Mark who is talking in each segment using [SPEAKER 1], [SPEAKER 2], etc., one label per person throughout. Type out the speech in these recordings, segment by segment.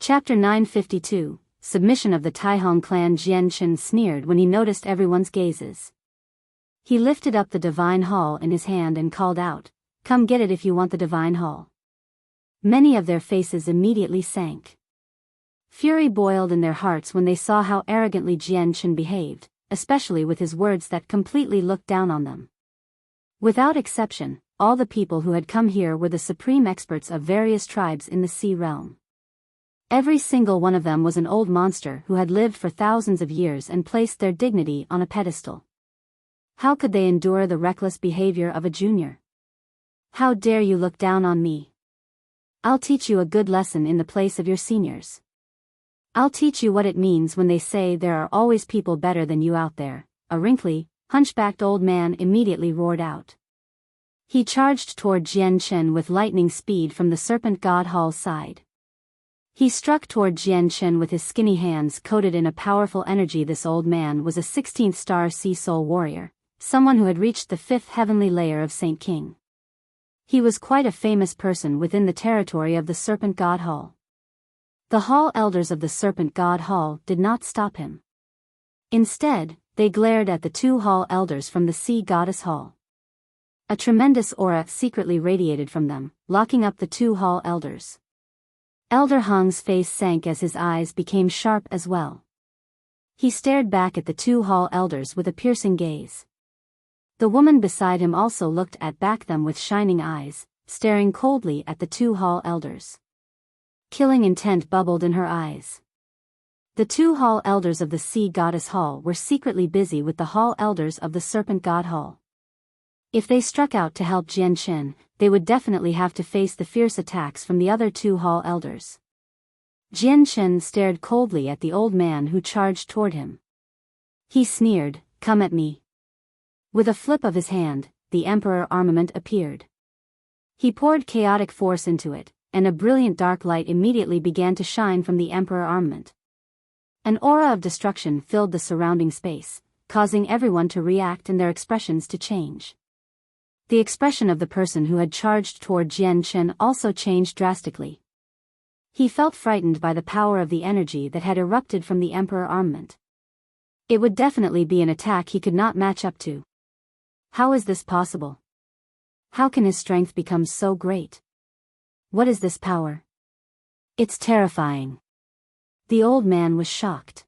[SPEAKER 1] Chapter 952, Submission of the Taihong clan. Jian Chen sneered when he noticed everyone's gazes. He lifted up the divine hall in his hand and called out, "Come get it if you want the divine hall." Many of their faces immediately sank. Fury boiled in their hearts when they saw how arrogantly Jian Chen behaved, especially with his words that completely looked down on them. Without exception, all the people who had come here were the supreme experts of various tribes in the sea realm. Every single one of them was an old monster who had lived for thousands of years and placed their dignity on a pedestal. How could they endure the reckless behavior of a junior? "How dare you look down on me? I'll teach you a good lesson in the place of your seniors. I'll teach you what it means when they say there are always people better than you out there," a wrinkly, hunchbacked old man immediately roared out. He charged toward Jian Chen with lightning speed from the Serpent God Hall's side. He struck toward Jian Chen with his skinny hands coated in a powerful energy. This old man was a 16th star sea soul warrior, someone who had reached the 5th heavenly layer of Saint King. He was quite a famous person within the territory of the Serpent God Hall. The Hall elders of the Serpent God Hall did not stop him. Instead, they glared at the two Hall elders from the Sea Goddess Hall. A tremendous aura secretly radiated from them, locking up the two Hall elders. Elder Hong's face sank as his eyes became sharp as well. He stared back at the two Hall elders with a piercing gaze. The woman beside him also looked back at them with shining eyes, staring coldly at the two Hall elders. Killing intent bubbled in her eyes. The two Hall elders of the Sea Goddess Hall were secretly busy with the Hall elders of the Serpent God Hall. If they struck out to help Jian Chen, they would definitely have to face the fierce attacks from the other two Hall elders. Jian Chen stared coldly at the old man who charged toward him. He sneered, "Come at me." With a flip of his hand, the Emperor armament appeared. He poured chaotic force into it, and a brilliant dark light immediately began to shine from the Emperor armament. An aura of destruction filled the surrounding space, causing everyone to react and their expressions to change. The expression of the person who had charged toward Jian Chen also changed drastically. He felt frightened by the power of the energy that had erupted from the Emperor armament. It would definitely be an attack he could not match up to. How is this possible? How can his strength become so great? What is this power? It's terrifying. The old man was shocked.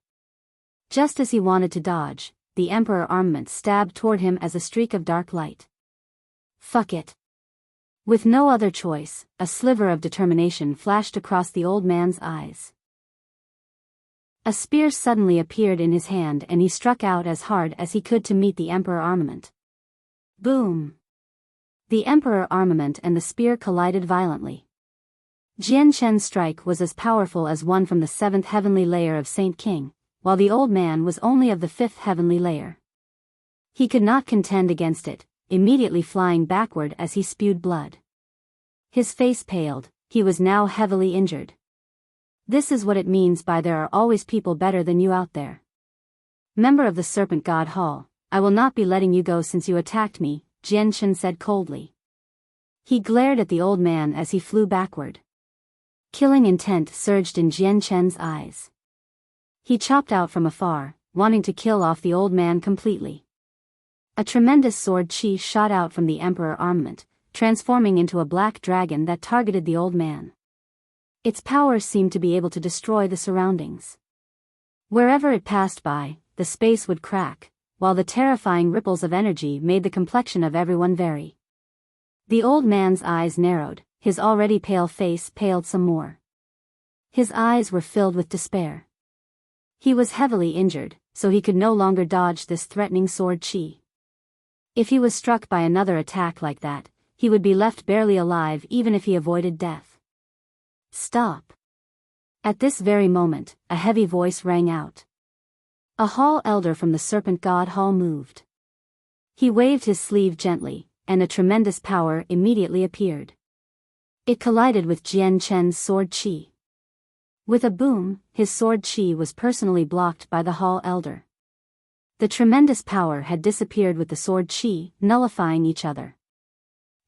[SPEAKER 1] Just as he wanted to dodge, the Emperor armament stabbed toward him as a streak of dark light. Fuck it. With no other choice, a sliver of determination flashed across the old man's eyes. A spear suddenly appeared in his hand and he struck out as hard as he could to meet the Emperor armament. Boom! The Emperor armament and the spear collided violently. Jian Chen's strike was as powerful as one from the 7th heavenly layer of Saint King, while the old man was only of the 5th heavenly layer. He could not contend against it, immediately flying backward as he spewed blood. His face paled, he was now heavily injured. This is what it means by "there are always people better than you out there." "Member of the Serpent God Hall, I will not be letting you go since you attacked me," Jian Chen said coldly. He glared at the old man as he flew backward. Killing intent surged in Jian Chen's eyes. He chopped out from afar, wanting to kill off the old man completely. A tremendous sword chi shot out from the Emperor armament, transforming into a black dragon that targeted the old man. Its power seemed to be able to destroy the surroundings. Wherever it passed by, the space would crack, while the terrifying ripples of energy made the complexion of everyone vary. The old man's eyes narrowed, his already pale face paled some more. His eyes were filled with despair. He was heavily injured, so he could no longer dodge this threatening sword chi. If he was struck by another attack like that, he would be left barely alive even if he avoided death. Stop! At this very moment, a heavy voice rang out. A Hall elder from the Serpent God Hall moved. He waved his sleeve gently, and a tremendous power immediately appeared. It collided with Jian Chen's sword chi. With a boom, his sword chi was personally blocked by the Hall elder. The tremendous power had disappeared with the sword chi, nullifying each other.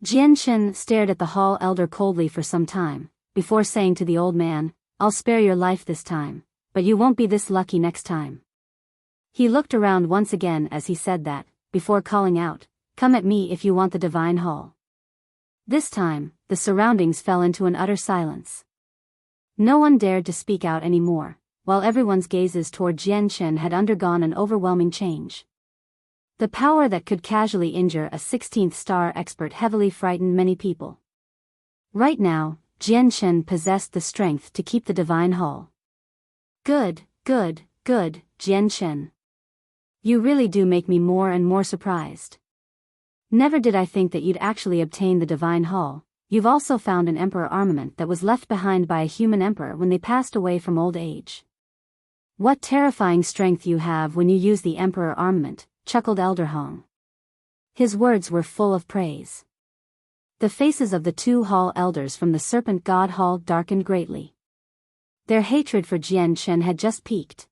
[SPEAKER 1] Jian Chen stared at the Hall elder coldly for some time, before saying to the old man, I'll spare your life this time, but you won't be this lucky next time. He looked around once again as he said that, before calling out, come at me if you want the divine hall. This time, the surroundings fell into an utter silence. No one dared to speak out anymore, while everyone's gazes toward Jian Chen had undergone an overwhelming change. The power that could casually injure a 16th star expert heavily frightened many people. Right now, Jian Chen possessed the strength to keep the divine hall. Good, Jian Chen. You really do make me more and more surprised. Never did I think that you'd actually obtain the divine hall. You've also found an emperor armament that was left behind by a human emperor when they passed away from old age. What terrifying strength you have when you use the emperor armament, chuckled Elder Hong. His words were full of praise. The faces of the two hall elders from the Serpent God Hall darkened greatly. Their hatred for Jian Chen had just peaked.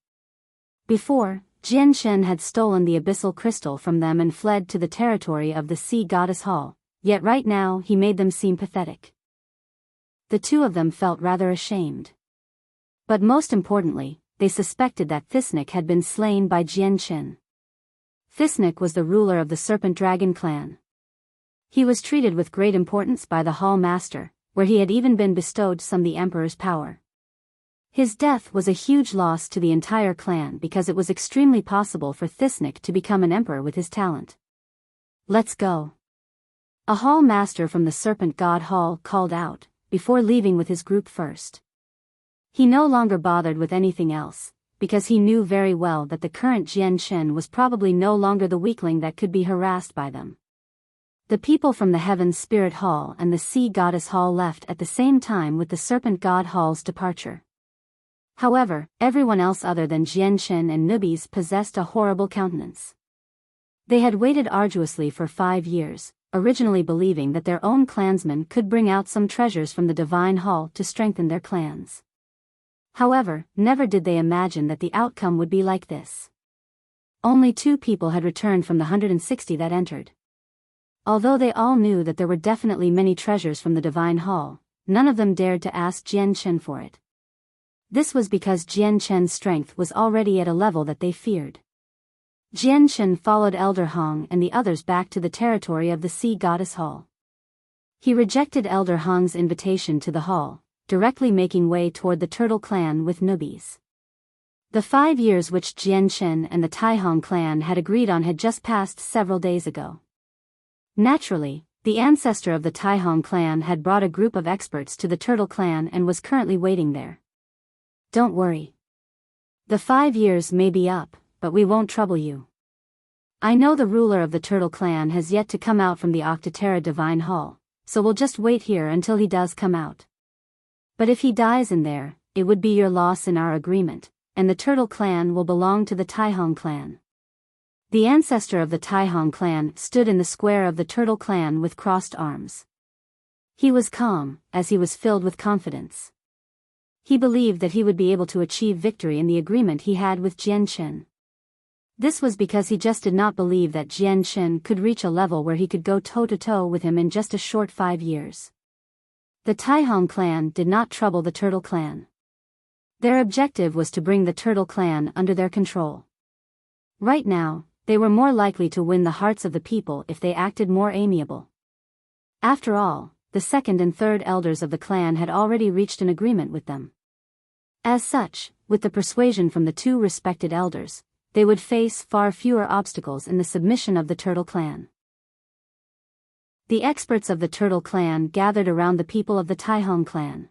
[SPEAKER 1] Before, Jian Chen had stolen the abyssal crystal from them and fled to the territory of the Sea Goddess Hall, yet right now he made them seem pathetic. The two of them felt rather ashamed. But most importantly, they suspected that Thisnik had been slain by Jian Chen. Thisnik was the ruler of the Serpent Dragon clan. He was treated with great importance by the Hall Master, where he had even been bestowed some of the Emperor's power. His death was a huge loss to the entire clan because it was extremely possible for Thisnik to become an emperor with his talent. Let's go. A Hall Master from the Serpent God Hall called out, before leaving with his group first. He no longer bothered with anything else, because he knew very well that the current Jian Chen was probably no longer the weakling that could be harassed by them. The people from the Heaven Spirit Hall and the Sea Goddess Hall left at the same time with the Serpent God Hall's departure. However, everyone else other than Jian Chen and newbies possessed a horrible countenance. They had waited arduously for 5 years, originally believing that their own clansmen could bring out some treasures from the Divine Hall to strengthen their clans. However, never did they imagine that the outcome would be like this. Only 2 people had returned from the 160 that entered. Although they all knew that there were definitely many treasures from the Divine Hall, none of them dared to ask Jian Chen for it. This was because Jian Chen's strength was already at a level that they feared. Jian Chen followed Elder Hong and the others back to the territory of the Sea Goddess Hall. He rejected Elder Hong's invitation to the hall, directly making way toward the Turtle Clan with newbies. The 5 years which Jian Chen and the Taihong clan had agreed on had just passed several days ago. Naturally, the ancestor of the Taihong clan had brought a group of experts to the Turtle Clan and was currently waiting there. Don't worry. The 5 years may be up, but we won't trouble you. I know the ruler of the Turtle Clan has yet to come out from the Octaterra Divine Hall, so we'll just wait here until he does come out. But if he dies in there, it would be your loss in our agreement, and the Turtle Clan will belong to the Taihong clan. The ancestor of the Taihong clan stood in the square of the Turtle Clan with crossed arms. He was calm, as he was filled with confidence. He believed that he would be able to achieve victory in the agreement he had with Jian Chen. This was because he just did not believe that Jian Chen could reach a level where he could go toe-to-toe with him in just a short 5 years. The Taihong clan did not trouble the Turtle Clan. Their objective was to bring the Turtle Clan under their control. Right now, they were more likely to win the hearts of the people if they acted more amiable. After all, the second and third elders of the clan had already reached an agreement with them. As such, with the persuasion from the 2 respected elders, they would face far fewer obstacles in the submission of the Turtle Clan. The experts of the Turtle Clan gathered around the people of the Taihong clan.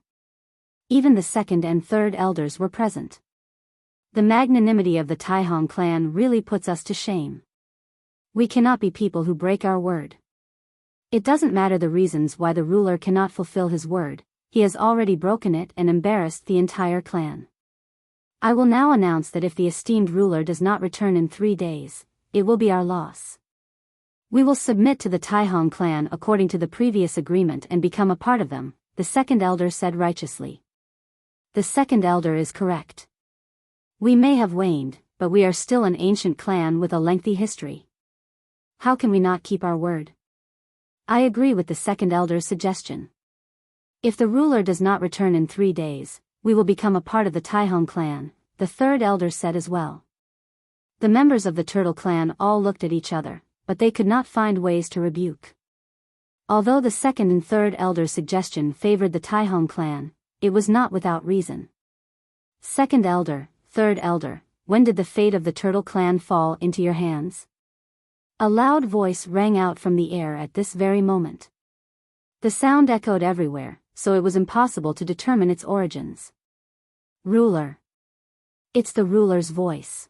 [SPEAKER 1] Even the second and third elders were present. The magnanimity of the Taihong clan really puts us to shame. We cannot be people who break our word. It doesn't matter the reasons why the ruler cannot fulfill his word, he has already broken it and embarrassed the entire clan. I will now announce that if the esteemed ruler does not return in 3 days, it will be our loss. We will submit to the Taihong clan according to the previous agreement and become a part of them, the second elder said righteously. The second elder is correct. We may have waned, but we are still an ancient clan with a lengthy history. How can we not keep our word? I agree with the second elder's suggestion. If the ruler does not return in 3 days, we will become a part of the Taihong clan, the third elder said as well. The members of the Turtle clan all looked at each other, but they could not find ways to rebuke. Although the second and third elder's suggestion favored the Taihong clan, it was not without reason. Second elder, third elder, when did the fate of the Turtle clan fall into your hands? A loud voice rang out from the air at this very moment. The sound echoed everywhere, so it was impossible to determine its origins. Ruler. It's the ruler's voice.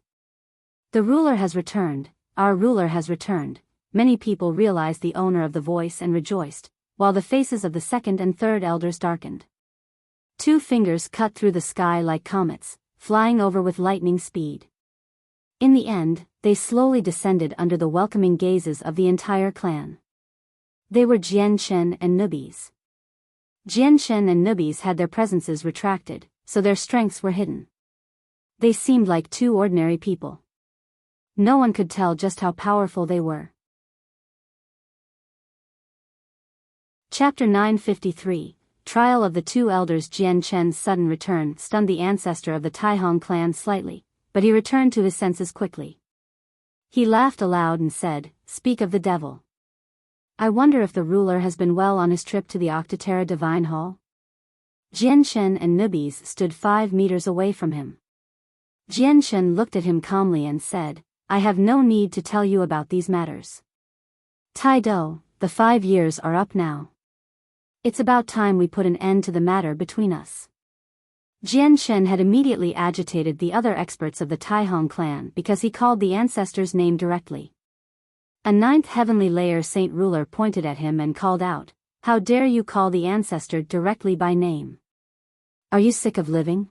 [SPEAKER 1] The ruler has returned, our ruler has returned. Many people realized the owner of the voice and rejoiced, while the faces of the second and third elders darkened. Two fingers cut through the sky like comets, flying over with lightning speed. In the end, they slowly descended under the welcoming gazes of the entire clan. They were Jian Shen and newbies. Jian Shen and newbies had their presences retracted, so their strengths were hidden. They seemed like two ordinary people. No one could tell just how powerful they were. Chapter 953, Trial of the Two Elders. Jian Chen's sudden return stunned the ancestor of the Taihong clan slightly, but he returned to his senses quickly. He laughed aloud and said, "Speak of the devil. I wonder if the ruler has been well on his trip to the Octoterra Divine Hall?" Jian Shen and newbies stood 5 meters away from him. Jian Shen looked at him calmly and said, "I have no need to tell you about these matters. Tai Do, the 5 years are up now. It's about time we put an end to the matter between us." Jian Shen had immediately agitated the other experts of the Taihong clan because he called the ancestor's name directly. A 9th heavenly layer saint ruler pointed at him and called out, "How dare you call the ancestor directly by name? Are you sick of living?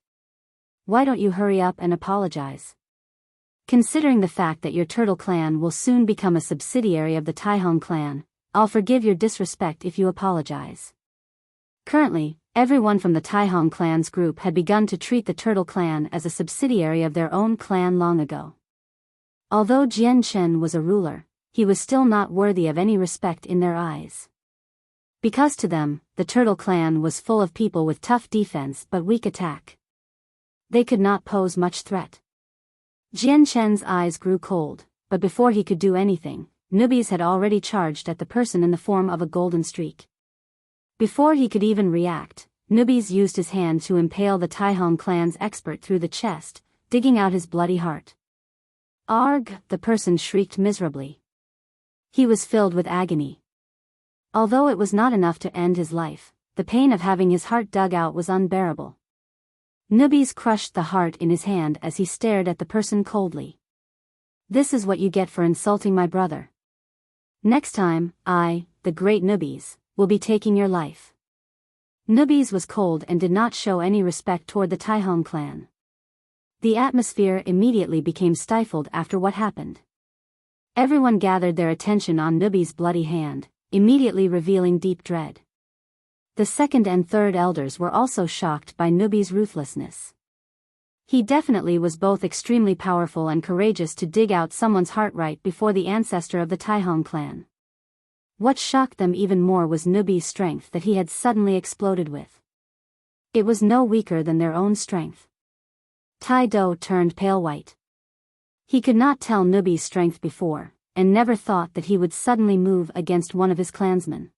[SPEAKER 1] Why don't you hurry up and apologize? Considering the fact that your Turtle clan will soon become a subsidiary of the Taihong clan, I'll forgive your disrespect if you apologize." Currently, everyone from the Taihong clan's group had begun to treat the Turtle clan as a subsidiary of their own clan long ago. Although Jian Shen was a ruler, he was still not worthy of any respect in their eyes. Because to them, the Turtle clan was full of people with tough defense but weak attack. They could not pose much threat. Jian Shen's eyes grew cold, but before he could do anything, newbies had already charged at the person in the form of a golden streak. Before he could even react, newbies used his hand to impale the Taihong clan's expert through the chest, digging out his bloody heart. "Arg!" the person shrieked miserably. He was filled with agony. Although it was not enough to end his life, the pain of having his heart dug out was unbearable. Newbies crushed the heart in his hand as he stared at the person coldly. "This is what you get for insulting my brother. Next time, I, the great newbies, will be taking your life." Newbies was cold and did not show any respect toward the Taihong clan. The atmosphere immediately became stifled after what happened. Everyone gathered their attention on Newbies' bloody hand, immediately revealing deep dread. The second and third elders were also shocked by Newbies' ruthlessness. He definitely was both extremely powerful and courageous to dig out someone's heart right before the ancestor of the Taihong clan. What shocked them even more was Newbies' strength that he had suddenly exploded with. It was no weaker than their own strength. Tai Do turned pale white. He could not tell Newbies' strength before, and never thought that he would suddenly move against one of his clansmen.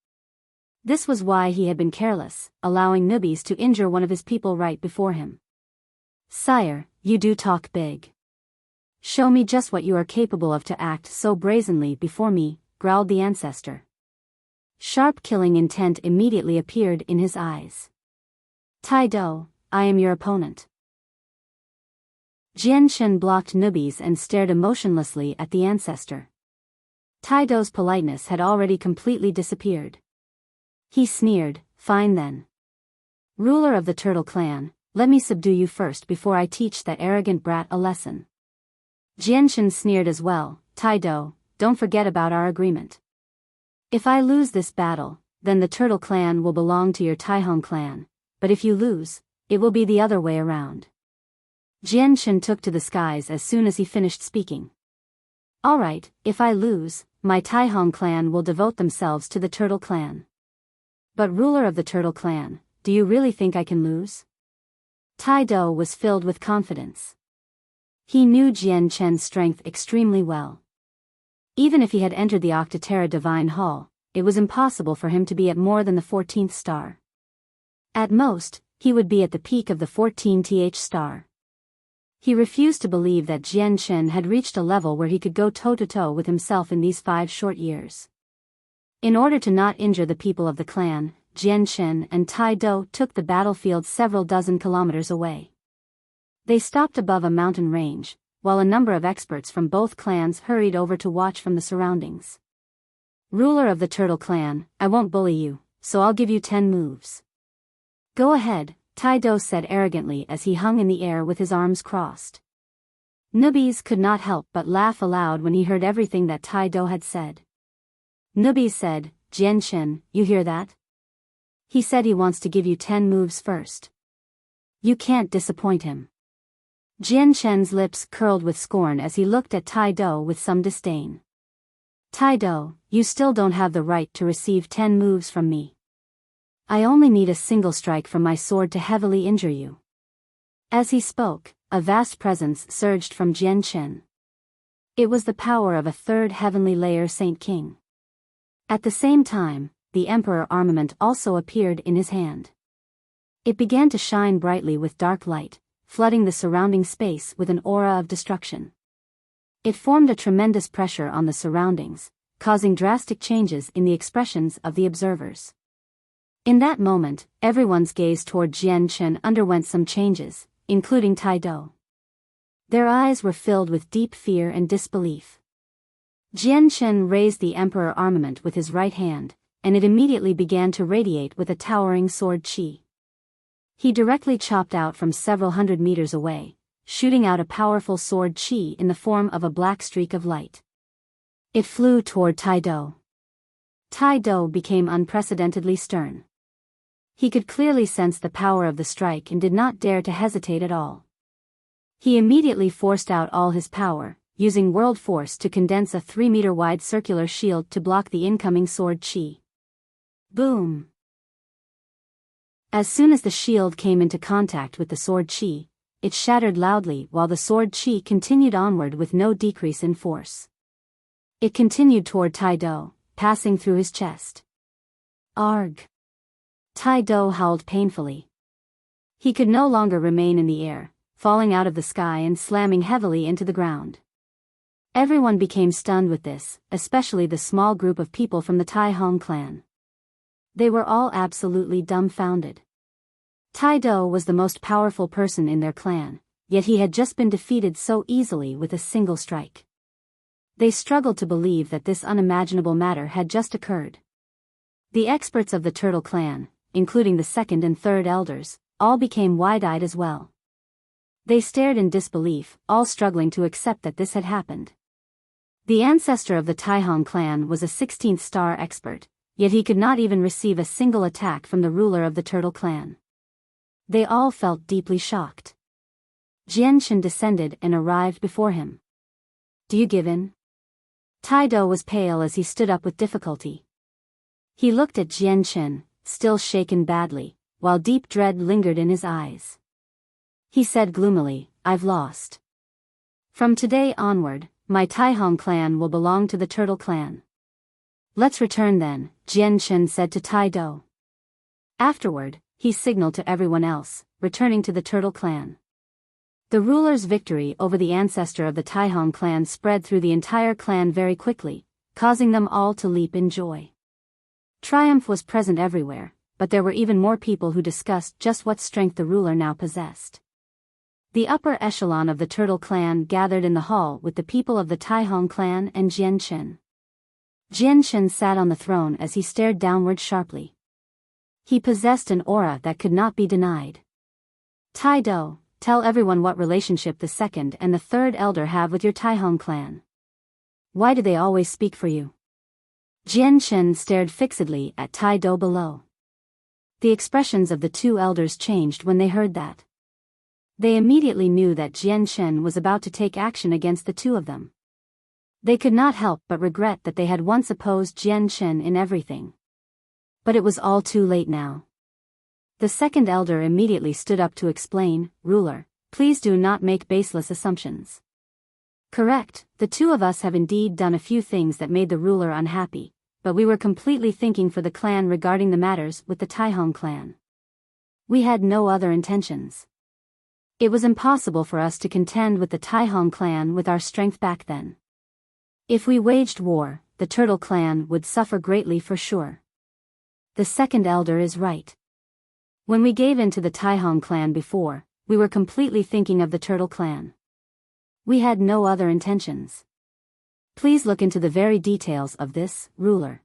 [SPEAKER 1] This was why he had been careless, allowing Newbies to injure one of his people right before him. "Sire, you do talk big. Show me just what you are capable of to act so brazenly before me," growled the ancestor. Sharp killing intent immediately appeared in his eyes. "Tai Do, I am your opponent." Jian Shen blocked Newbies and stared emotionlessly at the ancestor. Tai Do's politeness had already completely disappeared. He sneered, "Fine then. Ruler of the Turtle clan, let me subdue you first before I teach that arrogant brat a lesson." Jian Shen sneered as well, "Tai Do, don't forget about our agreement. If I lose this battle, then the Turtle clan will belong to your Taihong clan, but if you lose, it will be the other way around." Jian Shen took to the skies as soon as he finished speaking. "All right, if I lose, my Taihong clan will devote themselves to the Turtle clan. But ruler of the Turtle clan, do you really think I can lose?" Tai Do was filled with confidence. He knew Jian Chen's strength extremely well. Even if he had entered the Octaterra Divine Hall, it was impossible for him to be at more than the 14th star. At most, he would be at the peak of the 14th star. He refused to believe that Jian Chen had reached a level where he could go toe-to-toe with himself in these 5 short years. In order to not injure the people of the clan, Jian Chen and Tai Do took the battlefield several dozen kilometers away. They stopped above a mountain range, while a number of experts from both clans hurried over to watch from the surroundings. Ruler of the Turtle Clan, I won't bully you, so I'll give you 10 moves. Go ahead, Tai Do said arrogantly as he hung in the air with his arms crossed. Newbies could not help but laugh aloud when he heard everything that Tai Do had said. Newbies said, Jian Chen, you hear that? He said he wants to give you 10 moves first. You can't disappoint him. Jian Chen's lips curled with scorn as he looked at Tai Do with some disdain. Tai Do, you still don't have the right to receive 10 moves from me. I only need a single strike from my sword to heavily injure you. As he spoke, a vast presence surged from Jian Chen. It was the power of a 3rd heavenly layer Saint King. At the same time, the Emperor armament also appeared in his hand. It began to shine brightly with dark light, flooding the surrounding space with an aura of destruction. It formed a tremendous pressure on the surroundings, causing drastic changes in the expressions of the observers. In that moment, everyone's gaze toward Jian Chen underwent some changes, including Tai Do. Their eyes were filled with deep fear and disbelief. Jian Chen raised the Emperor armament with his right hand, and it immediately began to radiate with a towering sword chi. He directly chopped out from several hundred meters away, shooting out a powerful sword chi in the form of a black streak of light. It flew toward Tai Do. Tai Do became unprecedentedly stern. He could clearly sense the power of the strike and did not dare to hesitate at all. He immediately forced out all his power, using world force to condense a 3-meter-wide circular shield to block the incoming sword chi. Boom! As soon as the shield came into contact with the sword chi, it shattered loudly while the sword chi continued onward with no decrease in force. It continued toward Tai Do, passing through his chest. Arg! Tai Do howled painfully. He could no longer remain in the air, falling out of the sky and slamming heavily into the ground. Everyone became stunned with this, especially the small group of people from the Tai Hong clan. They were all absolutely dumbfounded. Tai Do was the most powerful person in their clan, yet he had just been defeated so easily with a single strike. They struggled to believe that this unimaginable matter had just occurred. The experts of the Turtle Clan, including the 2nd and 3rd elders, all became wide-eyed as well. They stared in disbelief, all struggling to accept that this had happened. The ancestor of the Tai Hong clan was a 16th star expert, yet he could not even receive a single attack from the ruler of the Turtle Clan. They all felt deeply shocked. Jian Chen descended and arrived before him. Do you give in? Tai Do was pale as he stood up with difficulty. He looked at Jian Chen, still shaken badly, while deep dread lingered in his eyes. He said gloomily, I've lost. From today onward, my Tai Hong clan will belong to the Turtle Clan. Let's return then, Jian Chen said to Tai Do. Afterward, he signaled to everyone else, returning to the Turtle Clan. The ruler's victory over the ancestor of the Tai Hong clan spread through the entire clan very quickly, causing them all to leap in joy. Triumph was present everywhere, but there were even more people who discussed just what strength the ruler now possessed. The upper echelon of the Turtle Clan gathered in the hall with the people of the Tai Hong clan and Jian Chen. Jian Chen sat on the throne as he stared downward sharply. He possessed an aura that could not be denied. Tai Do, tell everyone what relationship the 2nd and the 3rd elder have with your Tai Hong clan. Why do they always speak for you? Jian Chen stared fixedly at Tai Do below. The expressions of the 2 elders changed when they heard that. They immediately knew that Jian Chen was about to take action against the 2 of them. They could not help but regret that they had once opposed Jian Chen in everything. But it was all too late now. The second elder immediately stood up to explain, "Ruler, please do not make baseless assumptions. Correct, the two of us have indeed done a few things that made the ruler unhappy, but we were completely thinking for the clan regarding the matters with the Taihong clan. We had no other intentions. It was impossible for us to contend with the Taihong clan with our strength back then. If we waged war, the Turtle clan would suffer greatly for sure. The second elder is right. When we gave in to the Taihong clan before, we were completely thinking of the Turtle clan. We had no other intentions. Please look into the very details of this, ruler.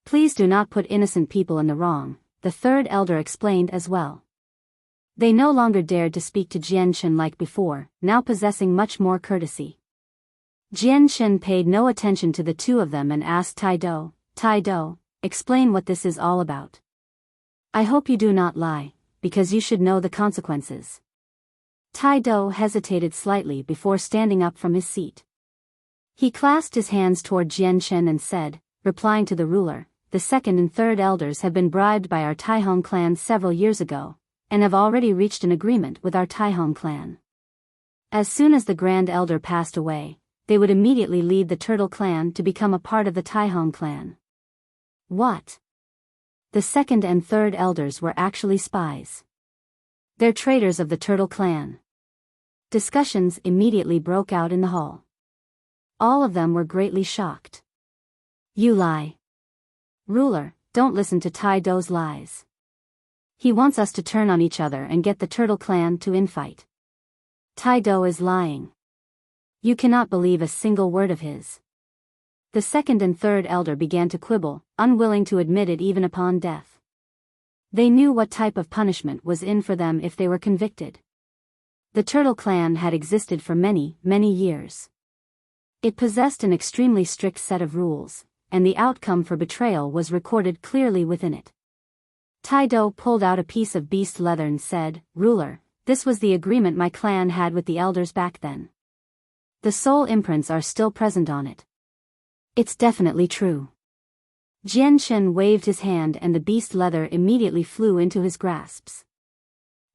[SPEAKER 1] Please do not put innocent people in the wrong," the third elder explained as well. They no longer dared to speak to Jianchen like before, now possessing much more courtesy. Jianchen paid no attention to the two of them and asked Tai-Do, explain what this is all about. I hope you do not lie, because you should know the consequences. Tai-Do hesitated slightly before standing up from his seat. He clasped his hands toward Jianchen and said, replying to the ruler, the second and third elders have been bribed by our Taihong clan several years ago, and have already reached an agreement with our Taihong clan. As soon as the grand elder passed away, they would immediately lead the Turtle clan to become a part of the Taihong clan. What? The second and third elders were actually spies. They're traitors of the Turtle clan. Discussions immediately broke out in the hall. All of them were greatly shocked. You lie. Ruler, don't listen to Tai-Do's lies. He wants us to turn on each other and get the Turtle clan to infight. Tai-Do is lying. You cannot believe a single word of his. The second and third elder began to quibble, unwilling to admit it even upon death. They knew what type of punishment was in for them if they were convicted. The Turtle clan had existed for many, many years. It possessed an extremely strict set of rules, and the outcome for betrayal was recorded clearly within it. Tai-Do pulled out a piece of beast leather and said, Ruler, this was the agreement my clan had with the elders back then. The soul imprints are still present on it. It's definitely true. Jianchen waved his hand and the beast leather immediately flew into his grasps.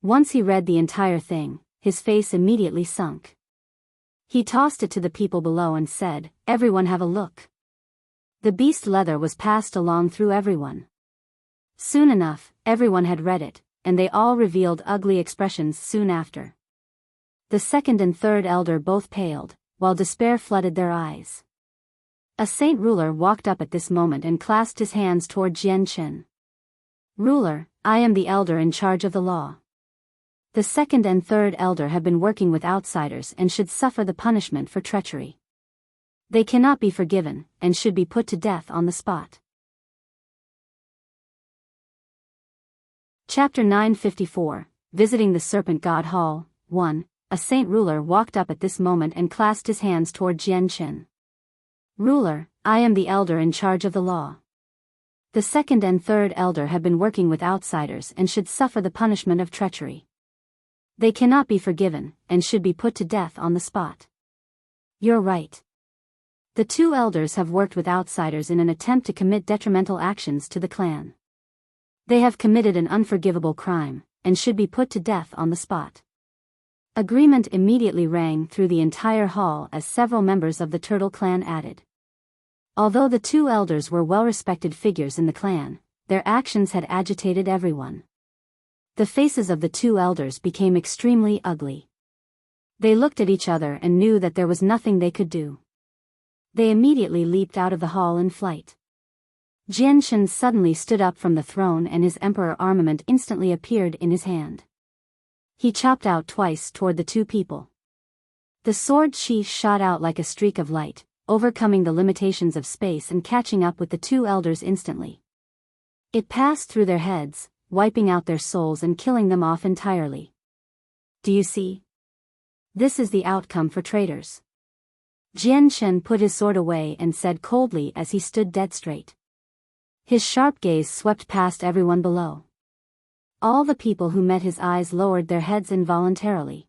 [SPEAKER 1] Once he read the entire thing, his face immediately sunk. He tossed it to the people below and said, Everyone have a look. The beast leather was passed along through everyone. Soon enough, everyone had read it, and they all revealed ugly expressions soon after. The second and third elder both paled, while despair flooded their eyes. A saint ruler walked up at this moment and clasped his hands toward Jianchen. Ruler, I am the elder in charge of the law. The second and third elder have been working with outsiders and should suffer the punishment for treachery. They cannot be forgiven, and should be put to death on the spot. Chapter 954, Visiting the Serpent God Hall, 1. A saint ruler walked up at this moment and clasped his hands toward Jianchen. Ruler, I am the elder in charge of the law. The second and third elder have been working with outsiders and should suffer the punishment of treachery. They cannot be forgiven, and should be put to death on the spot. You're right. The two elders have worked with outsiders in an attempt to commit detrimental actions to the clan. They have committed an unforgivable crime, and should be put to death on the spot. Agreement immediately rang through the entire hall as several members of the Turtle clan added. Although the two elders were well-respected figures in the clan, their actions had agitated everyone. The faces of the two elders became extremely ugly. They looked at each other and knew that there was nothing they could do. They immediately leaped out of the hall in flight. Jianchen suddenly stood up from the throne and his emperor armament instantly appeared in his hand. He chopped out twice toward the two people. The sword sheath shot out like a streak of light, overcoming the limitations of space and catching up with the two elders instantly. It passed through their heads, wiping out their souls and killing them off entirely. Do you see? This is the outcome for traitors. Jianchen put his sword away and said coldly as he stood dead straight. His sharp gaze swept past everyone below. All the people who met his eyes lowered their heads involuntarily.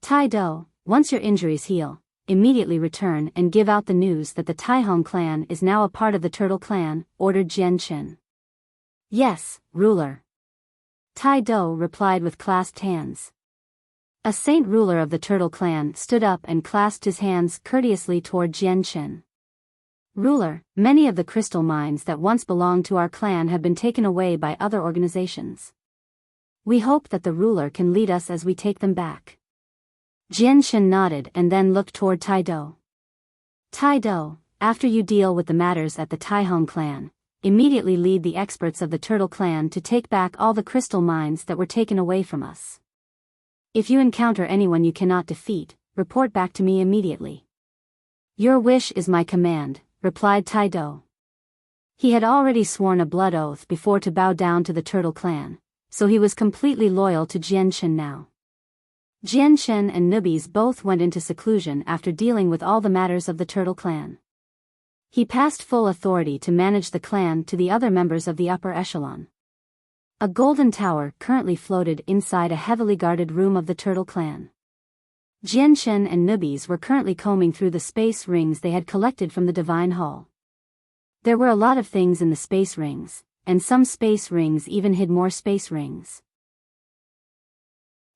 [SPEAKER 1] Tai-Do, once your injuries heal, immediately return and give out the news that the Taihong clan is now a part of the Turtle clan, ordered Jianchen. Yes, ruler. Tai Do replied with clasped hands. A saint ruler of the turtle clan stood up and clasped his hands courteously toward Jianchen. Ruler, many of the crystal mines that once belonged to our clan have been taken away by other organizations. We hope that the ruler can lead us as we take them back. Jianchen nodded and then looked toward Tai Do. Tai Do, after you deal with the matters at the Taihong clan, immediately lead the experts of the turtle clan to take back all the crystal mines that were taken away from us. If you encounter anyone you cannot defeat, report back to me immediately. Your wish is my command, replied Tai Do. He had already sworn a blood oath before to bow down to the turtle clan, so he was completely loyal to Jianchen now. Jianchen and Nubis both went into seclusion after dealing with all the matters of the turtle clan. He passed full authority to manage the clan to the other members of the upper echelon. A golden tower currently floated inside a heavily guarded room of the turtle clan. Jianchen and Nubis were currently combing through the space rings they had collected from the Divine Hall. There were a lot of things in the space rings, and some space rings even hid more space rings.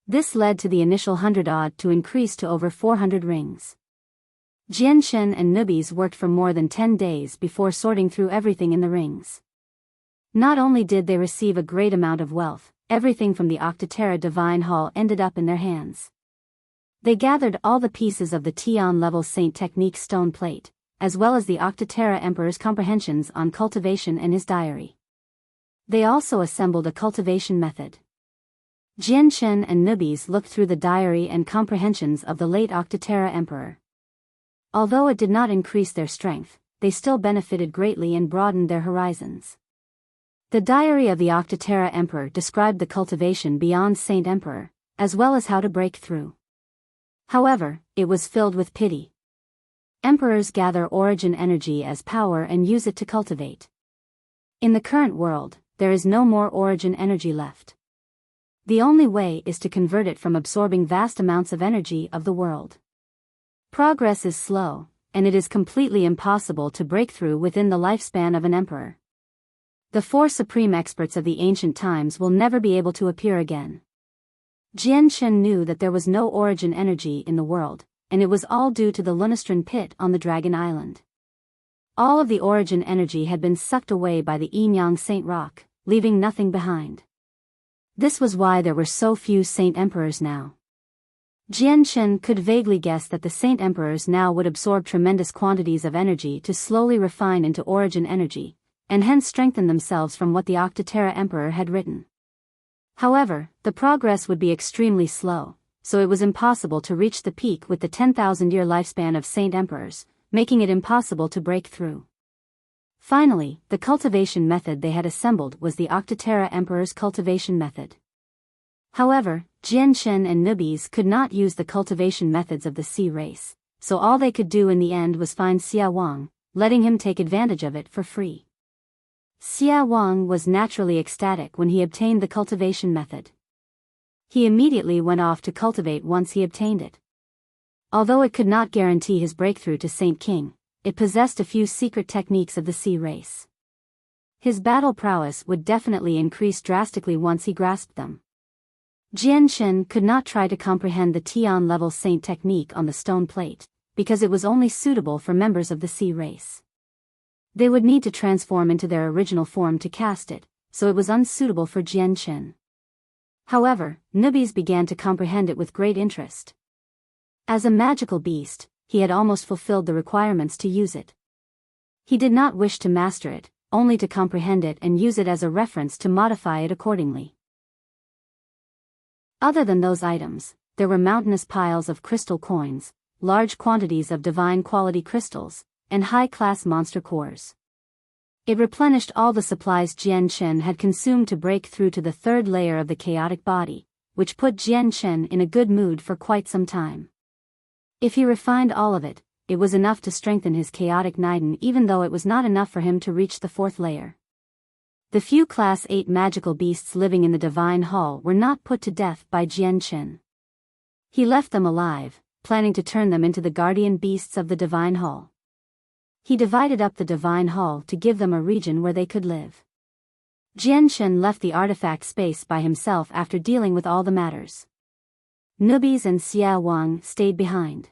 [SPEAKER 1] This led to the initial 100-odd to increase to over 400 rings. Jianchen and Nubis worked for more than 10 days before sorting through everything in the rings. Not only did they receive a great amount of wealth, everything from the Octaterra Divine Hall ended up in their hands. They gathered all the pieces of the Tian-level Saint Technique stone plate, as well as the Octaterra Emperor's comprehensions on cultivation and his diary. They also assembled a cultivation method. Jianchen and Nubis looked through the diary and comprehensions of the late Octaterra Emperor. Although it did not increase their strength, they still benefited greatly and broadened their horizons. The diary of the Octaterra Emperor described the cultivation beyond Saint Emperor, as well as how to break through. However, it was filled with pity. Emperors gather origin energy as power and use it to cultivate. In the current world, there is no more origin energy left. The only way is to convert it from absorbing vast amounts of energy of the world. Progress is slow, and it is completely impossible to break through within the lifespan of an emperor. The 4 supreme experts of the ancient times will never be able to appear again. Jianchen knew that there was no origin energy in the world, and it was all due to the Lunastron pit on the Dragon Island. All of the origin energy had been sucked away by the Enyang Saint Rock, leaving nothing behind. This was why there were so few Saint Emperors now. Jianchen could vaguely guess that the Saint Emperors now would absorb tremendous quantities of energy to slowly refine into origin energy, and hence strengthen themselves from what the Octaterra Emperor had written. However, the progress would be extremely slow, so it was impossible to reach the peak with the 10,000-year lifespan of Saint Emperors, making it impossible to break through. Finally, the cultivation method they had assembled was the Octaterra Emperor's cultivation method. However, Jianchen and Nubis could not use the cultivation methods of the sea race, so all they could do in the end was find Xia Wang, letting him take advantage of it for free. Xia Wang was naturally ecstatic when he obtained the cultivation method. He immediately went off to cultivate once he obtained it. Although it could not guarantee his breakthrough to Saint King, it possessed a few secret techniques of the sea race. His battle prowess would definitely increase drastically once he grasped them. Jianchen could not try to comprehend the Tian-level Saint technique on the stone plate, because it was only suitable for members of the sea race. They would need to transform into their original form to cast it, so it was unsuitable for Jianchen. However, Nubis began to comprehend it with great interest. As a magical beast, he had almost fulfilled the requirements to use it. He did not wish to master it, only to comprehend it and use it as a reference to modify it accordingly. Other than those items, there were mountainous piles of crystal coins, large quantities of divine quality crystals, and high-class monster cores. It replenished all the supplies Jianchen had consumed to break through to the 3rd layer of the chaotic body, which put Jianchen in a good mood for quite some time. If he refined all of it, it was enough to strengthen his chaotic Niden, even though it was not enough for him to reach the 4th layer. The few Class 8 magical beasts living in the Divine Hall were not put to death by Jianchen. He left them alive, planning to turn them into the guardian beasts of the Divine Hall. He divided up the Divine Hall to give them a region where they could live. Jianshen left the artifact space by himself after dealing with all the matters. Nubis and Xia Wang stayed behind.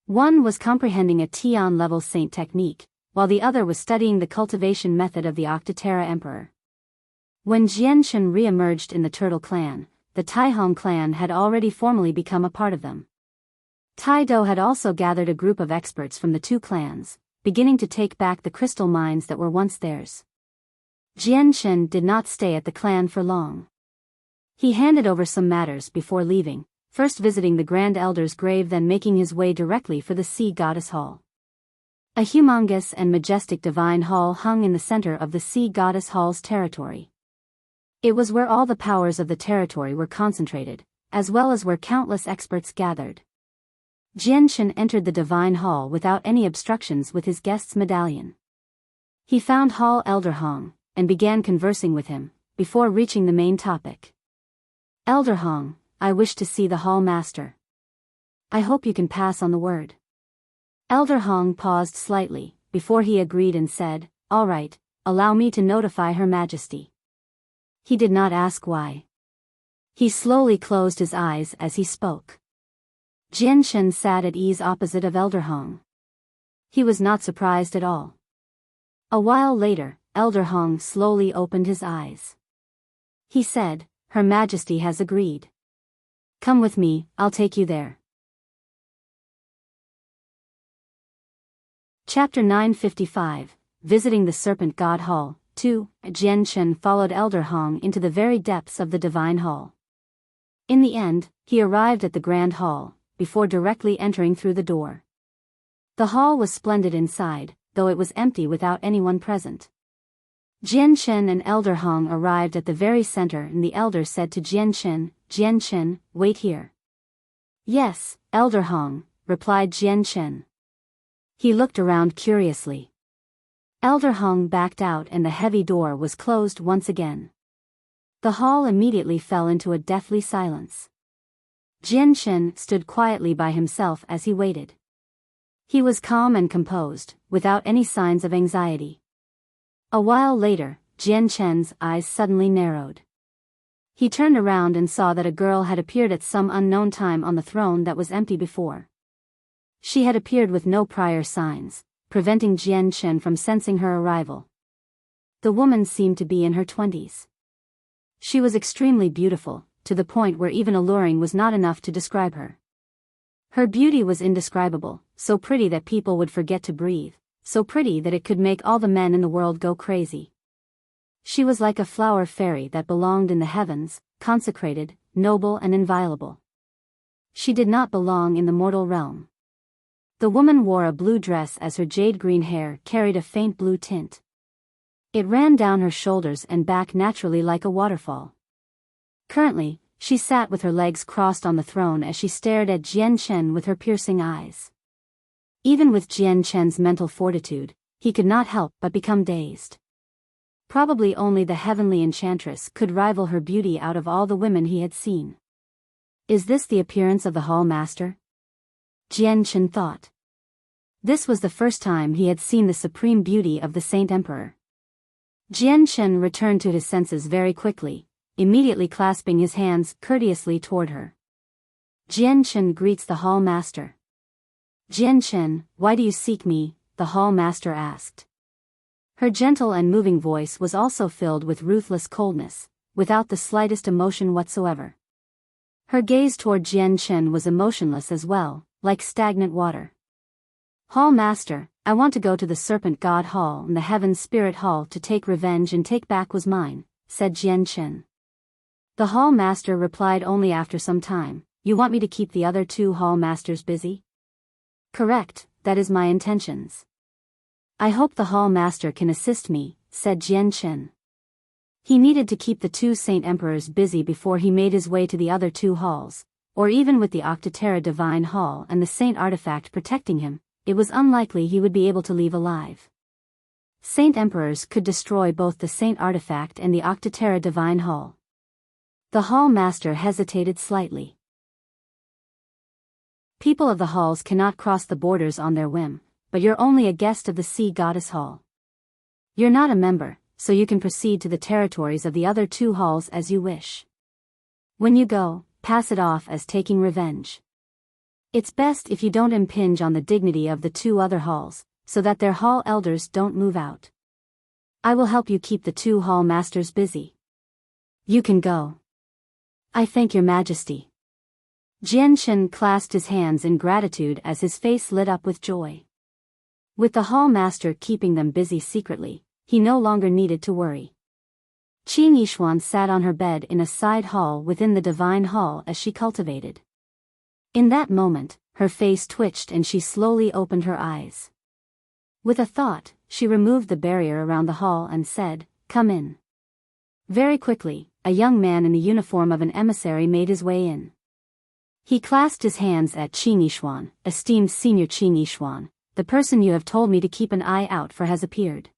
[SPEAKER 1] One was comprehending a Tian-level saint technique, while the other was studying the cultivation method of the Octaterra Emperor. When Jianshen re-emerged in the Turtle Clan, the Taihong clan had already formally become a part of them. Taido had also gathered a group of experts from the two clans, beginning to take back the crystal mines that were once theirs. Jianshen did not stay at the clan for long. He handed over some matters before leaving, first visiting the Grand Elder's grave, then making his way directly for the Sea Goddess Hall. A humongous and majestic divine hall hung in the center of the Sea Goddess Hall's territory. It was where all the powers of the territory were concentrated, as well as where countless experts gathered. Jianshen entered the divine hall without any obstructions with his guest's medallion. He found Hall Elder Hong, and began conversing with him, before reaching the main topic. Elder Hong, I wish to see the Hall Master. I hope you can pass on the word. Elder Hong paused slightly, before he agreed and said, all right, allow me to notify Her Majesty. He did not ask why. He slowly closed his eyes as he spoke. Jianshen sat at ease opposite of Elder Hong. He was not surprised at all. A while later, Elder Hong slowly opened his eyes. He said, Her Majesty has agreed. Come with me, I'll take you there. Chapter 955, Visiting the Serpent God Hall, 2. Jianshen followed Elder Hong into the very depths of the Divine Hall. In the end, he arrived at the Grand Hall, before directly entering through the door. The hall was splendid inside, though it was empty without anyone present. Jianshen and Elder Hong arrived at the very center, and the elder said to Jianshen, Jianshen, wait here. Yes, Elder Hong, replied Jianshen. He looked around curiously. Elder Hong backed out and the heavy door was closed once again. The hall immediately fell into a deathly silence. Jianshen stood quietly by himself as he waited. He was calm and composed, without any signs of anxiety. A while later, Jianshen's eyes suddenly narrowed. He turned around and saw that a girl had appeared at some unknown time on the throne that was empty before. She had appeared with no prior signs, preventing Jianshen from sensing her arrival. The woman seemed to be in her 20s. She was extremely beautiful, to the point where even alluring was not enough to describe her. Her beauty was indescribable, so pretty that people would forget to breathe, so pretty that it could make all the men in the world go crazy. She was like a flower fairy that belonged in the heavens, consecrated, noble and inviolable. She did not belong in the mortal realm. The woman wore a blue dress as her jade-green hair carried a faint blue tint. It ran down her shoulders and back naturally like a waterfall. Currently, she sat with her legs crossed on the throne as she stared at Jianshen with her piercing eyes. Even with Jianshen's mental fortitude, he could not help but become dazed. Probably only the heavenly enchantress could rival her beauty out of all the women he had seen. Is this the appearance of the Hall Master? Jianshen thought. This was the first time he had seen the supreme beauty of the Saint Emperor. Jianshen returned to his senses very quickly, immediately clasping his hands courteously toward her. Jianshen greets the Hall Master. Jianshen, why do you seek me? The Hall Master asked. Her gentle and moving voice was also filled with ruthless coldness, without the slightest emotion whatsoever. Her gaze toward Jianshen was emotionless as well, like stagnant water. Hall Master, I want to go to the Serpent God Hall and the Heaven Spirit Hall to take revenge and take back was mine, said Jianshen. The Hall Master replied only after some time, you want me to keep the other two Hall Masters busy? Correct, that is my intentions. I hope the Hall Master can assist me, said Jianshen. He needed to keep the two Saint Emperors busy before he made his way to the other two halls, or even with the Octaterra Divine Hall and the Saint Artifact protecting him, it was unlikely he would be able to leave alive. Saint Emperors could destroy both the Saint Artifact and the Octaterra Divine Hall. The Hall Master hesitated slightly. People of the halls cannot cross the borders on their whim, but you're only a guest of the Sea Goddess Hall. You're not a member, so you can proceed to the territories of the other 2 halls as you wish. When you go, pass it off as taking revenge. It's best if you don't impinge on the dignity of the 2 other halls, so that their hall elders don't move out. I will help you keep the 2 hall masters busy. You can go. I thank your majesty. Jianchen clasped his hands in gratitude as his face lit up with joy. With the hall master keeping them busy secretly, he no longer needed to worry. Qin Yishuan sat on her bed in a side hall within the divine hall as she cultivated. In that moment, her face twitched and she slowly opened her eyes. With a thought, she removed the barrier around the hall and said, "Come in." Very quickly, a young man in the uniform of an emissary made his way in. He clasped his hands at Qin Yishuan. "Esteemed Senior Qin Yishuan, the person you have told me to keep an eye out for has appeared.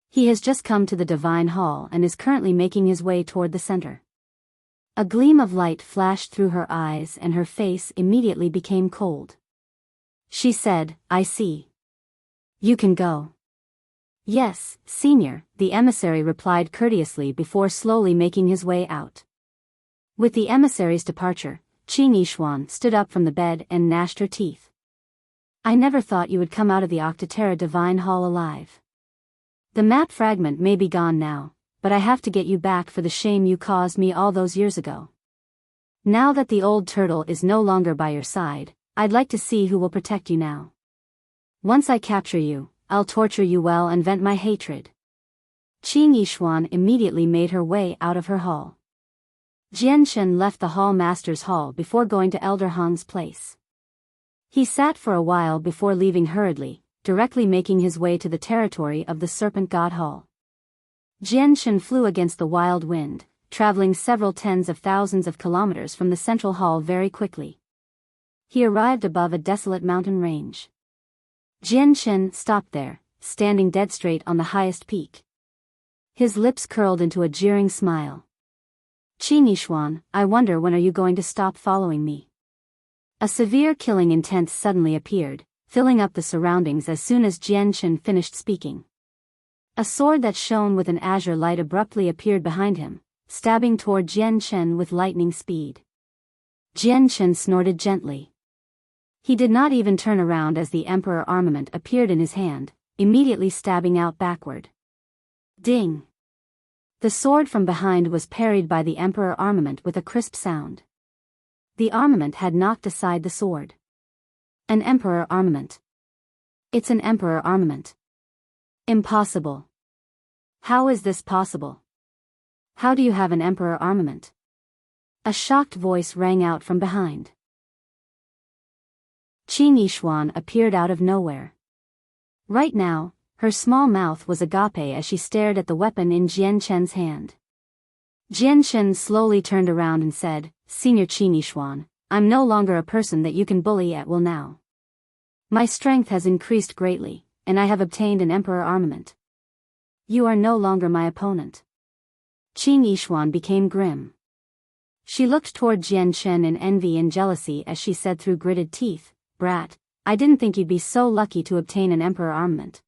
[SPEAKER 1] He has just come to the divine hall and is currently making his way toward the center." A gleam of light flashed through her eyes and her face immediately became cold. She said, "I see. You can go." "Yes, Senior," the emissary replied courteously before slowly making his way out. With the emissary's departure, Qin Yishuan stood up from the bed and gnashed her teeth. "I never thought you would come out of the Octaterra Divine Hall alive. The map fragment may be gone now, but I have to get you back for the shame you caused me all those years ago. Now that the old turtle is no longer by your side, I'd like to see who will protect you now. Once I capture you, I'll torture you well and vent my hatred." Qin Yishuan immediately made her way out of her hall. Jianchen left the hall master's hall before going to Elder Han's place. He sat for a while before leaving hurriedly, directly making his way to the territory of the Serpent God Hall. Jianchen flew against the wild wind, traveling several tens of thousands of kilometers from the central hall very quickly. He arrived above a desolate mountain range. Jianchen stopped there, standing dead straight on the highest peak. His lips curled into a jeering smile. "Qin Yishuan, I wonder when are you going to stop following me?" A severe killing intent suddenly appeared, filling up the surroundings as soon as Jianchen finished speaking. A sword that shone with an azure light abruptly appeared behind him, stabbing toward Jianchen with lightning speed. Jianchen snorted gently. He did not even turn around as the Emperor armament appeared in his hand, immediately stabbing out backward. Ding! The sword from behind was parried by the Emperor armament with a crisp sound. The armament had knocked aside the sword. An Emperor armament. It's an Emperor armament. Impossible. How is this possible? How do you have an Emperor armament? A shocked voice rang out from behind. Qin Yishuan appeared out of nowhere. Right now, her small mouth was agape as she stared at the weapon in Jianchen's hand. Jianchen slowly turned around and said, "Senior Qin Yishuan, I'm no longer a person that you can bully at will now. My strength has increased greatly, and I have obtained an Emperor armament. You are no longer my opponent." Qin Yishuan became grim. She looked toward Jianchen in envy and jealousy as she said through gritted teeth, "Brat, I didn't think you'd be so lucky to obtain an Emperor armament.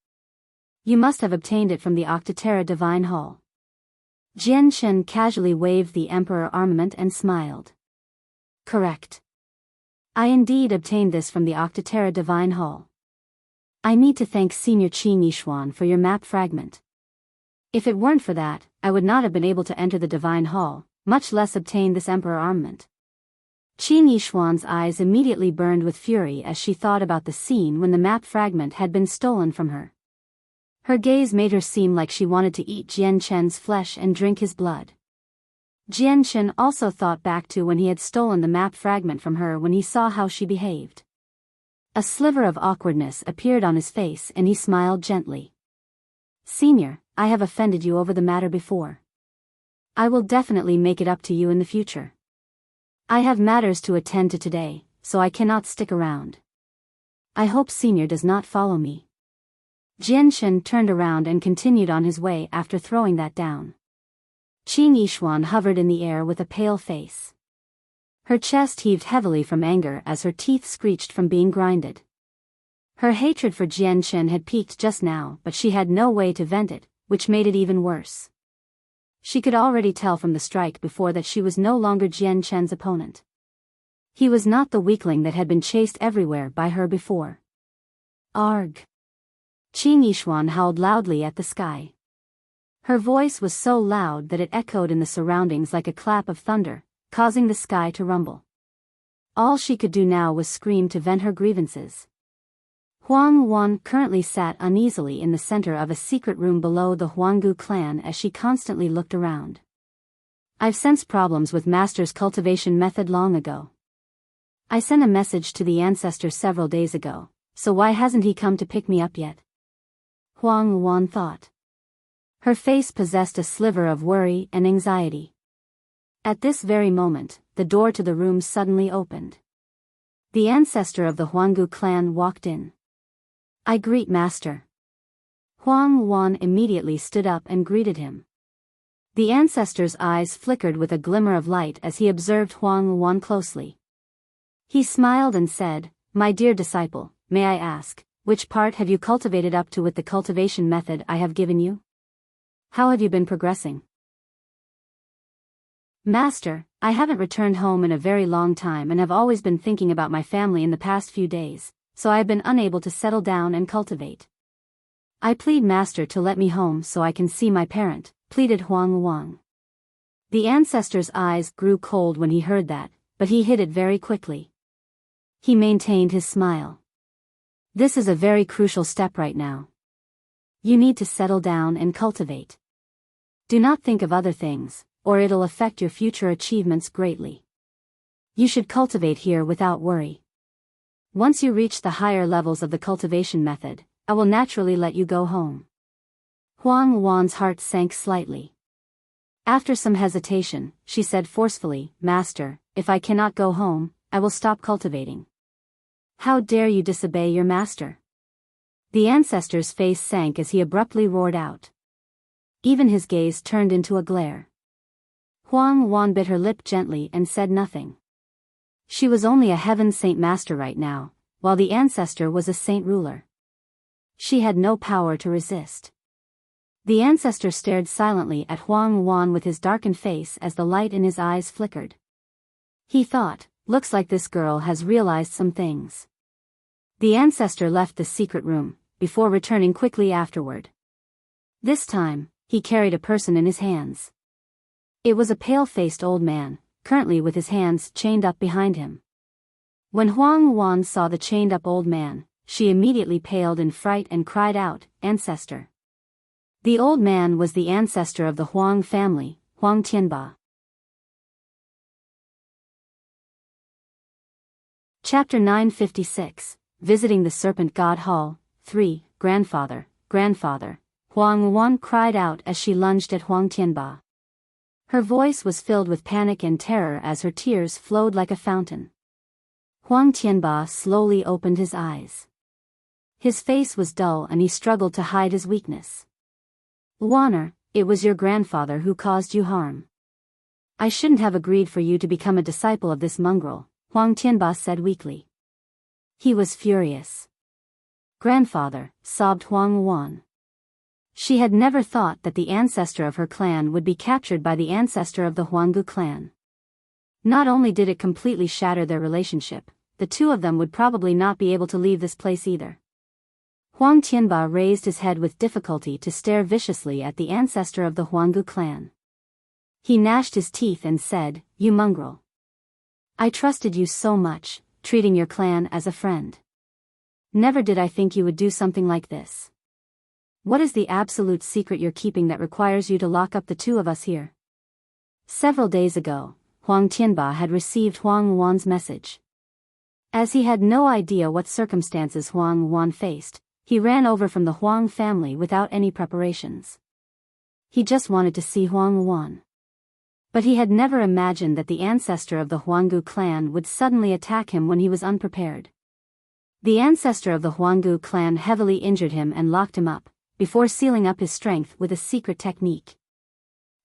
[SPEAKER 1] You must have obtained it from the Octaterra Divine Hall." Jianchen casually waved the Emperor armament and smiled. "Correct. I indeed obtained this from the Octaterra Divine Hall. I need to thank Senior Qin Yishuan for your map fragment. If it weren't for that, I would not have been able to enter the Divine Hall, much less obtain this Emperor armament." Qin Yishuan's eyes immediately burned with fury as she thought about the scene when the map fragment had been stolen from her. Her gaze made her seem like she wanted to eat Jianchen's flesh and drink his blood. Jianchen also thought back to when he had stolen the map fragment from her when he saw how she behaved. A sliver of awkwardness appeared on his face and he smiled gently. "Senior, I have offended you over the matter before. I will definitely make it up to you in the future. I have matters to attend to today, so I cannot stick around. I hope Senior does not follow me." Jianchen turned around and continued on his way after throwing that down. Qin Yishuan hovered in the air with a pale face. Her chest heaved heavily from anger as her teeth screeched from being grinded. Her hatred for Jianchen had peaked just now, but she had no way to vent it, which made it even worse. She could already tell from the strike before that she was no longer Jian Chen's opponent. He was not the weakling that had been chased everywhere by her before. Arg! Qing Yishuan howled loudly at the sky. Her voice was so loud that it echoed in the surroundings like a clap of thunder, causing the sky to rumble. All she could do now was scream to vent her grievances. Huang Wan currently sat uneasily in the center of a secret room below the Huanggu clan as she constantly looked around. I've sensed problems with Master's cultivation method long ago. I sent a message to the ancestor several days ago, so why hasn't he come to pick me up yet? Huang Wan thought. Her face possessed a sliver of worry and anxiety. At this very moment, the door to the room suddenly opened. The ancestor of the Huanggu clan walked in. I greet Master. Huang Wan immediately stood up and greeted him. The ancestor's eyes flickered with a glimmer of light as he observed Huang Wan closely. He smiled and said, "My dear disciple, may I ask, which part have you cultivated up to with the cultivation method I have given you? How have you been progressing?" "Master, I haven't returned home in a very long time and have always been thinking about my family in the past few days, so I have been unable to settle down and cultivate. I plead Master to let me home so I can see my parent," pleaded Huang Wan. The ancestor's eyes grew cold when he heard that, but he hid it very quickly. He maintained his smile. "This is a very crucial step right now. You need to settle down and cultivate. Do not think of other things, or it'll affect your future achievements greatly. You should cultivate here without worry. Once you reach the higher levels of the cultivation method, I will naturally let you go home." Huang Wan's heart sank slightly. After some hesitation, she said forcefully, "Master, if I cannot go home, I will stop cultivating." "How dare you disobey your master?" The ancestor's face sank as he abruptly roared out. Even his gaze turned into a glare. Huang Wan bit her lip gently and said nothing. She was only a heaven saint master right now, while the ancestor was a saint ruler. She had no power to resist. The ancestor stared silently at Huang Wan with his darkened face as the light in his eyes flickered. He thought, "Looks like this girl has realized some things." The ancestor left the secret room, before returning quickly afterward. This time, he carried a person in his hands. It was a pale-faced old man, currently with his hands chained up behind him. When Huang Wan saw the chained-up old man, she immediately paled in fright and cried out, "Ancestor!" The old man was the ancestor of the Huang family, Huang Tianba. Chapter 956, Visiting the Serpent God Hall, 3, Grandfather, Grandfather, Huang Wan cried out as she lunged at Huang Tianba. Her voice was filled with panic and terror as her tears flowed like a fountain. Huang Tianba slowly opened his eyes. His face was dull and he struggled to hide his weakness. "Wanner, it was your grandfather who caused you harm. I shouldn't have agreed for you to become a disciple of this mongrel," Huang Tianba said weakly. He was furious. "Grandfather," sobbed Huang Wan. She had never thought that the ancestor of her clan would be captured by the ancestor of the Huanggu clan. Not only did it completely shatter their relationship, the two of them would probably not be able to leave this place either. Huang Tianba raised his head with difficulty to stare viciously at the ancestor of the Huanggu clan. He gnashed his teeth and said, "You mongrel. I trusted you so much, treating your clan as a friend. Never did I think you would do something like this. What is the absolute secret you're keeping that requires you to lock up the two of us here?" Several days ago, Huang Tianba had received Huang Wan's message. As he had no idea what circumstances Huang Wan faced, he ran over from the Huang family without any preparations. He just wanted to see Huang Wan. But he had never imagined that the ancestor of the Huanggu clan would suddenly attack him when he was unprepared. The ancestor of the Huanggu clan heavily injured him and locked him up, before sealing up his strength with a secret technique.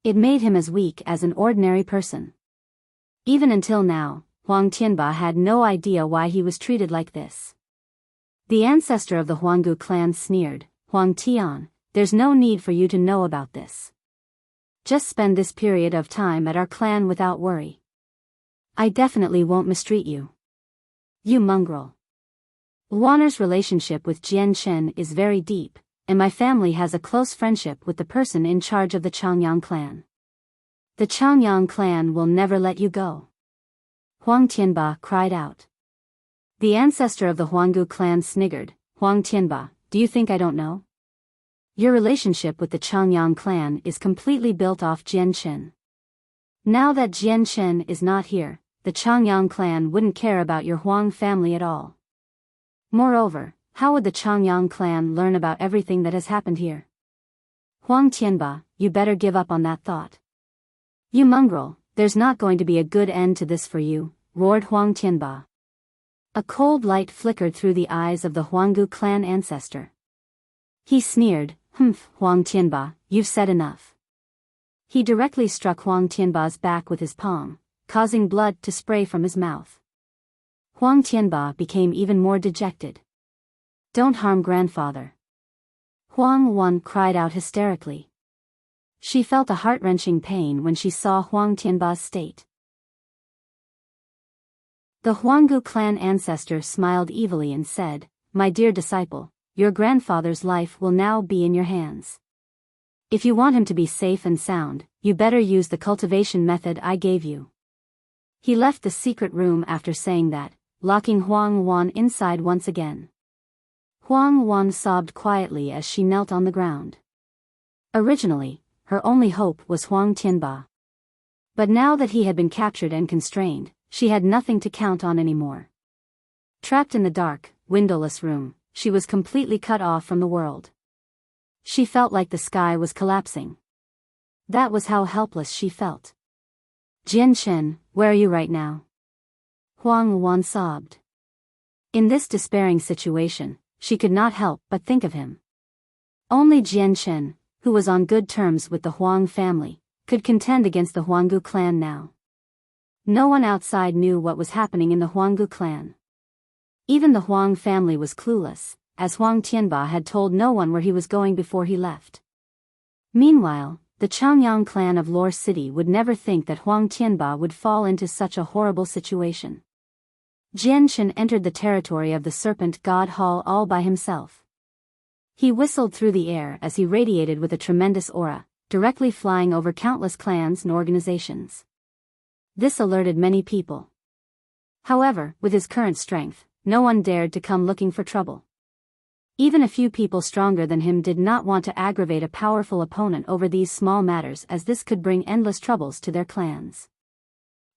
[SPEAKER 1] It made him as weak as an ordinary person. Even until now, Huang Tianba had no idea why he was treated like this. The ancestor of the Huanggu clan sneered, "Huang Tian, there's no need for you to know about this. Just spend this period of time at our clan without worry. I definitely won't mistreat you. You mongrel. Wanner's relationship with Jian Chen is very deep, and my family has a close friendship with the person in charge of the Changyang clan. The Changyang clan will never let you go. Huang Tianba cried out. The ancestor of the Huanggu clan sniggered. Huang Tianba, do you think I don't know? Your relationship with the Changyang clan is completely built off Jian Chen. Now that Jian Chen is not here, the Changyang clan wouldn't care about your Huang family at all. Moreover, how would the Changyang clan learn about everything that has happened here? Huang Tianba, you better give up on that thought. You mongrel, there's not going to be a good end to this for you, roared Huang Tianba. A cold light flickered through the eyes of the Huanggu clan ancestor. He sneered, Humph, Huang Tianba, you've said enough. He directly struck Huang Tianba's back with his palm, causing blood to spray from his mouth. Huang Tianba became even more dejected. Don't harm grandfather. Huang Wan cried out hysterically. She felt a heart-wrenching pain when she saw Huang Tianba's state. The Huanggu clan ancestor smiled evilly and said, My dear disciple, your grandfather's life will now be in your hands. If you want him to be safe and sound, you better use the cultivation method I gave you. He left the secret room after saying that, locking Huang Wan inside once again. Huang Wan sobbed quietly as she knelt on the ground. Originally, her only hope was Huang Tianba. But now that he had been captured and constrained, she had nothing to count on anymore. Trapped in the dark, windowless room, she was completely cut off from the world. She felt like the sky was collapsing. That was how helpless she felt. Jian Chen, where are you right now? Huang Wan sobbed. In this despairing situation, she could not help but think of him. Only Jian Chen, who was on good terms with the Huang family, could contend against the Huanggu clan now. No one outside knew what was happening in the Huanggu clan. Even the Huang family was clueless, as Huang Tianba had told no one where he was going before he left. Meanwhile, the Changyang clan of Lore City would never think that Huang Tianba would fall into such a horrible situation. Jian Chen entered the territory of the Serpent God Hall all by himself. He whistled through the air as he radiated with a tremendous aura, directly flying over countless clans and organizations. This alerted many people. However, with his current strength, no one dared to come looking for trouble. Even a few people stronger than him did not want to aggravate a powerful opponent over these small matters, as this could bring endless troubles to their clans.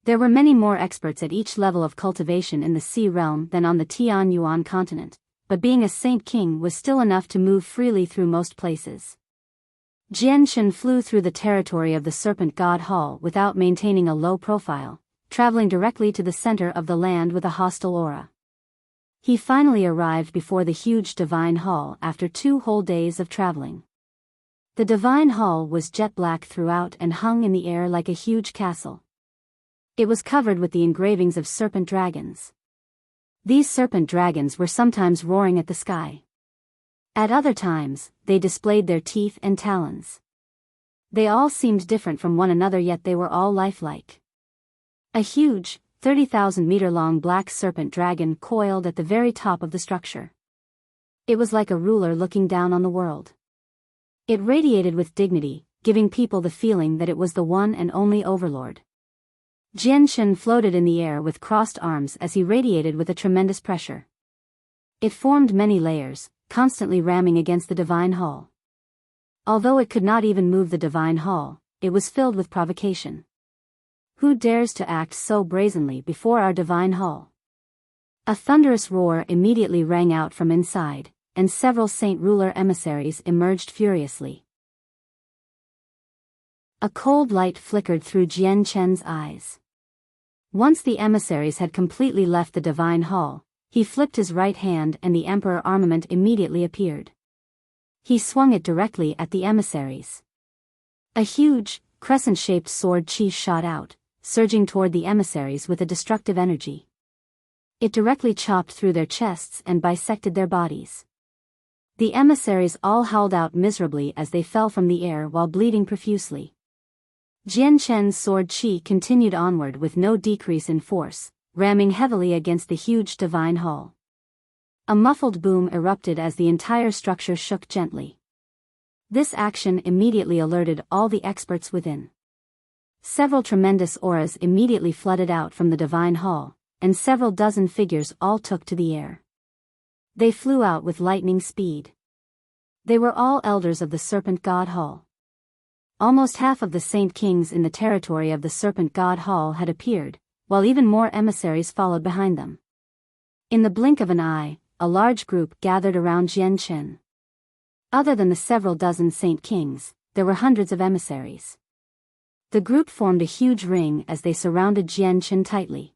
[SPEAKER 1] There were many more experts at each level of cultivation in the Sea Realm than on the Tian Yuan continent, but being a Saint King was still enough to move freely through most places. Jian Chen flew through the territory of the Serpent God Hall without maintaining a low profile, traveling directly to the center of the land with a hostile aura. He finally arrived before the huge Divine Hall after 2 whole days of traveling. The Divine Hall was jet black throughout and hung in the air like a huge castle. It was covered with the engravings of serpent dragons. These serpent dragons were sometimes roaring at the sky. At other times, they displayed their teeth and talons. They all seemed different from one another, yet they were all lifelike. A huge, 30,000-meter-long black serpent dragon coiled at the very top of the structure. It was like a ruler looking down on the world. It radiated with dignity, giving people the feeling that it was the one and only overlord. Jian Chen floated in the air with crossed arms as he radiated with a tremendous pressure. It formed many layers, constantly ramming against the Divine Hall. Although it could not even move the Divine Hall, it was filled with provocation. Who dares to act so brazenly before our Divine Hall? A thunderous roar immediately rang out from inside, and several Saint Ruler emissaries emerged furiously. A cold light flickered through Jian Chen's eyes. Once the emissaries had completely left the Divine Hall, he flipped his right hand and the Emperor armament immediately appeared. He swung it directly at the emissaries. A huge, crescent-shaped sword chi shot out, surging toward the emissaries with a destructive energy. It directly chopped through their chests and bisected their bodies. The emissaries all howled out miserably as they fell from the air while bleeding profusely. Jian Chen's sword chi continued onward with no decrease in force, ramming heavily against the huge divine hall. A muffled boom erupted as the entire structure shook gently. This action immediately alerted all the experts within. Several tremendous auras immediately flooded out from the divine hall, and several dozen figures all took to the air. They flew out with lightning speed. They were all elders of the Serpent God Hall. Almost half of the Saint Kings in the territory of the Serpent God Hall had appeared, while even more emissaries followed behind them. In the blink of an eye, a large group gathered around Jian Chen. Other than the several dozen Saint Kings, there were hundreds of emissaries. The group formed a huge ring as they surrounded Jian Chen tightly.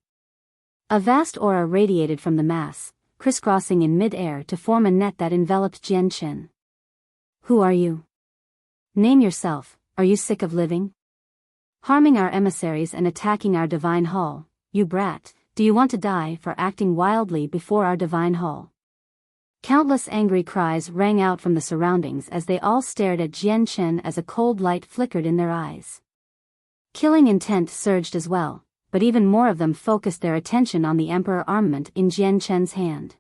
[SPEAKER 1] A vast aura radiated from the mass, crisscrossing in mid-air to form a net that enveloped Jian Chen. Who are you? Name yourself. Are you sick of living? Harming our emissaries and attacking our divine hall, you brat, do you want to die for acting wildly before our divine hall? Countless angry cries rang out from the surroundings as they all stared at Jian Chen as a cold light flickered in their eyes. Killing intent surged as well, but even more of them focused their attention on the emperor armament in Jian Chen's hand.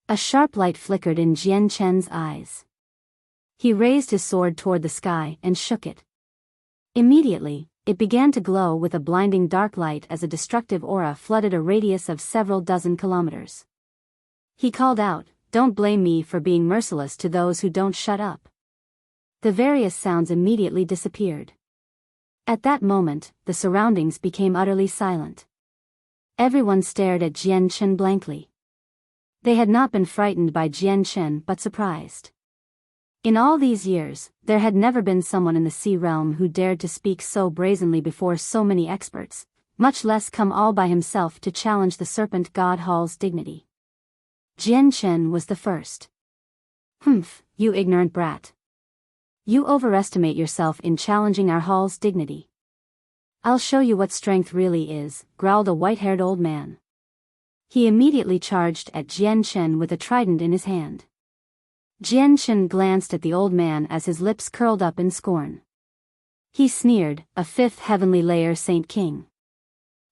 [SPEAKER 1] A sharp light flickered in Jian Chen's eyes. He raised his sword toward the sky and shook it. Immediately, it began to glow with a blinding dark light as a destructive aura flooded a radius of several dozen kilometers. He called out, "Don't blame me for being merciless to those who don't shut up." The various sounds immediately disappeared. At that moment, the surroundings became utterly silent. Everyone stared at Jian Chen blankly. They had not been frightened by Jian Chen but surprised. In all these years, there had never been someone in the Sea Realm who dared to speak so brazenly before so many experts, much less come all by himself to challenge the Serpent God Hall's dignity. Jian Chen was the first. "Humph, you ignorant brat. You overestimate yourself in challenging our hall's dignity. I'll show you what strength really is," growled a white-haired old man. He immediately charged at Jian Chen with a trident in his hand. Jian Chen glanced at the old man as his lips curled up in scorn. He sneered, "A fifth heavenly layer Saint King.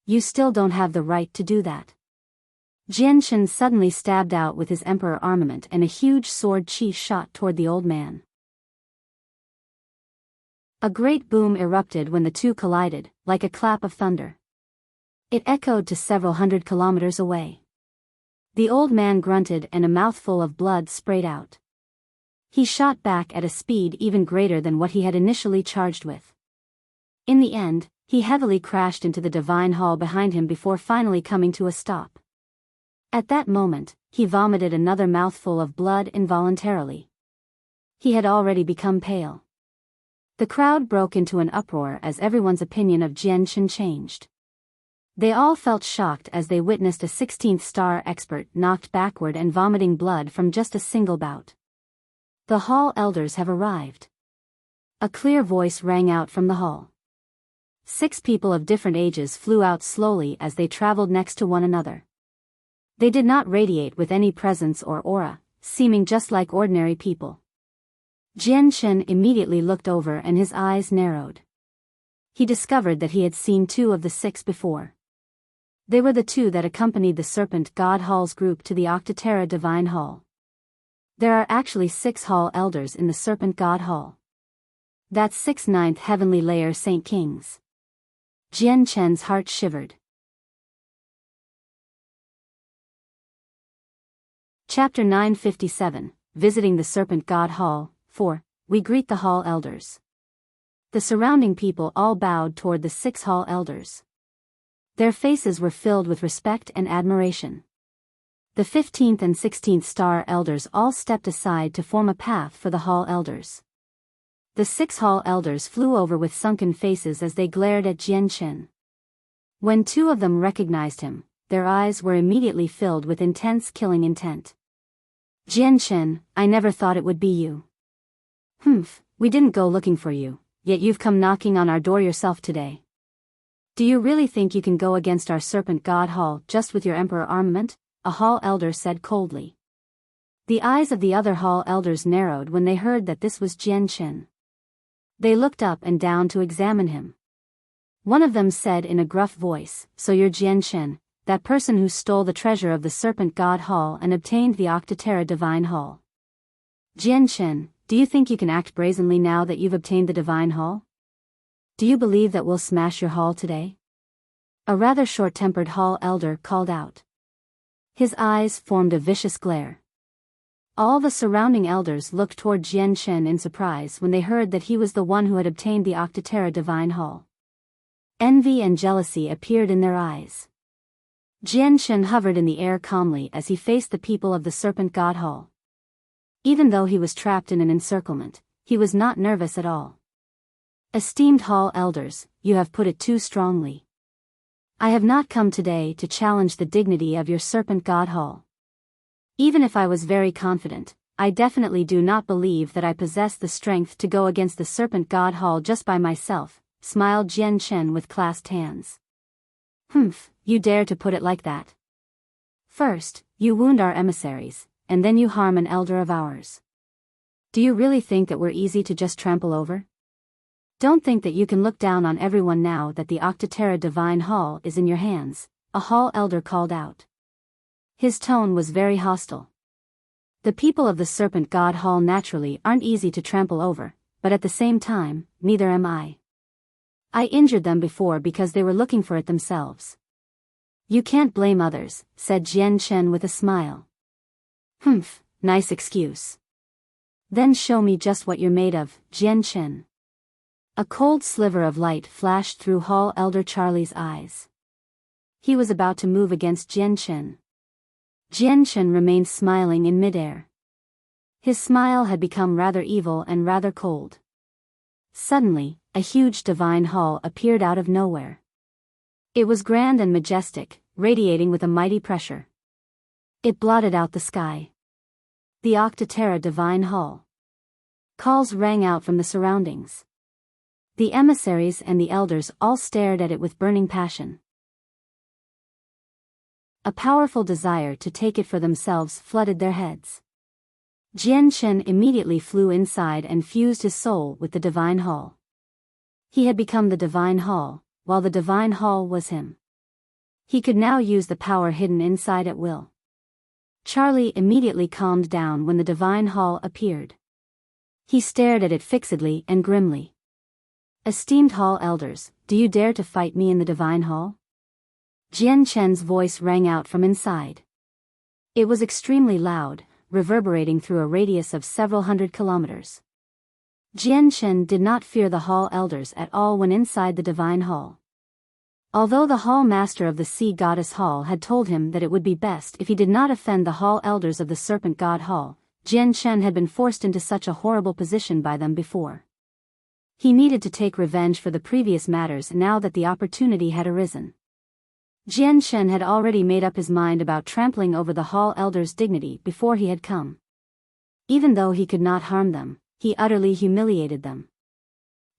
[SPEAKER 1] You still don't have the right to do that." Jian Chen suddenly stabbed out with his emperor armament and a huge sword chi shot toward the old man. A great boom erupted when the two collided, like a clap of thunder. It echoed to several hundred kilometers away. The old man grunted and a mouthful of blood sprayed out. He shot back at a speed even greater than what he had initially charged with. In the end, he heavily crashed into the divine hall behind him before finally coming to a stop. At that moment, he vomited another mouthful of blood involuntarily. He had already become pale. The crowd broke into an uproar as everyone's opinion of Jian Chen changed. They all felt shocked as they witnessed a 16th star expert knocked backward and vomiting blood from just a single bout. "The hall elders have arrived." A clear voice rang out from the hall. 6 people of different ages flew out slowly as they traveled next to one another. They did not radiate with any presence or aura, seeming just like ordinary people. Jian Chen immediately looked over and his eyes narrowed. He discovered that he had seen 2 of the 6 before. They were the 2 that accompanied the Serpent God Hall's group to the Octaterra Divine Hall. There are actually 6 hall elders in the Serpent God Hall. That's 6 ninth heavenly layer Saint Kings. Jian Chen's heart shivered. Chapter 957, Visiting the Serpent God Hall, 4. We greet the hall elders. The surrounding people all bowed toward the 6 hall elders. Their faces were filled with respect and admiration. The 15th and 16th star elders all stepped aside to form a path for the hall elders. The 6 hall elders flew over with sunken faces as they glared at Jian Chen. When 2 of them recognized him, their eyes were immediately filled with intense killing intent. "Jian Chen, I never thought it would be you. Humph, we didn't go looking for you, yet you've come knocking on our door yourself today. Do you really think you can go against our Serpent God Hall just with your emperor armament?" a hall elder said coldly. The eyes of the other hall elders narrowed when they heard that this was Jian Chen. They looked up and down to examine him. One of them said in a gruff voice, "So you're Jian Chen, that person who stole the treasure of the Serpent God Hall and obtained the Octaterra Divine Hall. Jian Chen, do you think you can act brazenly now that you've obtained the Divine Hall? Do you believe that we'll smash your hall today?" A rather short-tempered hall elder called out. His eyes formed a vicious glare. All the surrounding elders looked toward Jian Chen in surprise when they heard that he was the one who had obtained the Octaterra Divine Hall. Envy and jealousy appeared in their eyes. Jian Chen hovered in the air calmly as he faced the people of the Serpent God Hall. Even though he was trapped in an encirclement, he was not nervous at all. "Esteemed hall elders, you have put it too strongly. I have not come today to challenge the dignity of your Serpent God Hall. Even if I was very confident, I definitely do not believe that I possess the strength to go against the Serpent God Hall just by myself," smiled Jian Chen with clasped hands. "Humph, you dare to put it like that. First, you wound our emissaries, and then you harm an elder of ours. Do you really think that we're easy to just trample over? Don't think that you can look down on everyone now that the Octaterra Divine Hall is in your hands," a hall elder called out. His tone was very hostile. The people of the Serpent God Hall naturally aren't easy to trample over, but at the same time, neither am I. I injured them before because they were looking for it themselves. "You can't blame others," said Jian Chen with a smile. "Humph, nice excuse. Then show me just what you're made of, Jian Chen." A cold sliver of light flashed through Hall Elder Charlie's eyes. He was about to move against Jian Chen. Jian Chen remained smiling in midair. His smile had become rather evil and rather cold. Suddenly, a huge divine hall appeared out of nowhere. It was grand and majestic, radiating with a mighty pressure. It blotted out the sky. The Octaterra Divine Hall. Calls rang out from the surroundings. The emissaries and the elders all stared at it with burning passion. A powerful desire to take it for themselves flooded their heads. Jian Chen immediately flew inside and fused his soul with the Divine Hall. He had become the Divine Hall, while the Divine Hall was him. He could now use the power hidden inside at will. Charlie immediately calmed down when the Divine Hall appeared. He stared at it fixedly and grimly. "Esteemed hall elders, do you dare to fight me in the Divine Hall?" Jian Chen's voice rang out from inside. It was extremely loud, reverberating through a radius of several hundred kilometers. Jian Chen did not fear the hall elders at all when inside the Divine Hall. Although the hall master of the Sea Goddess Hall had told him that it would be best if he did not offend the hall elders of the Serpent God Hall, Jian Chen had been forced into such a horrible position by them before. He needed to take revenge for the previous matters now that the opportunity had arisen. Jian Chen had already made up his mind about trampling over the hall elders' dignity before he had come. Even though he could not harm them, he utterly humiliated them.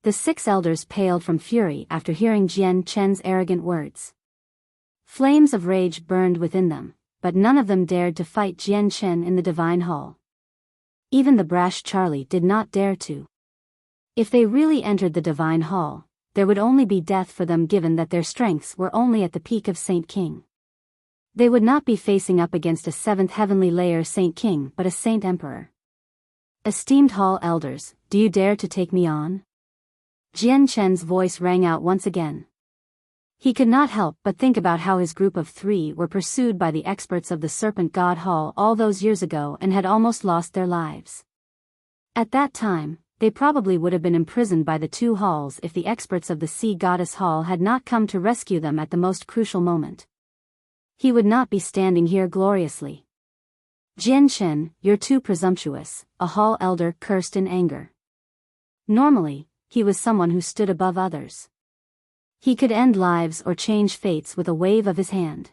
[SPEAKER 1] The 6 elders paled from fury after hearing Jian Chen's arrogant words. Flames of rage burned within them, but none of them dared to fight Jian Chen in the Divine Hall. Even the brash Charlie did not dare to. If they really entered the Divine Hall, there would only be death for them given that their strengths were only at the peak of Saint King. They would not be facing up against a 7th heavenly layer Saint King but a Saint Emperor. "Esteemed hall elders, do you dare to take me on?" Jian Chen's voice rang out once again. He could not help but think about how his group of 3 were pursued by the experts of the Serpent God Hall all those years ago and had almost lost their lives. At that time, they probably would have been imprisoned by the 2 halls if the experts of the Sea Goddess Hall had not come to rescue them at the most crucial moment. He would not be standing here gloriously. "Jian Chen, you're too presumptuous," a hall elder cursed in anger. Normally, he was someone who stood above others. He could end lives or change fates with a wave of his hand.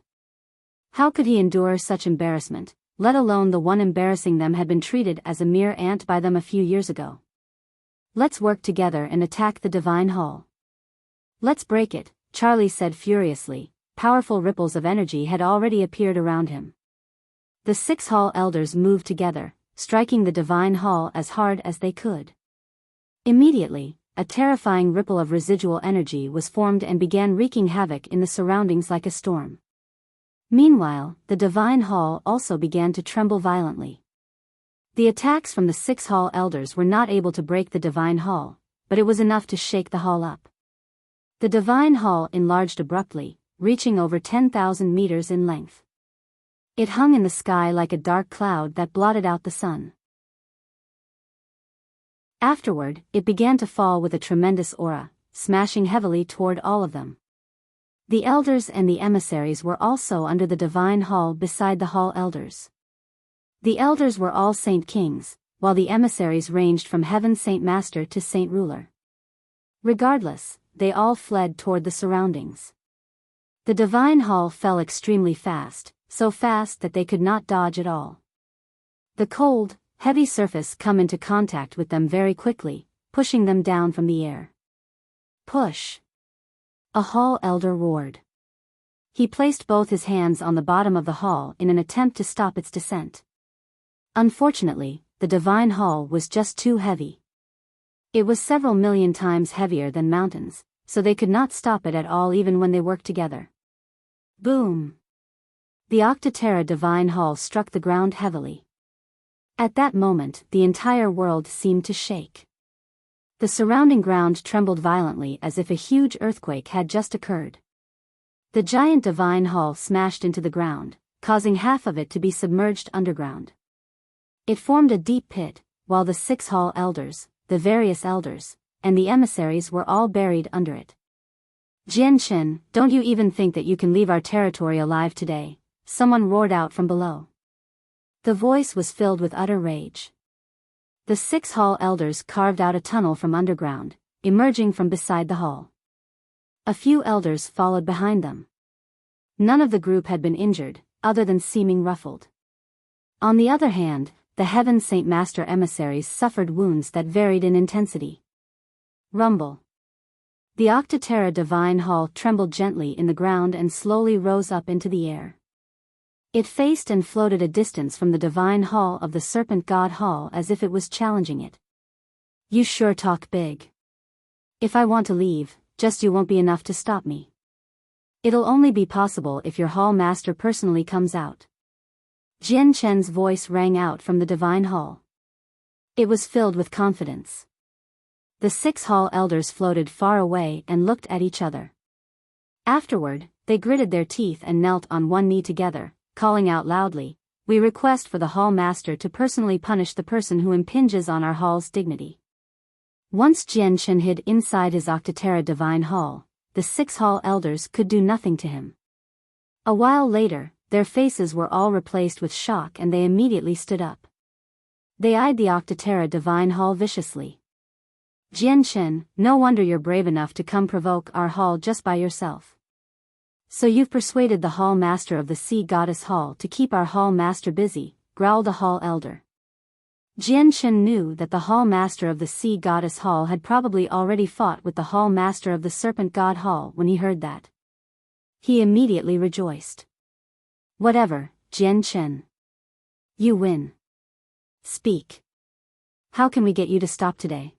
[SPEAKER 1] How could he endure such embarrassment, let alone the one embarrassing them had been treated as a mere ant by them a few years ago? "Let's work together and attack the Divine Hall. Let's break it," Charlie said furiously. Powerful ripples of energy had already appeared around him. The 6 hall elders moved together, striking the divine hall as hard as they could. Immediately, a terrifying ripple of residual energy was formed and began wreaking havoc in the surroundings like a storm. Meanwhile, the divine hall also began to tremble violently. The attacks from the 6 hall elders were not able to break the divine hall, but it was enough to shake the hall up. The divine hall enlarged abruptly, reaching over 10,000 meters in length. It hung in the sky like a dark cloud that blotted out the sun. Afterward, it began to fall with a tremendous aura, smashing heavily toward all of them. The elders and the emissaries were also under the divine hall beside the hall elders. The elders were all saint kings, while the emissaries ranged from heaven saint master to saint ruler. Regardless, they all fled toward the surroundings. The divine hall fell extremely fast, so fast that they could not dodge at all. The cold, heavy surface come into contact with them very quickly, pushing them down from the air. Push! A hall elder roared. He placed both his hands on the bottom of the hall in an attempt to stop its descent. Unfortunately, the divine hall was just too heavy. It was several million times heavier than mountains, so they could not stop it at all even when they worked together. Boom! The Octaterra divine hall struck the ground heavily. At that moment, the entire world seemed to shake. The surrounding ground trembled violently as if a huge earthquake had just occurred. The giant divine hall smashed into the ground, causing half of it to be submerged underground. It formed a deep pit, while the 6 hall elders, the various elders, and the emissaries were all buried under it. Jianchen, don't you even think that you can leave our territory alive today? Someone roared out from below. The voice was filled with utter rage. The 6 hall elders carved out a tunnel from underground, emerging from beside the hall. A few elders followed behind them. None of the group had been injured, other than seeming ruffled. On the other hand, the Heaven Saint Master emissaries suffered wounds that varied in intensity. Rumble. The Octaterra divine hall trembled gently in the ground and slowly rose up into the air. It faced and floated a distance from the divine hall of the Serpent God Hall as if it was challenging it. You sure talk big. If I want to leave, just you won't be enough to stop me. It'll only be possible if your hall master personally comes out. Jian Chen's voice rang out from the divine hall. It was filled with confidence. The 6 hall elders floated far away and looked at each other. Afterward, they gritted their teeth and knelt on one knee together, calling out loudly, "We request for the hall master to personally punish the person who impinges on our hall's dignity." Once Jian Chen hid inside his Octaterra divine hall, the 6 hall elders could do nothing to him. A while later, their faces were all replaced with shock and they immediately stood up. They eyed the Octaterra divine hall viciously. Jian Chen, no wonder you're brave enough to come provoke our hall just by yourself. So you've persuaded the hall master of the sea goddess hall to keep our hall master busy, growled the hall elder. Jian Chen knew that the hall master of the sea goddess hall had probably already fought with the hall master of the serpent god hall when he heard that. He immediately rejoiced. Whatever, Jian Chen. You win. Speak. How can we get you to stop today?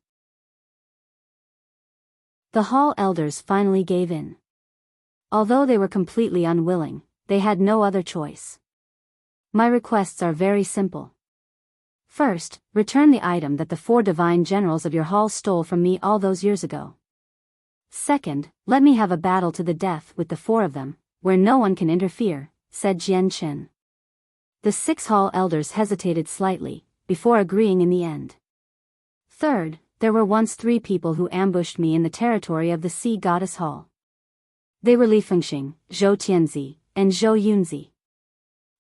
[SPEAKER 1] The hall elders finally gave in. Although they were completely unwilling, they had no other choice. My requests are very simple. First, return the item that the 4 divine generals of your hall stole from me all those years ago. Second, let me have a battle to the death with the 4 of them, where no one can interfere, said Jian Chen. The 6 hall elders hesitated slightly, before agreeing in the end. Third, there were once 3 people who ambushed me in the territory of the sea goddess hall. They were Li Fengxing, Zhou Tianzi, and Zhou Yunzi.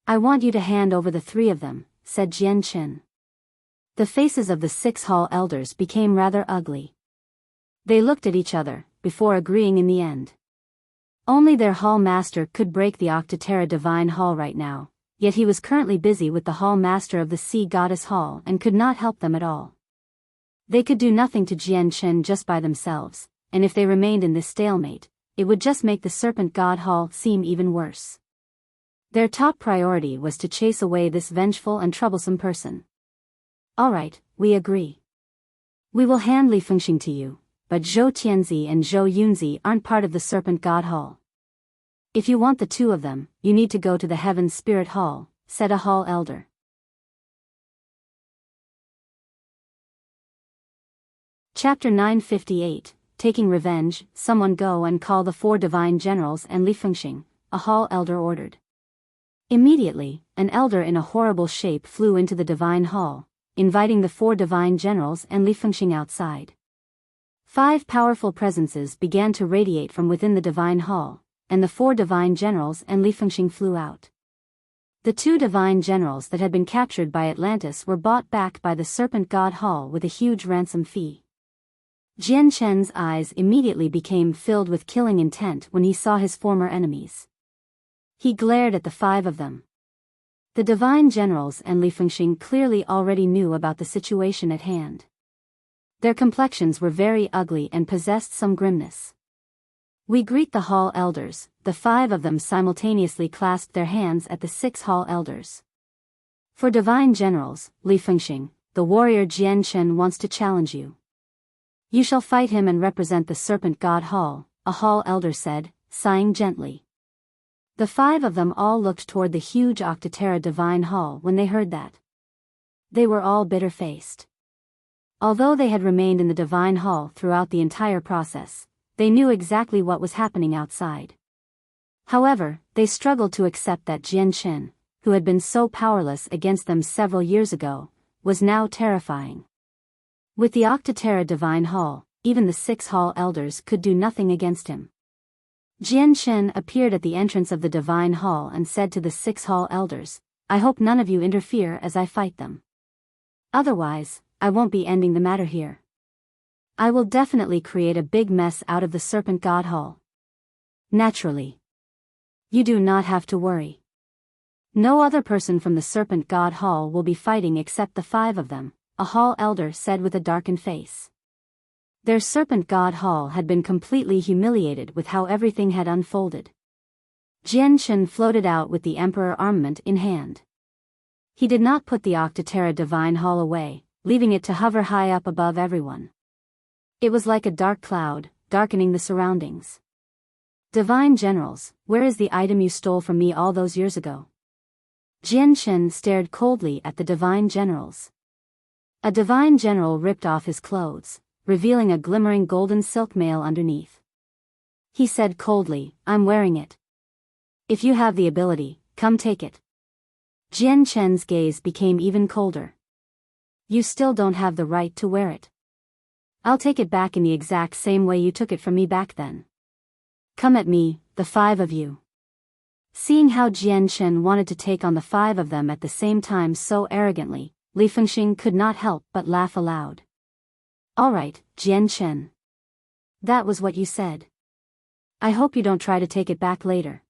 [SPEAKER 1] I want you to hand over the 3 of them, said Jian Chen. The faces of the 6 hall elders became rather ugly. They looked at each other, before agreeing in the end. Only their hall master could break the Octaterra divine hall right now, yet he was currently busy with the hall master of the sea goddess hall and could not help them at all. They could do nothing to Jian Chen just by themselves, and if they remained in this stalemate, it would just make the serpent god hall seem even worse. Their top priority was to chase away this vengeful and troublesome person. Alright, we agree. We will hand Li Fengxing to you, but Zhou Tianzi and Zhou Yunzi aren't part of the Serpent God Hall. If you want the two of them, you need to go to the Heaven's Spirit Hall, said a hall elder. Chapter 958, Taking Revenge. Someone go and call the 4 divine generals and Li Fengxing, a hall elder ordered. Immediately, an elder in a horrible shape flew into the divine hall, inviting the 4 divine generals and Li Fengxing outside. 5 powerful presences began to radiate from within the divine hall, and the 4 divine generals and Li Fengxing flew out. The 2 divine generals that had been captured by Atlantis were bought back by the Serpent God Hall with a huge ransom fee. Jian Chen's eyes immediately became filled with killing intent when he saw his former enemies. He glared at the 5 of them. The divine generals and Li Fengxing clearly already knew about the situation at hand. Their complexions were very ugly and possessed some grimness. We greet the hall elders. The 5 of them simultaneously clasped their hands at the 6 hall elders. For divine generals, Li Fengxing, the warrior Jian Chen wants to challenge you. You shall fight him and represent the Serpent God Hall, a hall elder said, sighing gently. The 5 of them all looked toward the huge Octaterra Divine Hall when they heard that. They were all bitter-faced. Although they had remained in the Divine Hall throughout the entire process, they knew exactly what was happening outside. However, they struggled to accept that Jian Chen, who had been so powerless against them several years ago, was now terrifying. With the Octaterra Divine Hall, even the 6 hall elders could do nothing against him. Jian Chen appeared at the entrance of the Divine Hall and said to the 6 hall elders, I hope none of you interfere as I fight them. Otherwise, I won't be ending the matter here. I will definitely create a big mess out of the Serpent God Hall. Naturally. You do not have to worry. No other person from the Serpent God Hall will be fighting except the 5 of them, a hall elder said with a darkened face. Their Serpent God Hall had been completely humiliated with how everything had unfolded. Jian Chen floated out with the Emperor armament in hand. He did not put the Octaterra Divine Hall away, leaving it to hover high up above everyone. It was like a dark cloud, darkening the surroundings. Divine generals, where is the item you stole from me all those years ago? Jian Chen stared coldly at the divine generals. A divine general ripped off his clothes, revealing a glimmering golden silk mail underneath. He said coldly, I'm wearing it. If you have the ability, come take it. Jian Chen's gaze became even colder. You still don't have the right to wear it. I'll take it back in the exact same way you took it from me back then. Come at me, the 5 of you. Seeing how Jian Chen wanted to take on the 5 of them at the same time so arrogantly, Li Fengxing could not help but laugh aloud. Alright, Jian Chen. That was what you said. I hope you don't try to take it back later.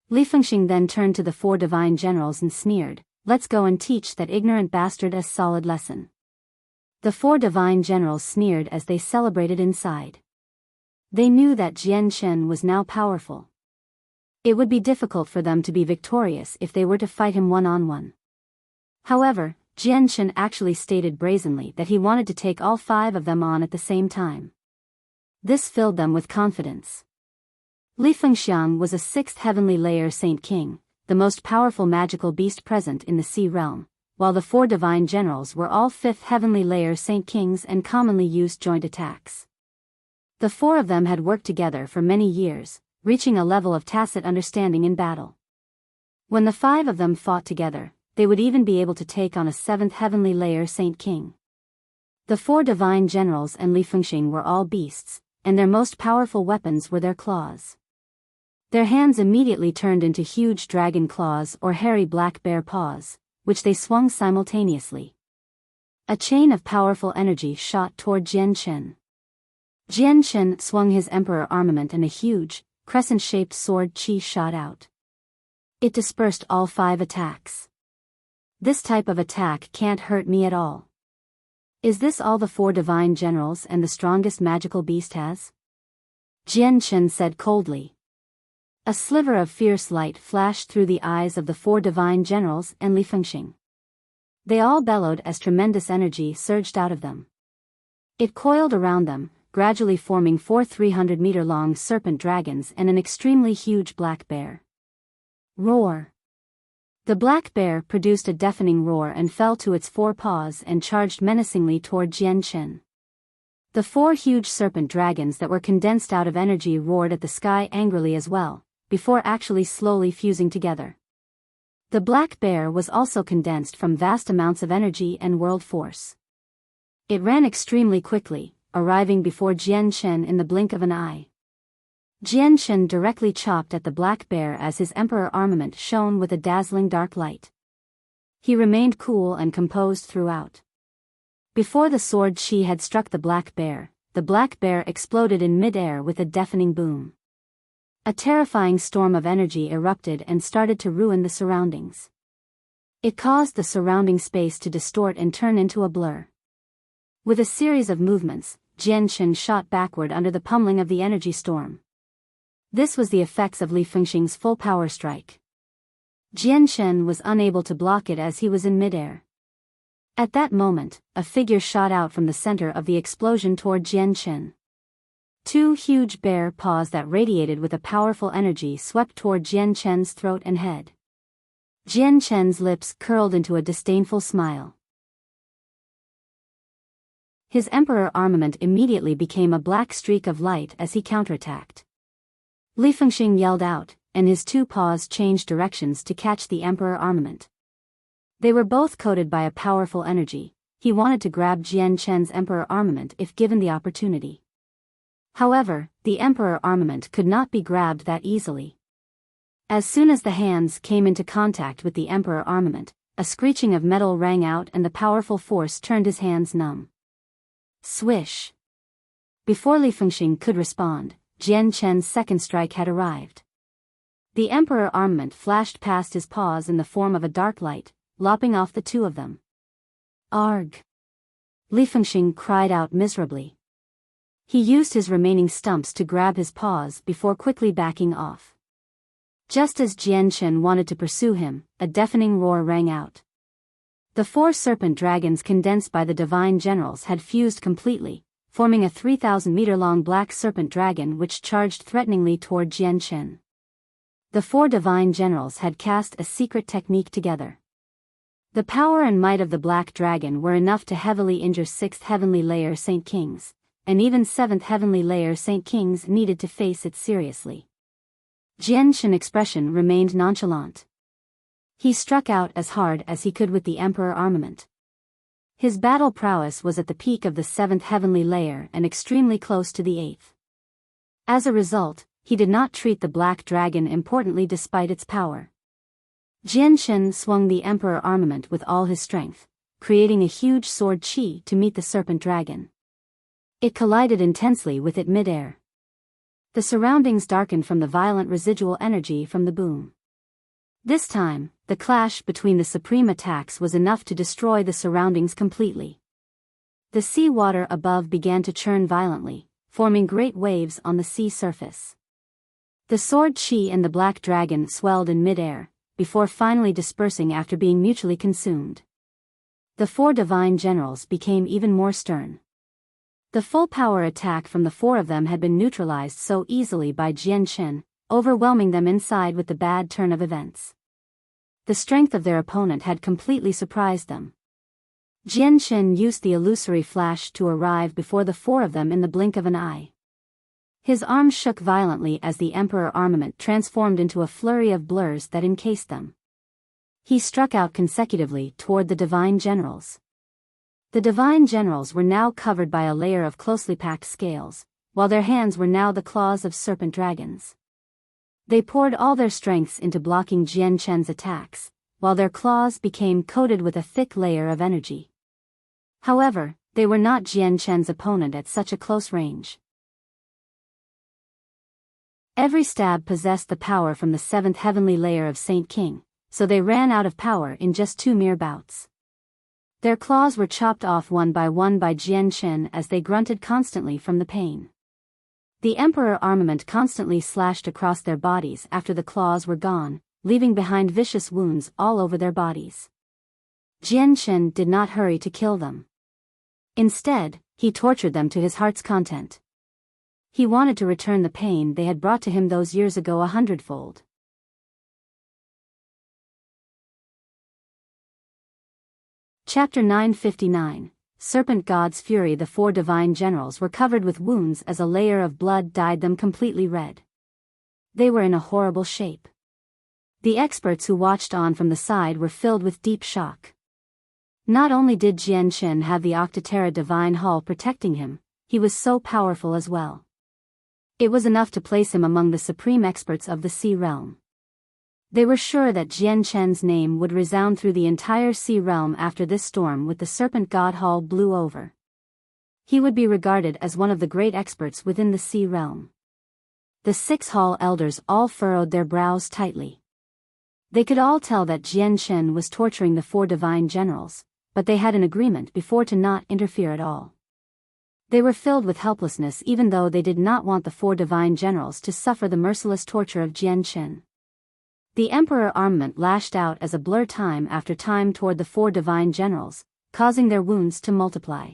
[SPEAKER 1] Li Fengxing then turned to the 4 divine generals and sneered, let's go and teach that ignorant bastard a solid lesson. The 4 divine generals sneered as they celebrated inside. They knew that Jian Chen was now powerful. It would be difficult for them to be victorious if they were to fight him one-on-one. However, Jian Chen actually stated brazenly that he wanted to take all 5 of them on at the same time. This filled them with confidence. Li Fengxiang was a 6th heavenly layer Saint King, the most powerful magical beast present in the Sea Realm, while the 4 divine generals were all 5th heavenly layer Saint Kings and commonly used joint attacks. The 4 of them had worked together for many years, reaching a level of tacit understanding in battle. When the 5 of them fought together, they would even be able to take on a 7th heavenly layer Saint King. The 4 divine generals and Li Fengxing were all beasts, and their most powerful weapons were their claws. Their hands immediately turned into huge dragon claws or hairy black bear paws, which they swung simultaneously. A chain of powerful energy shot toward Jian Chen. Jian Chen swung his emperor armament and a huge, crescent-shaped sword chi shot out. It dispersed all 5 attacks. This type of attack can't hurt me at all. Is this all the 4 divine generals and the strongest magical beast has? Jian Chen said coldly. A sliver of fierce light flashed through the eyes of the four divine generals and Li Fengxing. They all bellowed as tremendous energy surged out of them. It coiled around them, gradually forming four 300-meter-long serpent dragons and an extremely huge black bear. Roar! The black bear produced a deafening roar and fell to its four paws and charged menacingly toward Jian Chen. The four huge serpent dragons that were condensed out of energy roared at the sky angrily as well, before actually slowly fusing together. The black bear was also condensed from vast amounts of energy and world force. It ran extremely quickly, arriving before Jian Chen in the blink of an eye. Jian Chen directly chopped at the black bear as his emperor armament shone with a dazzling dark light. He remained cool and composed throughout. Before the sword Qi had struck the black bear exploded in mid-air with a deafening boom. A terrifying storm of energy erupted and started to ruin the surroundings. It caused the surrounding space to distort and turn into a blur. With a series of movements, Jian Chen shot backward under the pummeling of the energy storm. This was the effects of Li Fengxing's full power strike. Jian Chen was unable to block it as he was in midair. At that moment, a figure shot out from the center of the explosion toward Jian Chen. Two huge bear paws that radiated with a powerful energy swept toward Jian Chen's throat and head. Jian Chen's lips curled into a disdainful smile. His emperor armament immediately became a black streak of light as he counterattacked. Li Fengxing yelled out, and his two paws changed directions to catch the emperor armament. They were both coated by a powerful energy. He wanted to grab Jian Chen's emperor armament if given the opportunity. However, the emperor armament could not be grabbed that easily. As soon as the hands came into contact with the emperor armament, a screeching of metal rang out and the powerful force turned his hands numb. Swish! Before Li Fengxing could respond, Jian Chen's second strike had arrived. The emperor armament flashed past his paws in the form of a dark light, lopping off the two of them. Arg! Li Fengxing cried out miserably. He used his remaining stumps to grab his paws before quickly backing off. Just as Jian Chen wanted to pursue him, a deafening roar rang out. The four serpent dragons condensed by the divine generals had fused completely, forming a 3,000-meter-long black serpent dragon which charged threateningly toward Jian Chen. The four divine generals had cast a secret technique together. The power and might of the black dragon were enough to heavily injure 6th heavenly layer Saint Kings, and even 7th heavenly layer Saint Kings needed to face it seriously. Jian Chen's expression remained nonchalant. He struck out as hard as he could with the emperor armament. His battle prowess was at the peak of the 7th heavenly layer and extremely close to the 8th. As a result, he did not treat the black dragon importantly despite its power. Jian Chen swung the emperor armament with all his strength, creating a huge sword Qi to meet the serpent dragon. It collided intensely with it mid-air. The surroundings darkened from the violent residual energy from the boom. This time, the clash between the supreme attacks was enough to destroy the surroundings completely. The sea water above began to churn violently, forming great waves on the sea surface. The sword Qi and the black dragon swelled in mid-air, before finally dispersing after being mutually consumed. The four divine generals became even more stern. The full power attack from the four of them had been neutralized so easily by Jian Chen, overwhelming them inside with the bad turn of events. The strength of their opponent had completely surprised them. Jian Chen used the illusory flash to arrive before the four of them in the blink of an eye. His arms shook violently as the emperor armament transformed into a flurry of blurs that encased them. He struck out consecutively toward the divine generals. The divine generals were now covered by a layer of closely packed scales, while their hands were now the claws of serpent dragons. They poured all their strengths into blocking Jian Chen's attacks, while their claws became coated with a thick layer of energy. However, they were not Jian Chen's opponent at such a close range. Every stab possessed the power from the 7th heavenly layer of Saint King, so they ran out of power in just 2 mere bouts. Their claws were chopped off one by Jian Chen as they grunted constantly from the pain. The Emperor armament constantly slashed across their bodies after the claws were gone, leaving behind vicious wounds all over their bodies. Jianchen did not hurry to kill them. Instead, he tortured them to his heart's content. He wanted to return the pain they had brought to him those years ago 100-fold. Chapter 959, Serpent God's Fury. The 4 divine generals were covered with wounds as a layer of blood dyed them completely red. They were in a horrible shape. The experts who watched on from the side were filled with deep shock. Not only did Jianchen have the Octaterra Divine Hall protecting him, he was so powerful as well. It was enough to place him among the supreme experts of the Sea Realm. They were sure that Jianchen's name would resound through the entire Sea Realm after this storm with the Serpent God Hall blew over. He would be regarded as one of the great experts within the Sea Realm. The 6 Hall elders all furrowed their brows tightly. They could all tell that Jianchen was torturing the 4 divine generals, but they had an agreement before to not interfere at all. They were filled with helplessness even though they did not want the 4 divine generals to suffer the merciless torture of Jianchen. The Emperor armament lashed out as a blur time after time toward the 4 divine generals, causing their wounds to multiply.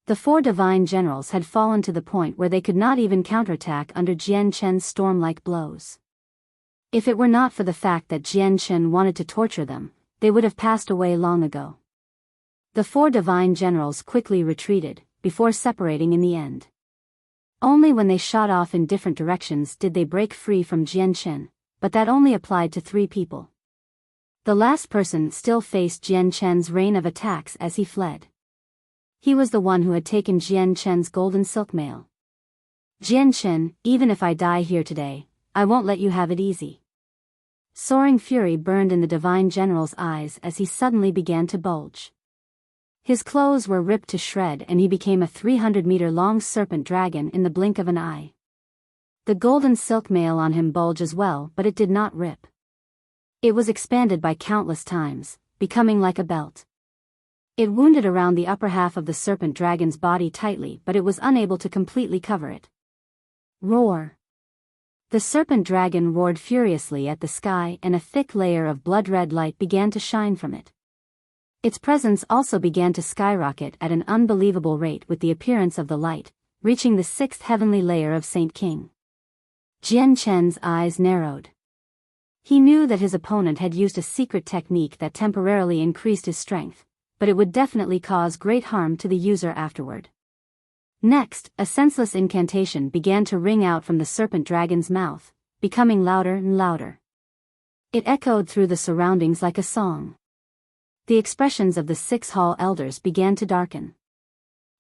[SPEAKER 1] The 4 divine generals had fallen to the point where they could not even counterattack under Jianchen's storm-like blows. If it were not for the fact that Jianchen wanted to torture them, they would have passed away long ago. The 4 divine generals quickly retreated, before separating in the end. Only when they shot off in different directions did they break free from Jianchen, but that only applied to 3 people. The last person still faced Jianchen's rain of attacks as he fled. He was the one who had taken Jianchen's golden silk mail. Jianchen, even if I die here today, I won't let you have it easy. Soaring fury burned in the divine general's eyes as he suddenly began to bulge. His clothes were ripped to shred and he became a 300-meter-long serpent dragon in the blink of an eye. The golden silk mail on him bulged as well, but it did not rip. It was expanded by countless times, becoming like a belt. It wounded around the upper half of the serpent dragon's body tightly, but it was unable to completely cover it. Roar! The serpent dragon roared furiously at the sky and a thick layer of blood-red light began to shine from it. Its presence also began to skyrocket at an unbelievable rate with the appearance of the light, reaching the 6th heavenly layer of Saint King. Jianchen's eyes narrowed. He knew that his opponent had used a secret technique that temporarily increased his strength, but it would definitely cause great harm to the user afterward. Next, a senseless incantation began to ring out from the serpent dragon's mouth, becoming louder and louder. It echoed through the surroundings like a song. The expressions of the 6 hall elders began to darken.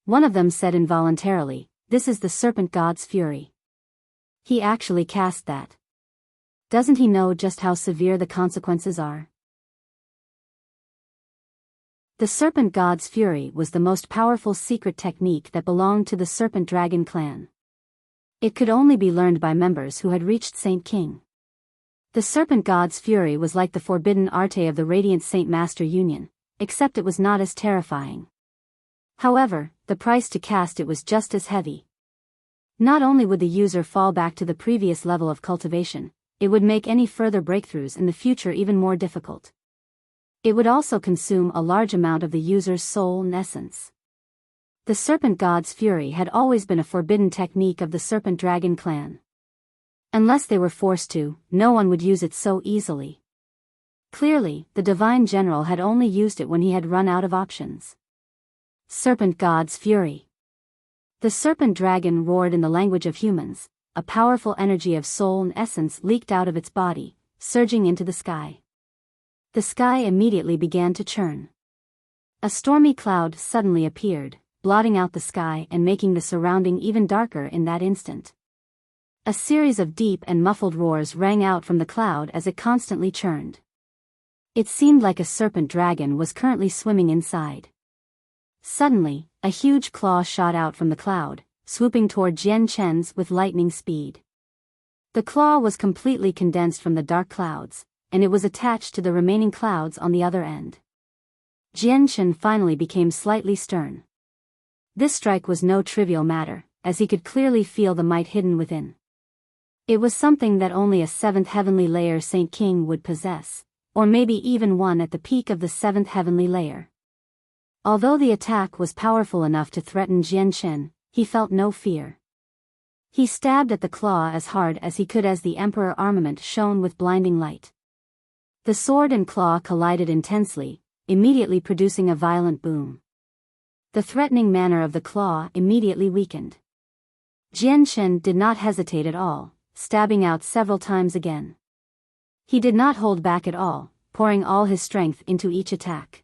[SPEAKER 1] One of them said involuntarily, "This is the serpent god's fury." He actually cast that. Doesn't he know just how severe the consequences are? The serpent god's fury was the most powerful secret technique that belonged to the serpent dragon clan. It could only be learned by members who had reached Saint King. The serpent god's fury was like the forbidden arte of the Radiant Saint Master Union, except it was not as terrifying. However, the price to cast it was just as heavy. Not only would the user fall back to the previous level of cultivation, it would make any further breakthroughs in the future even more difficult. It would also consume a large amount of the user's soul and essence. The serpent god's fury had always been a forbidden technique of the serpent dragon clan. Unless they were forced to, no one would use it so easily. Clearly, the divine general had only used it when he had run out of options. Serpent god's fury. The serpent dragon roared in the language of humans. A powerful energy of soul and essence leaked out of its body, surging into the sky. The sky immediately began to churn. A stormy cloud suddenly appeared, blotting out the sky and making the surrounding even darker in that instant. A series of deep and muffled roars rang out from the cloud as it constantly churned. It seemed like a serpent dragon was currently swimming inside. Suddenly, a huge claw shot out from the cloud, swooping toward Jianchen's with lightning speed. The claw was completely condensed from the dark clouds, and it was attached to the remaining clouds on the other end. Jianchen finally became slightly stern. This strike was no trivial matter, as he could clearly feel the might hidden within. It was something that only a 7th heavenly layer Saint King would possess, or maybe even one at the peak of the 7th heavenly layer. Although the attack was powerful enough to threaten Jianchen, he felt no fear. He stabbed at the claw as hard as he could as the Emperor armament shone with blinding light. The sword and claw collided intensely, immediately producing a violent boom. The threatening manner of the claw immediately weakened. Jianchen did not hesitate at all, stabbing out several times again. He did not hold back at all, pouring all his strength into each attack.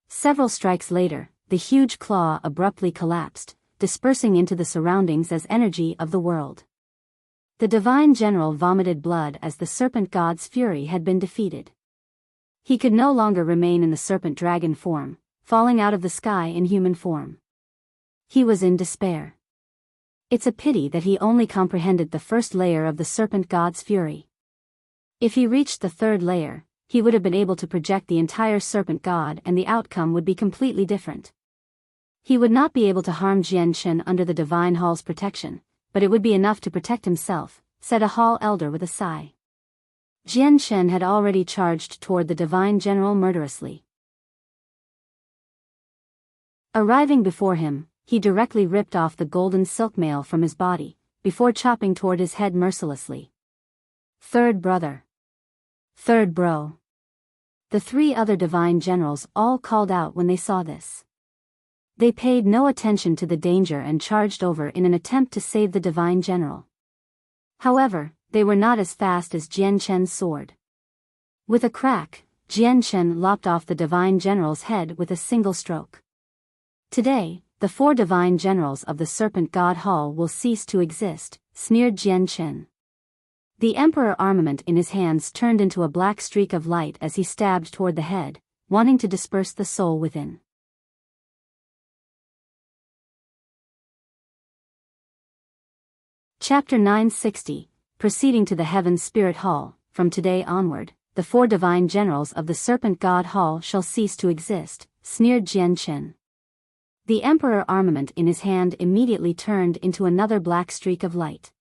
[SPEAKER 1] Several strikes later, the huge claw abruptly collapsed, dispersing into the surroundings as energy of the world. The divine general vomited blood as the serpent god's fury had been defeated. He could no longer remain in the serpent dragon form, falling out of the sky in human form. He was in despair. It's a pity that he only comprehended the first layer of the serpent god's fury. If he reached the 3rd layer, he would have been able to project the entire serpent god and the outcome would be completely different. He would not be able to harm Jianchen under the divine hall's protection, but it would be enough to protect himself, said a hall elder with a sigh. Jianchen had already charged toward the divine general murderously. Arriving before him, he directly ripped off the golden silk mail from his body, before chopping toward his head mercilessly. "Third brother. Third bro." The 3 other divine generals all called out when they saw this. They paid no attention to the danger and charged over in an attempt to save the divine general. However, they were not as fast as Jianchen's sword. With a crack, Jianchen lopped off the divine general's head with a single stroke. Today, the 4 divine generals of the Serpent God Hall will cease to exist, sneered Jianchen. The emperor armament in his hands turned into a black streak of light as he stabbed toward the head, wanting to disperse the soul within. Chapter 960, Proceeding to the Heaven Spirit Hall. From today onward, the 4 divine generals of the Serpent God Hall shall cease to exist, sneered Jianchen. The emperor armament in his hand immediately turned into another black streak of light.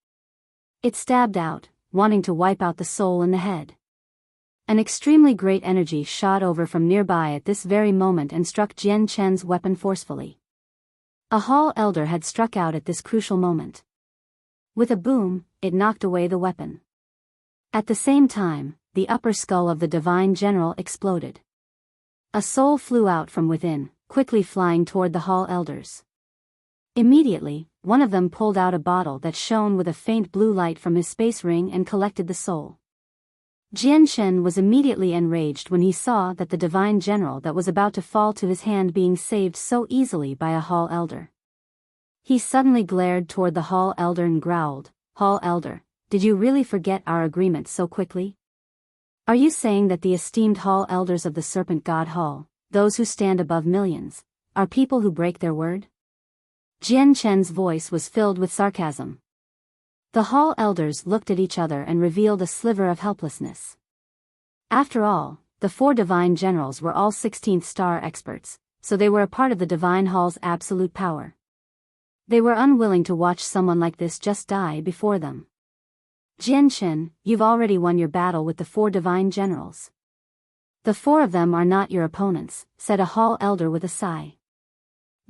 [SPEAKER 1] It stabbed out, wanting to wipe out the soul in the head. An extremely great energy shot over from nearby at this very moment and struck Jianchen's weapon forcefully. A hall elder had struck out at this crucial moment. With a boom, it knocked away the weapon. At the same time, the upper skull of the divine general exploded. A soul flew out from within, quickly flying toward the hall elders. Immediately, one of them pulled out a bottle that shone with a faint blue light from his space ring and collected the soul. Jianchen was immediately enraged when he saw that the divine general that was about to fall to his hand being saved so easily by a hall elder. He suddenly glared toward the hall elder and growled, "Hall elder, did you really forget our agreement so quickly? Are you saying that the esteemed hall elders of the Serpent God Hall, those who stand above millions, are people who break their word?" Jianchen's voice was filled with sarcasm. The hall elders looked at each other and revealed a sliver of helplessness. After all, the 4 divine generals were all 16th star experts, so they were a part of the divine hall's absolute power. They were unwilling to watch someone like this just die before them. "Jianchen, you've already won your battle with the 4 divine generals. The 4 of them are not your opponents," said a hall elder with a sigh.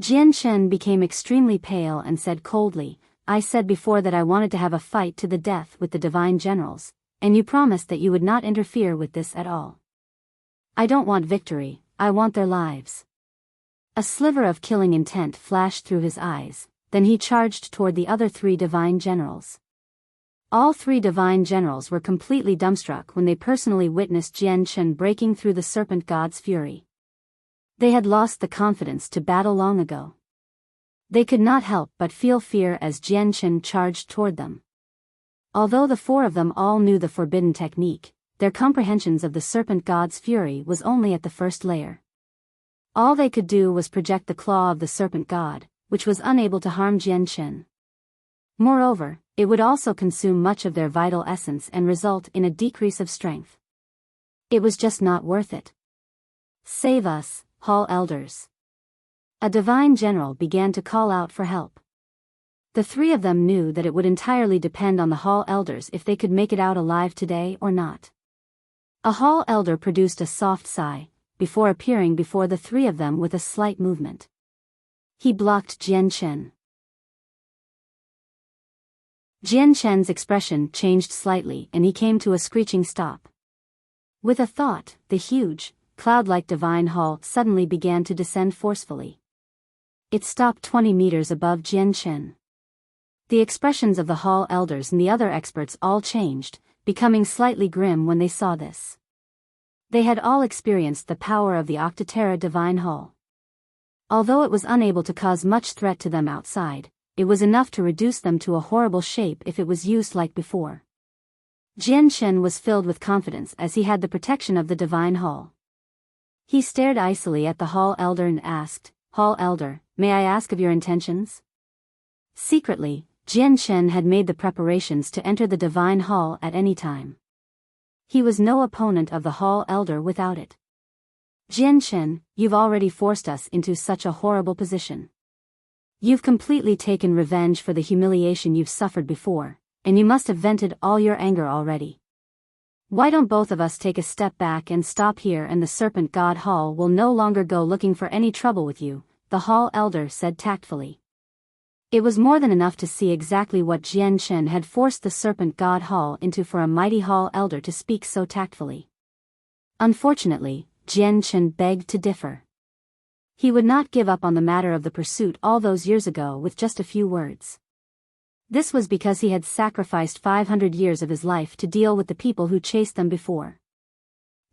[SPEAKER 1] Jianchen became extremely pale and said coldly, "I said before that I wanted to have a fight to the death with the divine generals, and you promised that you would not interfere with this at all. I don't want victory, I want their lives." A sliver of killing intent flashed through his eyes, then he charged toward the other 3 divine generals. All 3 divine generals were completely dumbstruck when they personally witnessed Jianchen breaking through the serpent god's fury. They had lost the confidence to battle long ago. They could not help but feel fear as Jianchen charged toward them. Although the 4 of them all knew the forbidden technique, their comprehensions of the serpent god's fury was only at the first layer. All they could do was project the claw of the serpent god, which was unable to harm Jianchen. Moreover, it would also consume much of their vital essence and result in a decrease of strength. It was just not worth it. "Save us, hall elders." A divine general began to call out for help. The three of them knew that it would entirely depend on the hall elders if they could make it out alive today or not. A hall elder produced a soft sigh, before appearing before the three of them with a slight movement. He blocked Jian Chen. Jian Chen's expression changed slightly and he came to a screeching stop. With a thought, the huge, cloud-like divine hall suddenly began to descend forcefully. It stopped 20 meters above Jian Chen. The expressions of the hall elders and the other experts all changed, becoming slightly grim when they saw this. They had all experienced the power of the Octaterra Divine Hall. Although it was unable to cause much threat to them outside, it was enough to reduce them to a horrible shape if it was used like before. Jian Chen was filled with confidence as he had the protection of the Divine Hall. He stared icily at the Hall Elder and asked, "Hall Elder, may I ask of your intentions?" Secretly, Jian Chen had made the preparations to enter the Divine Hall at any time. He was no opponent of the Hall Elder without it. "Jian Chen, you've already forced us into such a horrible position. You've completely taken revenge for the humiliation you've suffered before, and you must have vented all your anger already. Why don't both of us take a step back and stop here, and the Serpent God Hall will no longer go looking for any trouble with you," the Hall Elder said tactfully. It was more than enough to see exactly what Jian Chen had forced the Serpent God Hall into for a mighty Hall Elder to speak so tactfully. Unfortunately, Jian Chen begged to differ. He would not give up on the matter of the pursuit all those years ago with just a few words. This was because he had sacrificed 500 years of his life to deal with the people who chased them before.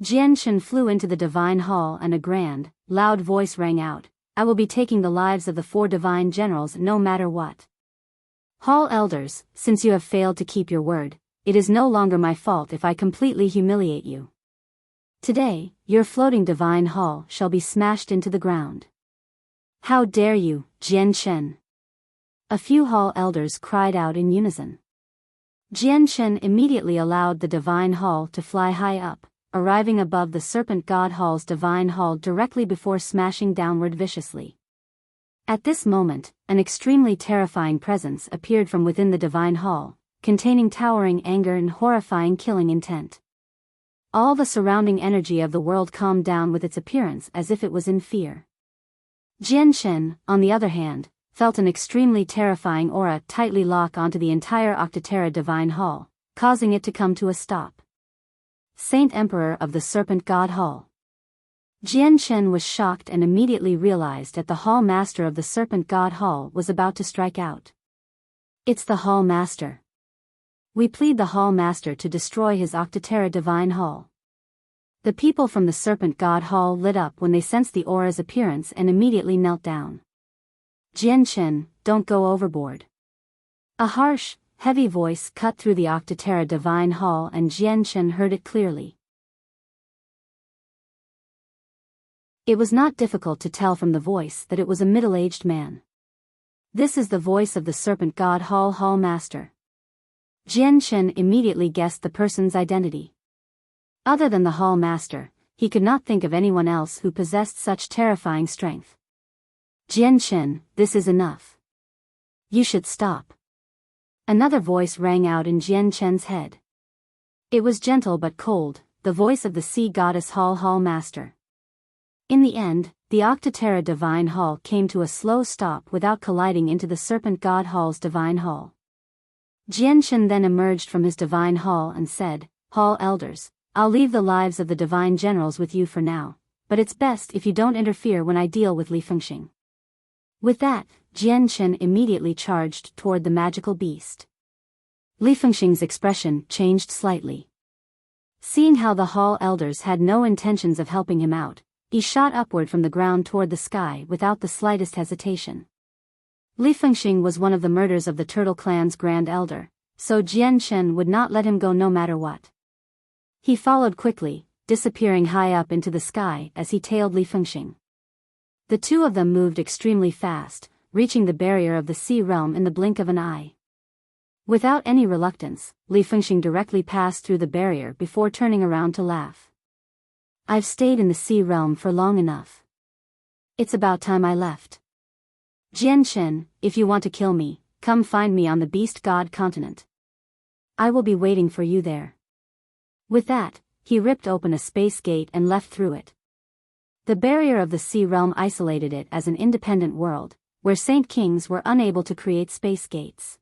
[SPEAKER 1] Jian Chen flew into the Divine Hall and a grand, loud voice rang out, "I will be taking the lives of the 4 divine generals no matter what. Hall Elders, since you have failed to keep your word, it is no longer my fault if I completely humiliate you. Today, your floating Divine Hall shall be smashed into the ground." "How dare you, Jian Chen!" A few Hall Elders cried out in unison. Jian Chen immediately allowed the Divine Hall to fly high up, arriving above the Serpent God Hall's Divine Hall directly before smashing downward viciously. At this moment, an extremely terrifying presence appeared from within the Divine Hall, containing towering anger and horrifying killing intent. All the surrounding energy of the world calmed down with its appearance as if it was in fear. Jian Chen, on the other hand, felt an extremely terrifying aura tightly lock onto the entire Octaterra Divine Hall, causing it to come to a stop. Saint Emperor of the Serpent God Hall. Jian Chen was shocked and immediately realized that the Hall Master of the Serpent God Hall was about to strike out. "It's the Hall Master. We plead the Hall Master to destroy his Octaterra Divine Hall." The people from the Serpent God Hall lit up when they sensed the aura's appearance and immediately knelt down. "Jian Chen, don't go overboard." A harsh, heavy voice cut through the Octaterra Divine Hall and Jian Chen heard it clearly. It was not difficult to tell from the voice that it was a middle-aged man. "This is the voice of the Serpent God Hall Master." Jian Chen immediately guessed the person's identity. Other than the Hall Master, he could not think of anyone else who possessed such terrifying strength. "Jian Chen, this is enough. You should stop." Another voice rang out in Jian Chen's head. It was gentle but cold, the voice of the Sea Goddess Hall Master. In the end, the Octaterra Divine Hall came to a slow stop without colliding into the Serpent God Hall's Divine Hall. Jian Chen then emerged from his Divine Hall and said, "Hall Elders, I'll leave the lives of the Divine Generals with you for now, but it's best if you don't interfere when I deal with Li Fengxing." With that, Jian Chen immediately charged toward the magical beast. Li Fengxing's expression changed slightly. Seeing how the Hall Elders had no intentions of helping him out, he shot upward from the ground toward the sky without the slightest hesitation. Li Fengxing was one of the murders of the Turtle Clan's Grand Elder, so Jian Chen would not let him go no matter what. He followed quickly, disappearing high up into the sky as he tailed Li Fengxing. The two of them moved extremely fast, reaching the barrier of the sea realm in the blink of an eye. Without any reluctance, Li Fengxing directly passed through the barrier before turning around to laugh. "I've stayed in the sea realm for long enough. It's about time I left. Jian Chen, if you want to kill me, come find me on the Beast God continent. I will be waiting for you there. With that, he ripped open a space gate and left through it. The barrier of the sea realm isolated it as an independent world, where Saint Kings were unable to create space gates.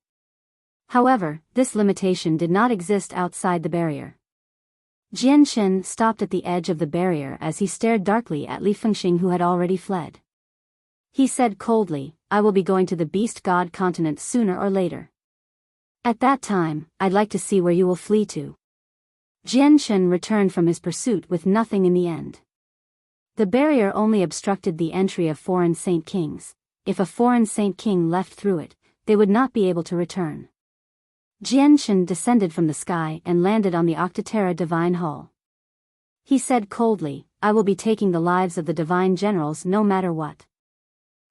[SPEAKER 1] However, this limitation did not exist outside the barrier. Jianchen stopped at the edge of the barrier as he stared darkly at Li Fengxing, who had already fled. He said coldly, I will be going to the Beast God continent sooner or later. At that time, I'd like to see where you will flee to. Jianchen returned from his pursuit with nothing in the end. The barrier only obstructed the entry of foreign Saint Kings. If a foreign Saint King left through it, they would not be able to return. Jianchen descended from the sky and landed on the Octaterra Divine Hall. He said coldly, I will be taking the lives of the divine generals no matter what.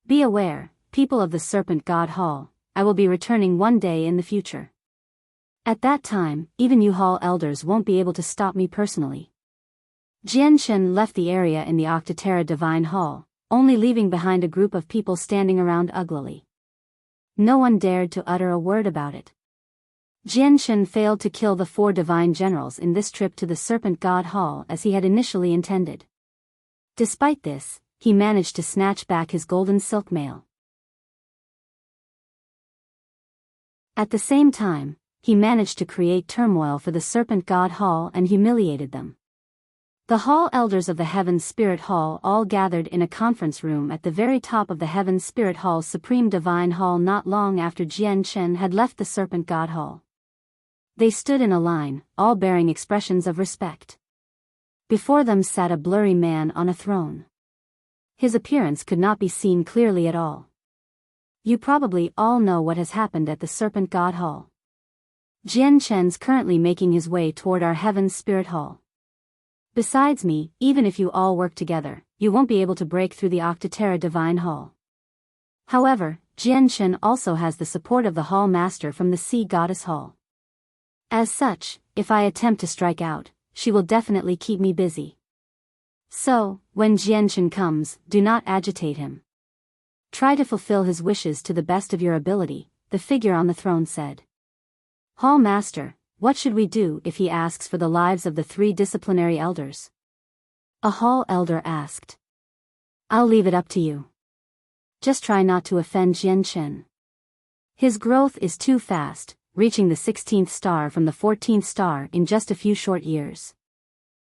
[SPEAKER 1] Be aware, people of the Serpent God Hall, I will be returning one day in the future. At that time, even you Hall elders won't be able to stop me personally. Jianchen left the area in the Octaterra Divine Hall, only leaving behind a group of people standing around uglily. No one dared to utter a word about it. Jianchen failed to kill the 4 divine generals in this trip to the Serpent God Hall as he had initially intended. Despite this, he managed to snatch back his golden silk mail. At the same time, he managed to create turmoil for the Serpent God Hall and humiliated them. The Hall elders of the Heaven Spirit Hall all gathered in a conference room at the very top of the Heaven Spirit Hall's Supreme Divine Hall not long after Jianchen had left the Serpent God Hall. They stood in a line, all bearing expressions of respect. Before them sat a blurry man on a throne. His appearance could not be seen clearly at all. You probably all know what has happened at the Serpent God Hall. Jianchen's currently making his way toward our Heaven Spirit Hall. Besides me, even if you all work together, you won't be able to break through the Octaterra Divine Hall. However, Jianchen also has the support of the Hall Master from the Sea Goddess Hall. As such, if I attempt to strike out, she will definitely keep me busy. So, when Jianchen comes, do not agitate him. Try to fulfill his wishes to the best of your ability, the figure on the throne said. Hall Master, what should we do if he asks for the lives of the 3 disciplinary elders? A Hall elder asked. I'll leave it up to you. Just try not to offend Jianchen. His growth is too fast, reaching the 16th star from the 14th star in just a few short years.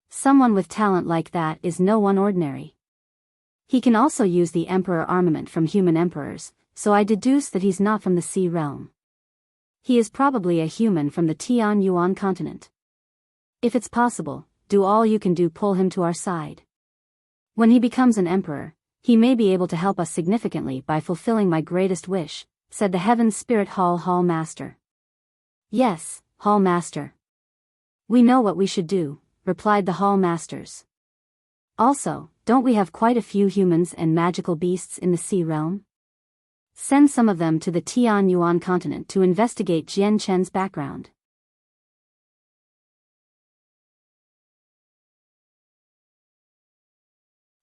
[SPEAKER 1] Someone with talent like that is no one ordinary. He can also use the Emperor armament from human emperors, so I deduce that he's not from the Sea realm. He is probably a human from the Tian Yuan continent. If it's possible, do all you can do, pull him to our side. When he becomes an emperor, he may be able to help us significantly by fulfilling my greatest wish, said the Heaven Spirit Hall Master. Yes, Hall Master. We know what we should do, replied the Hall Masters. Also, don't we have quite a few humans and magical beasts in the Sea realm? Send some of them to the Tian Yuan continent to investigate Jianchen's background.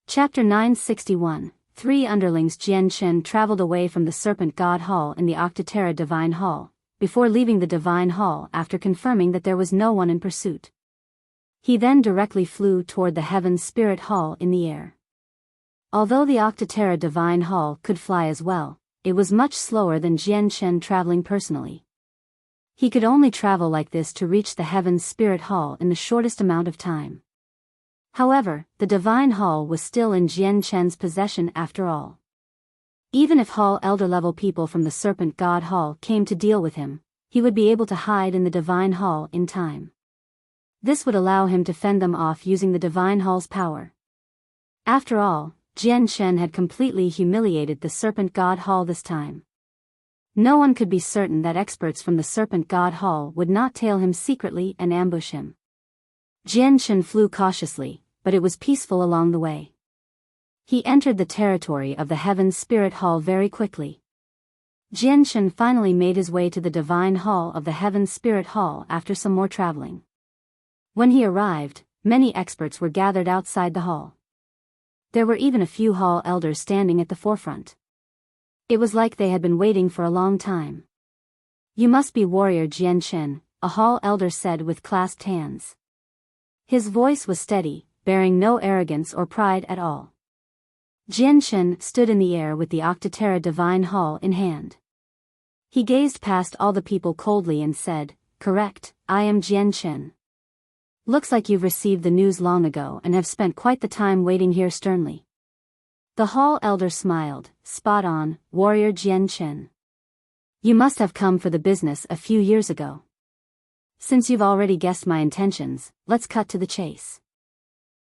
[SPEAKER 1] Chapter 961. 3 underlings. Jianchen traveled away from the Serpent God Hall in the Octaterra Divine Hall, before leaving the Divine Hall after confirming that there was no one in pursuit. He then directly flew toward the Heaven Spirit Hall in the air. Although the Octaterra Divine Hall could fly as well, it was much slower than Jianchen traveling personally. He could only travel like this to reach the Heaven Spirit Hall in the shortest amount of time. However, the Divine Hall was still in Jianchen's possession after all. Even if Hall elder-level people from the Serpent God Hall came to deal with him, he would be able to hide in the Divine Hall in time. This would allow him to fend them off using the Divine Hall's power. After all, Jianchen had completely humiliated the Serpent God Hall this time. No one could be certain that experts from the Serpent God Hall would not tail him secretly and ambush him. Jianchen flew cautiously, but it was peaceful along the way. He entered the territory of the Heaven Spirit Hall very quickly. Jianchen finally made his way to the Divine Hall of the Heaven Spirit Hall after some more traveling. When he arrived, many experts were gathered outside the hall. There were even a few hall elders standing at the forefront. It was like they had been waiting for a long time. You must be warrior Jianchen, a hall elder said with clasped hands. His voice was steady, bearing no arrogance or pride at all. Jianchen stood in the air with the Octaterra Divine Hall in hand. He gazed past all the people coldly and said, "Correct, I am Jianchen. Looks like you've received the news long ago and have spent quite the time waiting here sternly." The hall elder smiled. "Spot on, warrior Jianchen. You must have come for the business a few years ago. Since you've already guessed my intentions, let's cut to the chase.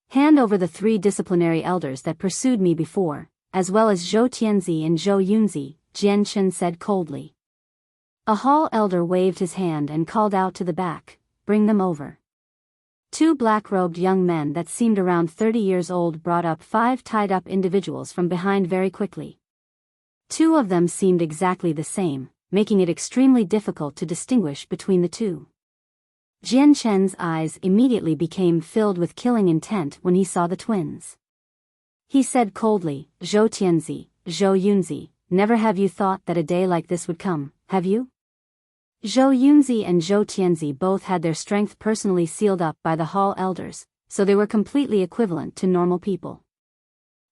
[SPEAKER 1] Hand over the 3 disciplinary elders that pursued me before, as well as Zhou Tianzi and Zhou Yunzi," Jianchen said coldly. A hall elder waved his hand and called out to the back, "Bring them over." 2 black-robed young men that seemed around 30 years old brought up 5 tied-up individuals from behind very quickly. 2 of them seemed exactly the same, making it extremely difficult to distinguish between the 2. Jianchen's eyes immediately became filled with killing intent when he saw the twins. He said coldly, "Zhou Tianzi, Zhou Yunzi, never have you thought that a day like this would come, have you?" Zhou Yunzi and Zhou Tianzi both had their strength personally sealed up by the hall elders, so they were completely equivalent to normal people.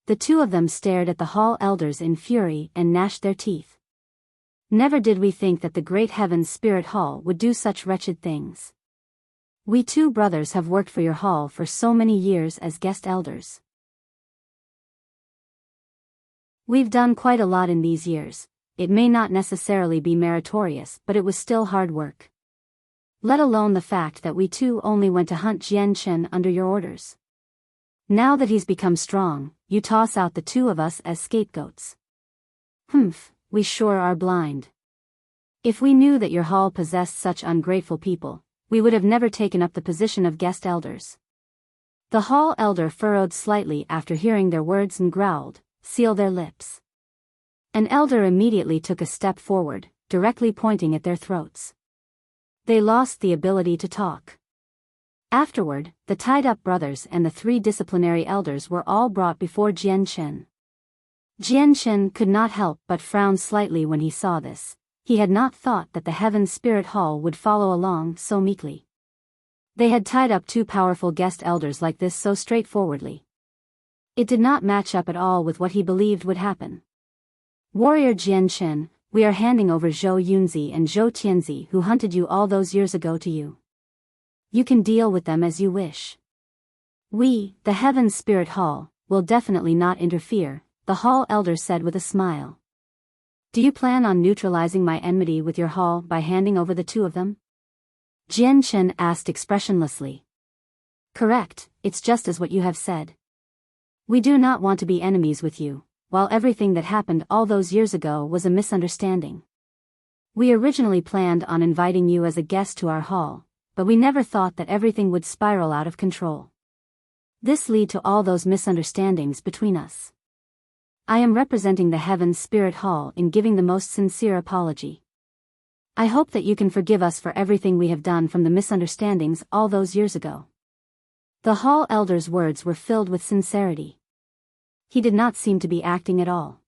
[SPEAKER 1] The 2 of them stared at the hall elders in fury and gnashed their teeth. "Never did we think that the great heaven's spirit hall would do such wretched things. We 2 brothers have worked for your hall for so many years as guest elders. We've done quite a lot in these years. It may not necessarily be meritorious, but it was still hard work. Let alone the fact that we 2 only went to hunt Jianchen under your orders. Now that he's become strong, you toss out the 2 of us as scapegoats. Humph, we sure are blind. If we knew that your hall possessed such ungrateful people, we would have never taken up the position of guest elders." The hall elder furrowed slightly after hearing their words and growled, "Seal their lips." An elder immediately took a step forward, directly pointing at their throats. They lost the ability to talk. Afterward, the tied-up brothers and the 3 disciplinary elders were all brought before Jianchen. Jianchen could not help but frown slightly when he saw this. He had not thought that the Heaven Spirit Hall would follow along so meekly. They had tied up 2 powerful guest elders like this so straightforwardly. It did not match up at all with what he believed would happen. "Warrior Jianchen, we are handing over Zhou Yunzi and Zhou Tianzi who hunted you all those years ago to you. You can deal with them as you wish. We, the Heaven Spirit Hall, will definitely not interfere," the hall elder said with a smile. "Do you plan on neutralizing my enmity with your hall by handing over the 2 of them?" Jianchen asked expressionlessly. "Correct, it's just as what you have said. We do not want to be enemies with you, while everything that happened all those years ago was a misunderstanding. We originally planned on inviting you as a guest to our hall, but we never thought that everything would spiral out of control. This led to all those misunderstandings between us. I am representing the Heaven Spirit Hall in giving the most sincere apology. I hope that you can forgive us for everything we have done from the misunderstandings all those years ago." The hall elder's words were filled with sincerity. He did not seem to be acting at all.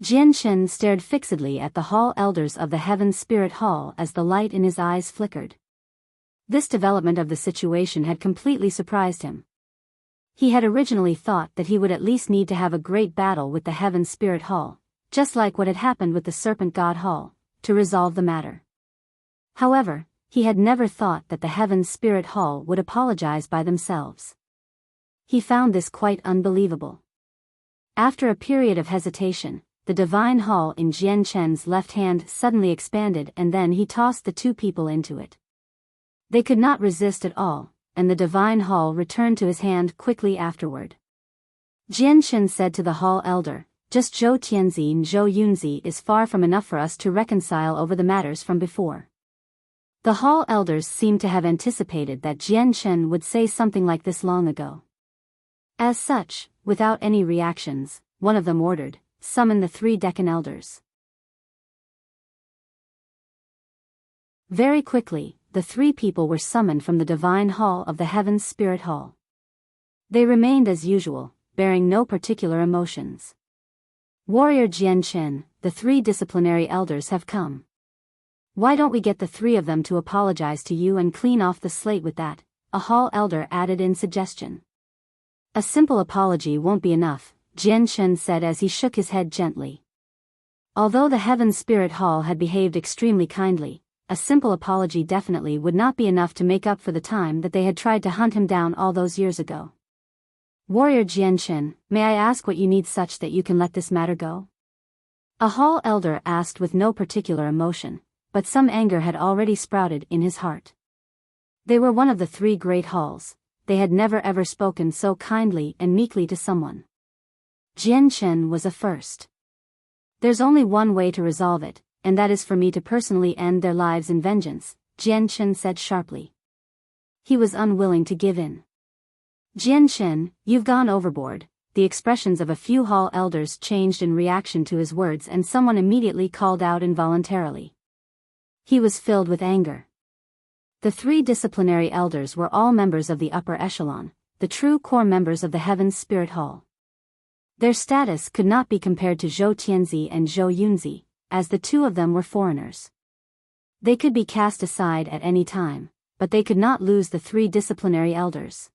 [SPEAKER 1] Jianchen stared fixedly at the hall elders of the Heaven Spirit Hall as the light in his eyes flickered. This development of the situation had completely surprised him. He had originally thought that he would at least need to have a great battle with the Heaven Spirit Hall, just like what had happened with the Serpent God Hall, to resolve the matter. However, he had never thought that the Heaven Spirit Hall would apologize by themselves. He found this quite unbelievable. After a period of hesitation, the Divine Hall in Jianchen's left hand suddenly expanded and then he tossed the 2 people into it. They could not resist at all, and the Divine Hall returned to his hand quickly afterward. Jianchen said to the hall elder, "Just Zhou Tianzi and Zhou Yunzi is far from enough for us to reconcile over the matters from before." The hall elders seemed to have anticipated that Jianchen would say something like this long ago. As such, without any reactions, one of them ordered, "Summon the 3 Deccan elders." Very quickly, the 3 people were summoned from the Divine Hall of the Heaven's Spirit Hall. They remained as usual, bearing no particular emotions. "Warrior Jianchen, the 3 disciplinary elders have come. Why don't we get the three of them to apologize to you and clean off the slate with that? A hall elder added in suggestion. A simple apology won't be enough, Jian Shen said as he shook his head gently. Although the Heaven Spirit Hall had behaved extremely kindly, a simple apology definitely would not be enough to make up for the time that they had tried to hunt him down all those years ago. Warrior Jian Shen, may I ask what you need such that you can let this matter go? A hall elder asked with no particular emotion, but some anger had already sprouted in his heart. They were one of the three great halls. They had never ever spoken so kindly and meekly to someone. Jian Shen was a first. There's only one way to resolve it, and that is for me to personally end their lives in vengeance, Jian Shen said sharply. He was unwilling to give in. Jian Shen, you've gone overboard. The expressions of a few hall elders changed in reaction to his words and someone immediately called out involuntarily. He was filled with anger. The three disciplinary elders were all members of the upper echelon, the true core members of the Heaven Spirit Hall. Their status could not be compared to Zhou Tianzi and Zhou Yunzi, as the two of them were foreigners. They could be cast aside at any time, but they could not lose the three disciplinary elders.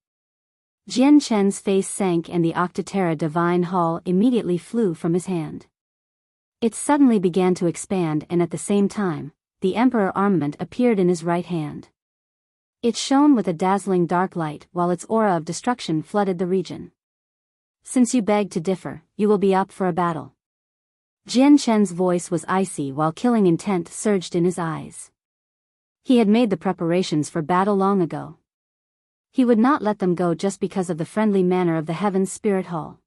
[SPEAKER 1] Jian Shen's face sank and the Octaterra Divine Hall immediately flew from his hand. It suddenly began to expand and at the same time, the Emperor armament appeared in his right hand. It shone with a dazzling dark light while its aura of destruction flooded the region. Since you beg to differ, you will be up for a battle. Jian Shen's voice was icy while killing intent surged in his eyes. He had made the preparations for battle long ago. He would not let them go just because of the friendly manner of the Heaven Spirit Hall.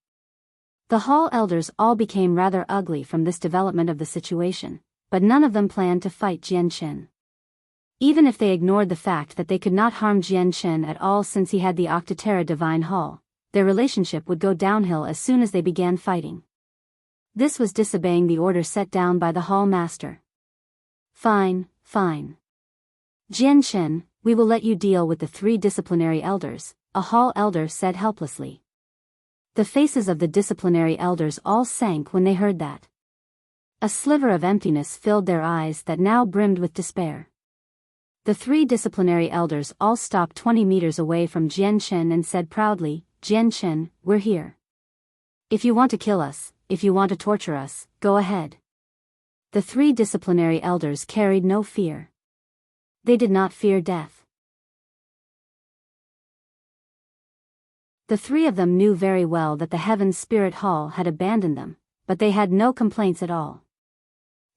[SPEAKER 1] The hall elders all became rather ugly from this development of the situation, but none of them planned to fight Jian Shen. Even if they ignored the fact that they could not harm Jian Shen at all since he had the Octaterra Divine Hall, their relationship would go downhill as soon as they began fighting. This was disobeying the order set down by the hall master. Fine, fine. Jian Shen, we will let you deal with the three disciplinary elders, a hall elder said helplessly. The faces of the disciplinary elders all sank when they heard that. A sliver of emptiness filled their eyes that now brimmed with despair. The three disciplinary elders all stopped 20 meters away from Jian Shen and said proudly, Jian Shen, we're here. If you want to kill us, if you want to torture us, go ahead. The three disciplinary elders carried no fear. They did not fear death. The three of them knew very well that the Heaven Spirit Hall had abandoned them, but they had no complaints at all.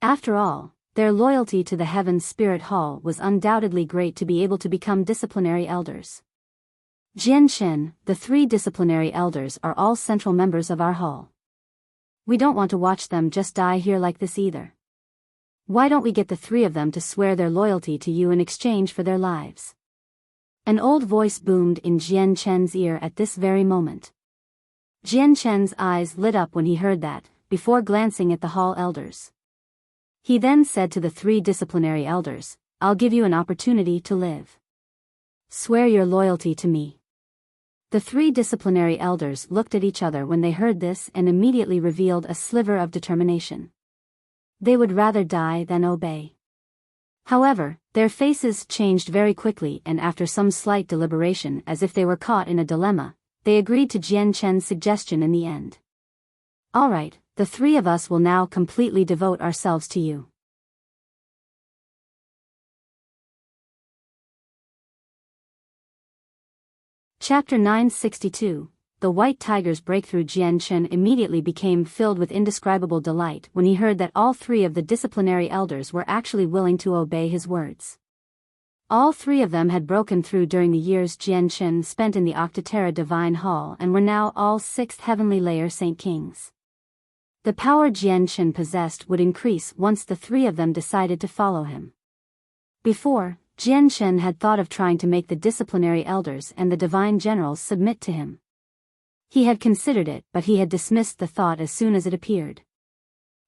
[SPEAKER 1] After all, their loyalty to the Heaven Spirit Hall was undoubtedly great to be able to become disciplinary elders. Jian Shen, the three disciplinary elders are all central members of our hall. We don't want to watch them just die here like this either. Why don't we get the three of them to swear their loyalty to you in exchange for their lives? An old voice boomed in Jian Shen's ear at this very moment. Jian Shen's eyes lit up when he heard that, before glancing at the hall elders. He then said to the three disciplinary elders, I'll give you an opportunity to live. Swear your loyalty to me. The three disciplinary elders looked at each other when they heard this and immediately revealed a sliver of determination. They would rather die than obey. However, their faces changed very quickly and after some slight deliberation as if they were caught in a dilemma, they agreed to Jian Shen's suggestion in the end. All right, the three of us will now completely devote ourselves to you. Chapter 962, The White Tiger's Breakthrough. Jian Shen immediately became filled with indescribable delight when he heard that all three of the disciplinary elders were actually willing to obey his words. All three of them had broken through during the years Jian Shen spent in the Octaterra Divine Hall and were now all 6th Heavenly Layer Saint Kings. The power Jian Shen possessed would increase once the three of them decided to follow him. Before, Jian Shen had thought of trying to make the disciplinary elders and the divine generals submit to him. He had considered it, but he had dismissed the thought as soon as it appeared.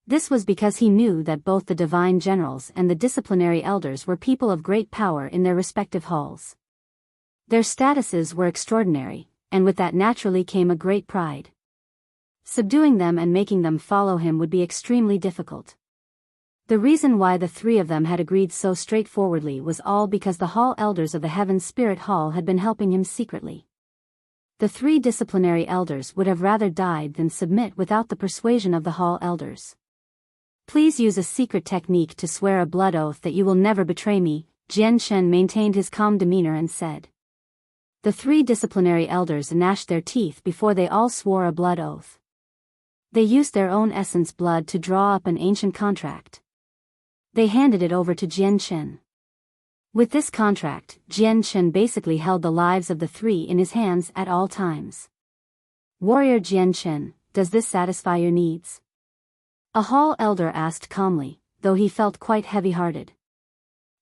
[SPEAKER 1] This was because he knew that both the divine generals and the disciplinary elders were people of great power in their respective halls. Their statuses were extraordinary, and with that naturally came a great pride. Subduing them and making them follow him would be extremely difficult. The reason why the three of them had agreed so straightforwardly was all because the Hall Elders of the Heaven Spirit Hall had been helping him secretly. The three disciplinary elders would have rather died than submit without the persuasion of the Hall Elders. Please use a secret technique to swear a blood oath that you will never betray me, Jian Shen maintained his calm demeanor and said. The three disciplinary elders gnashed their teeth before they all swore a blood oath. They used their own essence blood to draw up an ancient contract. They handed it over to Jian Shen. With this contract, Jian Shen basically held the lives of the three in his hands at all times. Warrior Jian Shen, does this satisfy your needs? A Hall Elder asked calmly, though he felt quite heavy-hearted.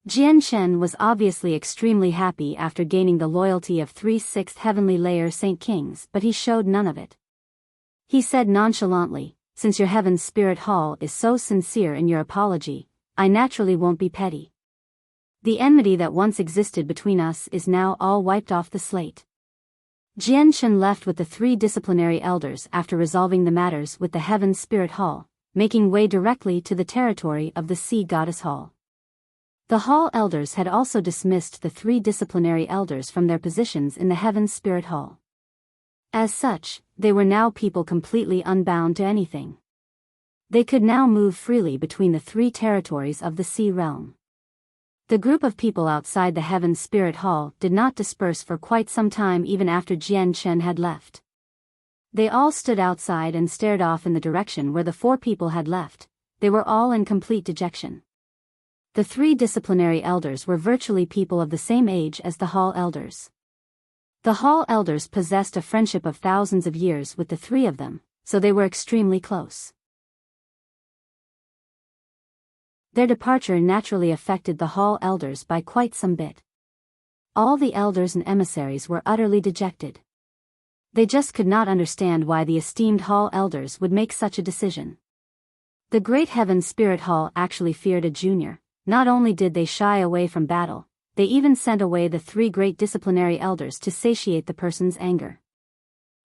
[SPEAKER 1] Jian Shen was obviously extremely happy after gaining the loyalty of 3/6 heavenly layer Saint Kings, but he showed none of it. He said nonchalantly, since your Heaven Spirit Hall is so sincere in your apology, I naturally won't be petty. The enmity that once existed between us is now all wiped off the slate. Jian Shen left with the three disciplinary elders after resolving the matters with the Heaven Spirit Hall, making way directly to the territory of the Sea Goddess Hall. The Hall Elders had also dismissed the three disciplinary elders from their positions in the Heaven Spirit Hall. As such, they were now people completely unbound to anything. They could now move freely between the three territories of the Sea Realm. The group of people outside the Heaven Spirit Hall did not disperse for quite some time even after Jian Shen had left. They all stood outside and stared off in the direction where the four people had left. They were all in complete dejection. The three disciplinary elders were virtually people of the same age as the Hall Elders. The Hall Elders possessed a friendship of thousands of years with the three of them, so they were extremely close. Their departure naturally affected the Hall Elders by quite some bit. All the elders and emissaries were utterly dejected. They just could not understand why the esteemed Hall Elders would make such a decision. The Great Heaven Spirit Hall actually feared a junior. Not only did they shy away from battle, they even sent away the three great disciplinary elders to satiate the person's anger.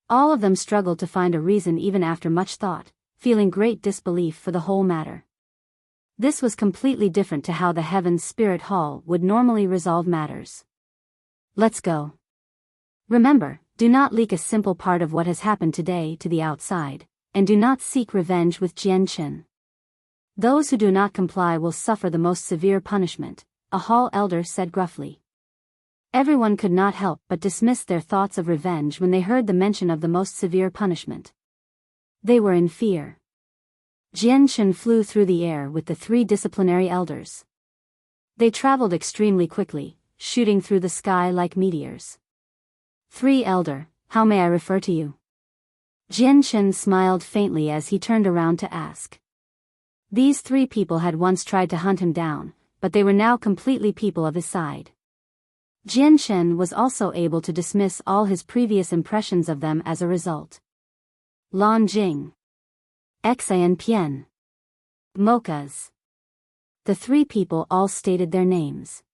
[SPEAKER 1] All of them struggled to find a reason even after much thought, feeling great disbelief for the whole matter. This was completely different to how the Heaven Spirit Hall would normally resolve matters. Let's go. Remember, do not leak a simple part of what has happened today to the outside, and do not seek revenge with Jian Shen. Those who do not comply will suffer the most severe punishment, a Hall Elder said gruffly. Everyone could not help but dismiss their thoughts of revenge when they heard the mention of the most severe punishment. They were in fear. Jian Shen flew through the air with the three disciplinary elders. They traveled extremely quickly, shooting through the sky like meteors. 3 Elder, how may I refer to you? Jian Shen smiled faintly as he turned around to ask. These three people had once tried to hunt him down, but they were now completely people of his side. Jian Shen was also able to dismiss all his previous impressions of them as a result. Lan Jing. Xian Pian. Mokas. The three people all stated their names.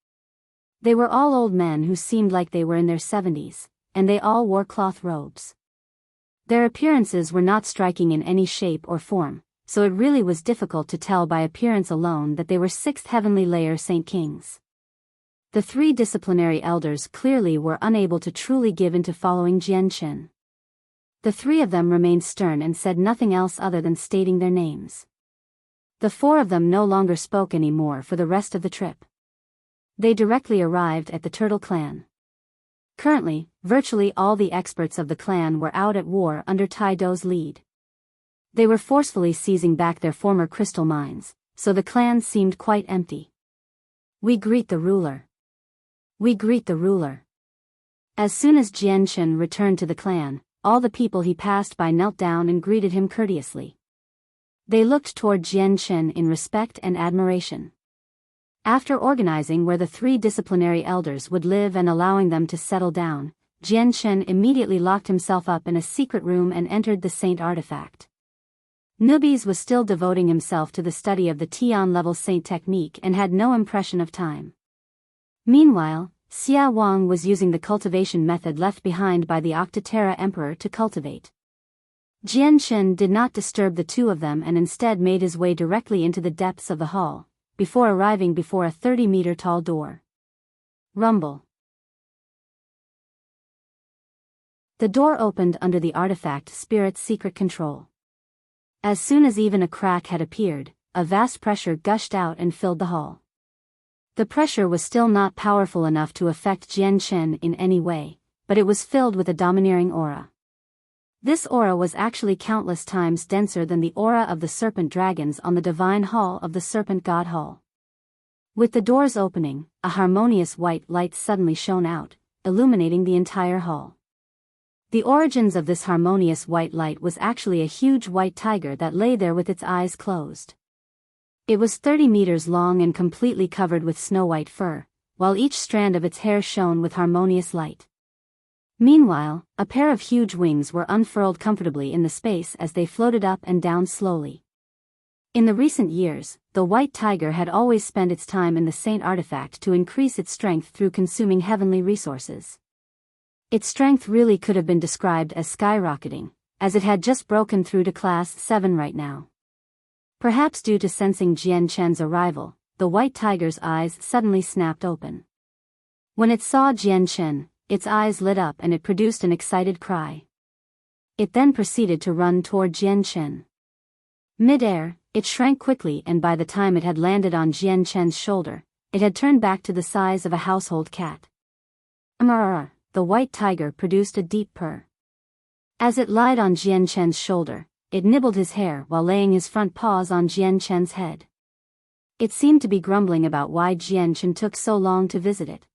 [SPEAKER 1] They were all old men who seemed like they were in their 70s, and they all wore cloth robes. Their appearances were not striking in any shape or form, so it really was difficult to tell by appearance alone that they were 6th heavenly layer Saint Kings. The three disciplinary elders clearly were unable to truly give in to following Jian Shen. The three of them remained stern and said nothing else other than stating their names. The 4 of them no longer spoke anymore for the rest of the trip. They directly arrived at the Turtle Clan. Currently, virtually all the experts of the clan were out at war under Tai Do's lead. They were forcefully seizing back their former crystal mines, so the clan seemed quite empty. We greet the ruler. We greet the ruler. As soon as Jian Shen returned to the clan, all the people he passed by knelt down and greeted him courteously. They looked toward Jian Shen in respect and admiration. After organizing where the three disciplinary elders would live and allowing them to settle down, Jian Shen immediately locked himself up in a secret room and entered the Saint artifact. Nubis was still devoting himself to the study of the Tian-level Saint technique and had no impression of time. Meanwhile, Xia Wang was using the cultivation method left behind by the Octaterra Emperor to cultivate. Jianchen did not disturb the two of them and instead made his way directly into the depths of the hall, before arriving before a 30-meter-tall door. Rumble. The door opened under the artifact spirit's secret control. As soon as even a crack had appeared, a vast pressure gushed out and filled the hall. The pressure was still not powerful enough to affect Jianchen in any way, but it was filled with a domineering aura. This aura was actually countless times denser than the aura of the serpent dragons on the divine hall of the serpent god hall. With the doors opening, a harmonious white light suddenly shone out, illuminating the entire hall. The origins of this harmonious white light was actually a huge white tiger that lay there with its eyes closed. It was 30 meters long and completely covered with snow-white fur, while each strand of its hair shone with harmonious light. Meanwhile, a pair of huge wings were unfurled comfortably in the space as they floated up and down slowly. In the recent years, the white tiger had always spent its time in the Saint artifact to increase its strength through consuming heavenly resources. Its strength really could have been described as skyrocketing, as it had just broken through to Class 7 right now. Perhaps due to sensing Jianchen's arrival, the white tiger's eyes suddenly snapped open. When it saw Jianchen, its eyes lit up and it produced an excited cry. It then proceeded to run toward Jianchen. Mid-air, it shrank quickly and by the time it had landed on Jianchen's shoulder, it had turned back to the size of a household cat. The white tiger produced a deep purr. As it lied on Jianchen's shoulder, it nibbled his hair while laying his front paws on Jianchen's head. It seemed to be grumbling about why Jianchen took so long to visit it.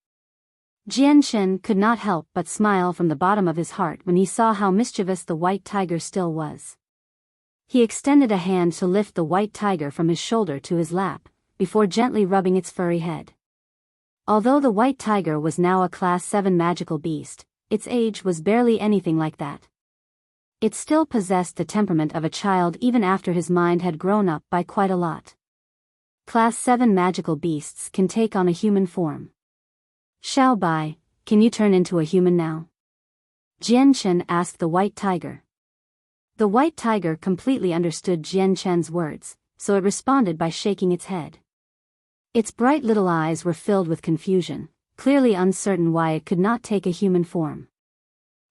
[SPEAKER 1] Jianchen could not help but smile from the bottom of his heart when he saw how mischievous the white tiger still was. He extended a hand to lift the white tiger from his shoulder to his lap, before gently rubbing its furry head. Although the white tiger was now a Class 7 magical beast, its age was barely anything like that. It still possessed the temperament of a child even after his mind had grown up by quite a lot. Class 7 magical beasts can take on a human form. Xiao Bai, can you turn into a human now? Jianchen asked the white tiger. The white tiger completely understood Jianchen's words, so it responded by shaking its head. Its bright little eyes were filled with confusion, clearly uncertain why it could not take a human form.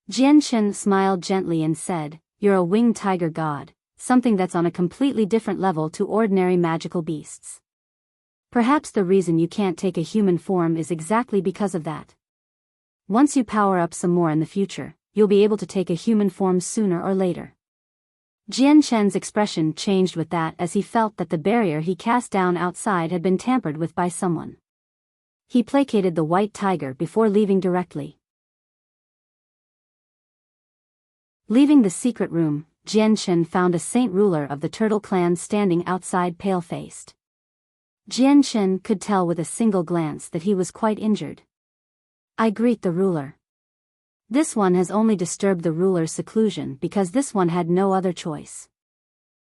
[SPEAKER 1] Jianchen smiled gently and said, "You're a winged tiger god, something that's on a completely different level to ordinary magical beasts. Perhaps the reason you can't take a human form is exactly because of that. Once you power up some more in the future, you'll be able to take a human form sooner or later." Jianchen's expression changed with that as he felt that the barrier he cast down outside had been tampered with by someone. He placated the white tiger before leaving directly. Leaving the secret room, Jianchen found a saint ruler of the turtle clan standing outside pale-faced. Jianchen could tell with a single glance that he was quite injured. "I greet the ruler. This one has only disturbed the ruler's seclusion because this one had no other choice.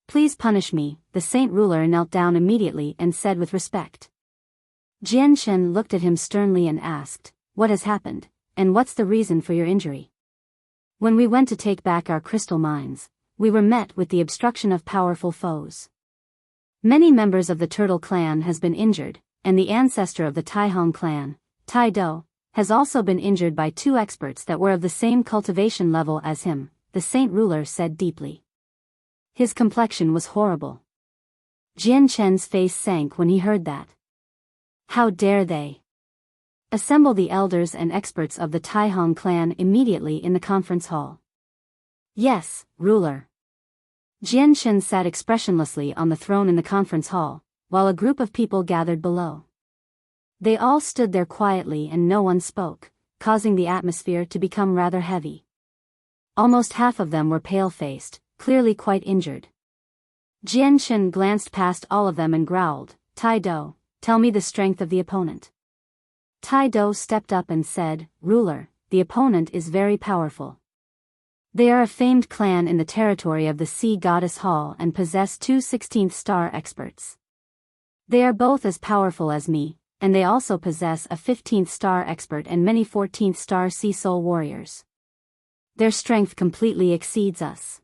[SPEAKER 1] Please punish me." The saint ruler knelt down immediately and said with respect. Jianchen looked at him sternly and asked, "What has happened, and what's the reason for your injury?" "When we went to take back our crystal mines, we were met with the obstruction of powerful foes. Many members of the turtle clan has been injured, and the ancestor of the Taihong clan, Tai Do, has also been injured by two experts that were of the same cultivation level as him," the saint ruler said deeply. His complexion was horrible. Jianchen's face sank when he heard that. How dare they? Assemble the elders and experts of the Taihong clan immediately in the conference hall. Yes, ruler. Jianchen sat expressionlessly on the throne in the conference hall, while a group of people gathered below. They all stood there quietly and no one spoke, causing the atmosphere to become rather heavy. Almost half of them were pale-faced, clearly quite injured. Jianchen glanced past all of them and growled, "Tai Do, tell me the strength of the opponent." Tai Do stepped up and said, "Ruler, the opponent is very powerful. They are a famed clan in the territory of the Sea Goddess Hall and possess two 16th star experts. They are both as powerful as me, and they also possess a 15th star expert and many 14th star sea soul warriors. Their strength completely exceeds us.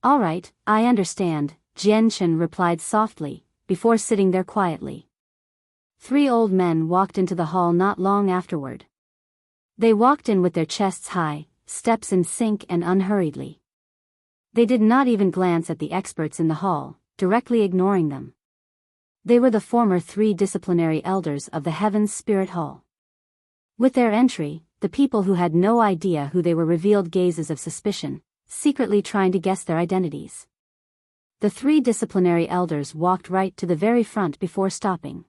[SPEAKER 1] All right, I understand, Jianchen replied softly, before sitting there quietly. 3 old men walked into the hall not long afterward. They walked in with their chests high, steps in sync and unhurriedly. They did not even glance at the experts in the hall, directly ignoring them. They were the former 3 disciplinary elders of the Heaven's Spirit Hall. With their entry, the people who had no idea who they were revealed gazes of suspicion, secretly trying to guess their identities. The 3 disciplinary elders walked right to the very front before stopping.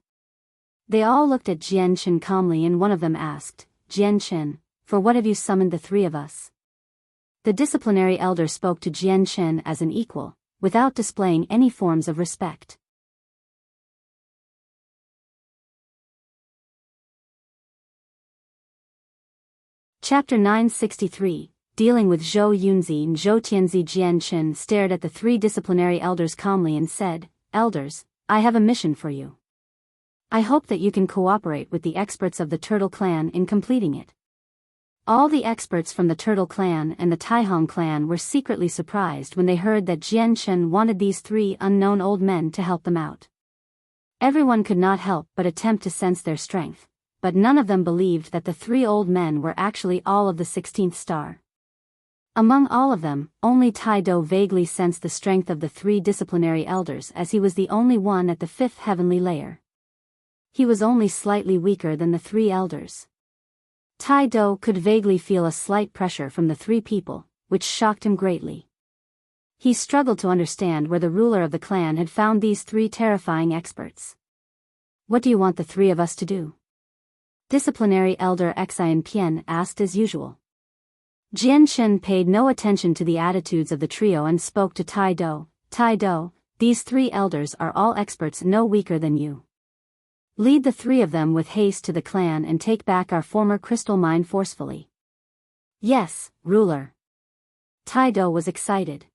[SPEAKER 1] They all looked at Jianchen calmly, and one of them asked, Jianchen, for what have you summoned the 3 of us? The disciplinary elder spoke to Jianchen as an equal, without displaying any forms of respect. Chapter 963, Dealing with Zhou Yunzi and Zhou Tianzi. Jianchen stared at the 3 disciplinary elders calmly and said, Elders, I have a mission for you. I hope that you can cooperate with the experts of the Turtle Clan in completing it. All the experts from the Turtle Clan and the Taihong Clan were secretly surprised when they heard that Jianchen wanted these 3 unknown old men to help them out. Everyone could not help but attempt to sense their strength, but none of them believed that the 3 old men were actually all of the 16th star. Among all of them, only Taido vaguely sensed the strength of the 3 disciplinary elders, as he was the only one at the 5th heavenly layer. He was only slightly weaker than the 3 elders. Taido could vaguely feel a slight pressure from the 3 people, which shocked him greatly. He struggled to understand where the ruler of the clan had found these 3 terrifying experts. What do you want the 3 of us to do? Disciplinary elder Xian Pian asked as usual. Jianchen paid no attention to the attitudes of the trio and spoke to Taido. Taido, these 3 elders are all experts no weaker than you. Lead the 3 of them with haste to the clan and take back our former crystal mine forcefully. Yes, ruler. Taido was excited.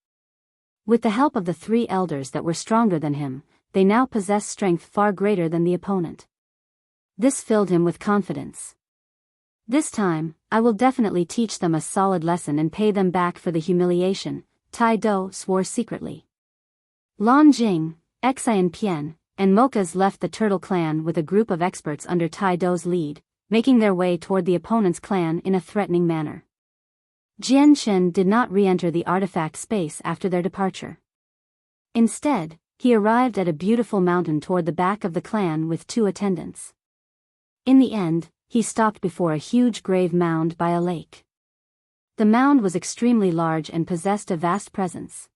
[SPEAKER 1] With the help of the 3 elders that were stronger than him, they now possessed strength far greater than the opponent. This filled him with confidence. This time, I will definitely teach them a solid lesson and pay them back for the humiliation, Taido swore secretly. Lan Jing, Xian Pian, and Mokas left the Turtle Clan with a group of experts under Taido's lead, making their way toward the opponent's clan in a threatening manner. Jianchen did not re-enter the artifact space after their departure. Instead, he arrived at a beautiful mountain toward the back of the clan with 2 attendants. In the end, he stopped before a huge grave mound by a lake. The mound was extremely large and possessed a vast presence.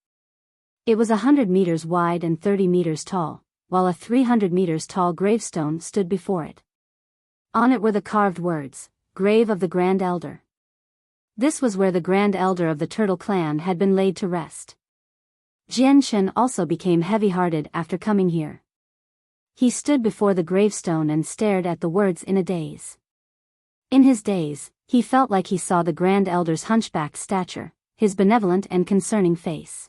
[SPEAKER 1] It was 100 meters wide and 30 meters tall, while a 300 meters tall gravestone stood before it. On it were the carved words, Grave of the Grand Elder. This was where the Grand Elder of the Turtle Clan had been laid to rest. Jianchen also became heavy-hearted after coming here. He stood before the gravestone and stared at the words in a daze. In his daze, he felt like he saw the Grand Elder's hunchbacked stature, his benevolent and concerning face.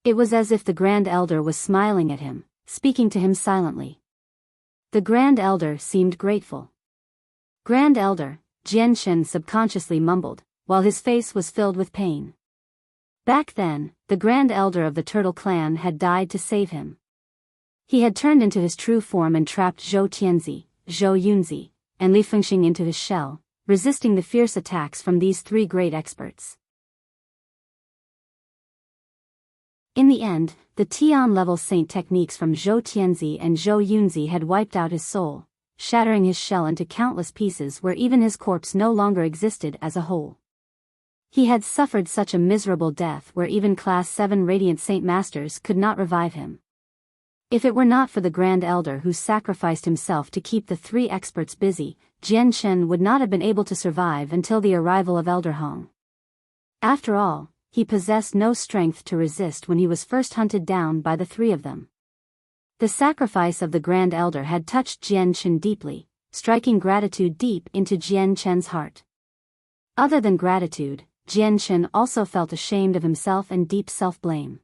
[SPEAKER 1] It was as if the Grand Elder was smiling at him, speaking to him silently. The Grand Elder seemed grateful. Grand Elder, Jianchen subconsciously mumbled, while his face was filled with pain. Back then, the Grand Elder of the Turtle Clan had died to save him. He had turned into his true form and trapped Zhou Tianzi, Zhou Yunzi, and Li Fengxing into his shell, resisting the fierce attacks from these 3 great experts. In the end, the Tian-level saint techniques from Zhou Tianzi and Zhou Yunzi had wiped out his soul, shattering his shell into countless pieces where even his corpse no longer existed as a whole. He had suffered such a miserable death where even Class 7 Radiant Saint Masters could not revive him. If it were not for the Grand Elder who sacrificed himself to keep the 3 experts busy, Jianchen would not have been able to survive until the arrival of Elder Hong. After all, he possessed no strength to resist when he was first hunted down by the 3 of them. The sacrifice of the Grand Elder had touched Jianchen deeply, striking gratitude deep into Jianchen's heart. Other than gratitude, Jianchen also felt ashamed of himself and deep self-blame.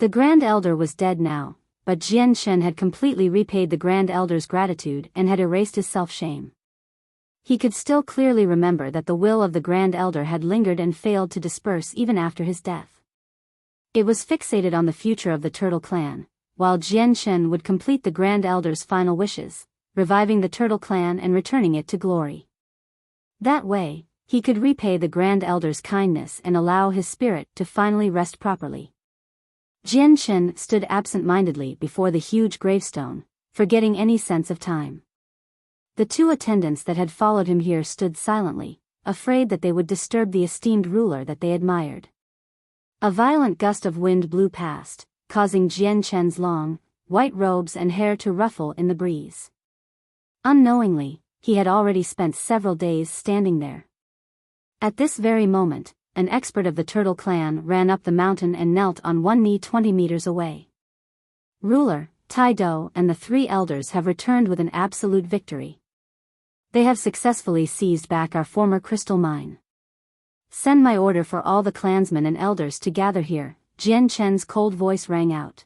[SPEAKER 1] The Grand Elder was dead now, but Jianchen had completely repaid the Grand Elder's gratitude and had erased his self-shame. He could still clearly remember that the will of the Grand Elder had lingered and failed to disperse even after his death. It was fixated on the future of the Turtle Clan, while Jianchen would complete the Grand Elder's final wishes, reviving the Turtle Clan and returning it to glory. That way, he could repay the Grand Elder's kindness and allow his spirit to finally rest properly. Jianchen stood absent-mindedly before the huge gravestone, forgetting any sense of time. The two attendants that had followed him here stood silently, afraid that they would disturb the esteemed ruler that they admired. A violent gust of wind blew past, causing Jianchen's long, white robes and hair to ruffle in the breeze. Unknowingly, he had already spent several days standing there. At this very moment, an expert of the Turtle Clan ran up the mountain and knelt on one knee 20 meters away. Ruler, Tai-Do and the three elders have returned with an absolute victory. They have successfully seized back our former crystal mine. Send my order for all the clansmen and elders to gather here, Jianchen's cold voice rang out.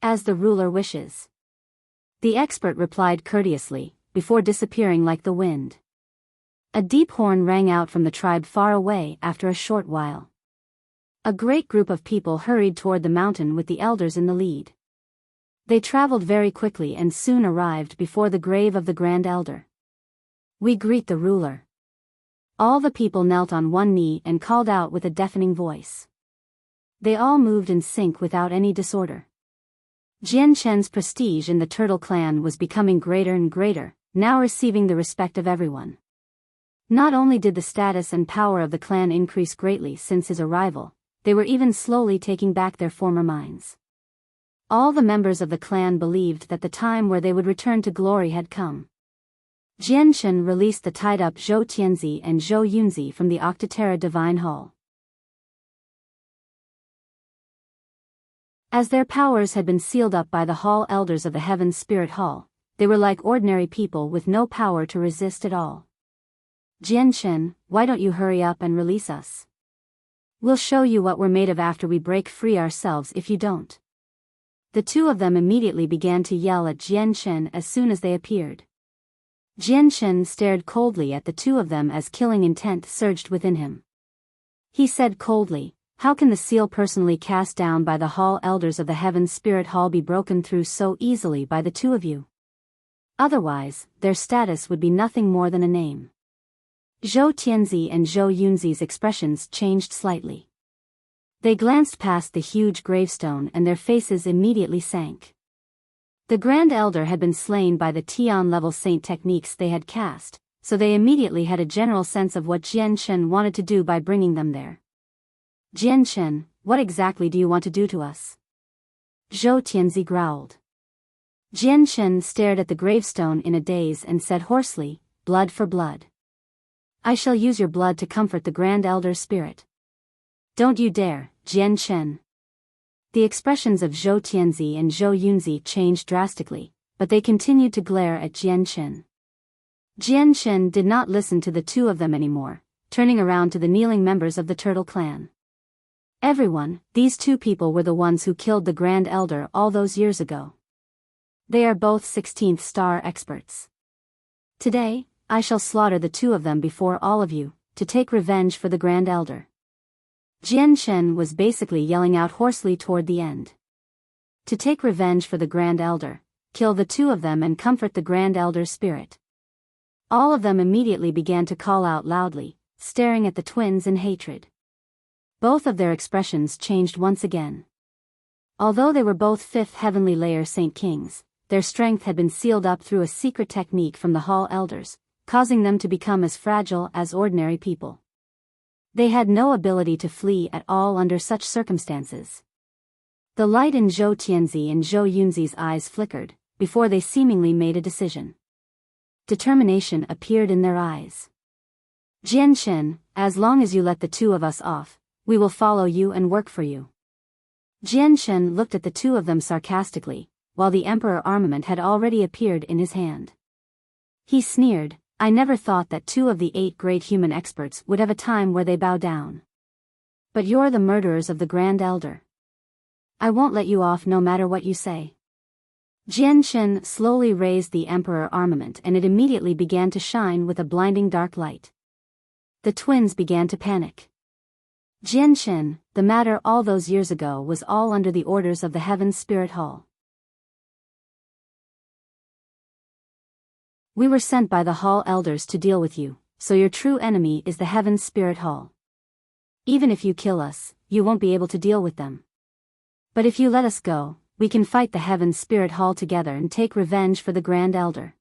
[SPEAKER 1] As the ruler wishes. The expert replied courteously, before disappearing like the wind. A deep horn rang out from the tribe far away after a short while. A great group of people hurried toward the mountain with the elders in the lead. They traveled very quickly and soon arrived before the grave of the Grand Elder. We greet the ruler. All the people knelt on one knee and called out with a deafening voice. They all moved in sync without any disorder. Jianchen's prestige in the Turtle Clan was becoming greater and greater, now receiving the respect of everyone. Not only did the status and power of the clan increase greatly since his arrival, they were even slowly taking back their former minds. All the members of the clan believed that the time where they would return to glory had come. Jianchen released the tied-up Zhou Tianzi and Zhou Yunzi from the Octaterra Divine Hall. As their powers had been sealed up by the Hall Elders of the Heaven Spirit Hall, they were like ordinary people with no power to resist at all. Jianchen, why don't you hurry up and release us? We'll show you what we're made of after we break free ourselves if you don't. The two of them immediately began to yell at Jianchen as soon as they appeared. Jianchen stared coldly at the two of them as killing intent surged within him. He said coldly, "How can the seal personally cast down by the Hall Elders of the Heaven Spirit Hall be broken through so easily by the two of you? Otherwise, their status would be nothing more than a name." Zhou Tianzi and Zhou Yunzi's expressions changed slightly. They glanced past the huge gravestone and their faces immediately sank. The Grand Elder had been slain by the Tian-level saint techniques they had cast, so they immediately had a general sense of what Jianchen wanted to do by bringing them there. "Jianchen, what exactly do you want to do to us?" Zhou Tianzi growled. Jianchen stared at the gravestone in a daze and said hoarsely, "Blood for blood. I shall use your blood to comfort the Grand Elder's spirit." "Don't you dare, Jianchen." The expressions of Zhou Tianzi and Zhou Yunzi changed drastically, but they continued to glare at Jianchen. Jianchen did not listen to the two of them anymore, turning around to the kneeling members of the Turtle Clan. "Everyone, these two people were the ones who killed the Grand Elder all those years ago. They are both 16th star experts. Today, I shall slaughter the two of them before all of you, to take revenge for the Grand Elder." Jianchen was basically yelling out hoarsely toward the end. To take revenge for the Grand Elder, kill the two of them and comfort the Grand Elder's spirit. All of them immediately began to call out loudly, staring at the twins in hatred. Both of their expressions changed once again. Although they were both 5th heavenly layer Saint Kings, their strength had been sealed up through a secret technique from the Hall Elders, causing them to become as fragile as ordinary people. They had no ability to flee at all under such circumstances. The light in Zhou Tianzi and Zhou Yunzi's eyes flickered, before they seemingly made a decision. Determination appeared in their eyes. "Jianchen, as long as you let the two of us off, we will follow you and work for you." Jianchen looked at the two of them sarcastically, while the Emperor armament had already appeared in his hand. He sneered, "I never thought that 2 of the 8 great human experts would have a time where they bow down. But you're the murderers of the Grand Elder. I won't let you off no matter what you say." Jianchen slowly raised the Emperor armament and it immediately began to shine with a blinding dark light. The twins began to panic. Jianshen, the matter all those years ago was all under the orders of the Heaven's Spirit Hall. We were sent by the Hall elders to deal with you, so your true enemy is the Heaven's Spirit Hall. Even if you kill us, you won't be able to deal with them. But if you let us go, we can fight the Heaven's Spirit Hall together and take revenge for the Grand Elder.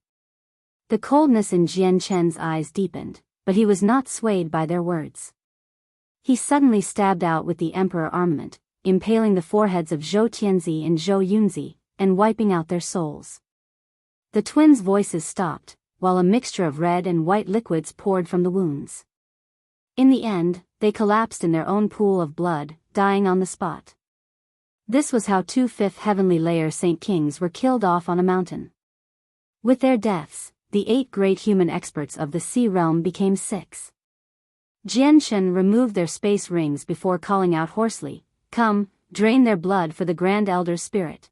[SPEAKER 1] The coldness in Jianshen's eyes deepened, but he was not swayed by their words. He suddenly stabbed out with the Emperor armament, impaling the foreheads of Zhou Tianzi and Zhou Yunzi, and wiping out their souls. The twins' voices stopped, while a mixture of red and white liquids poured from the wounds. In the end, they collapsed in their own pool of blood, dying on the spot. This was how 2 fifth heavenly layer Saint Kings were killed off on a mountain. With their deaths, the 8 great human experts of the Sea Realm became 6. Jianshen removed their space rings before calling out hoarsely, "Come, drain their blood for the Grand Elder's spirit."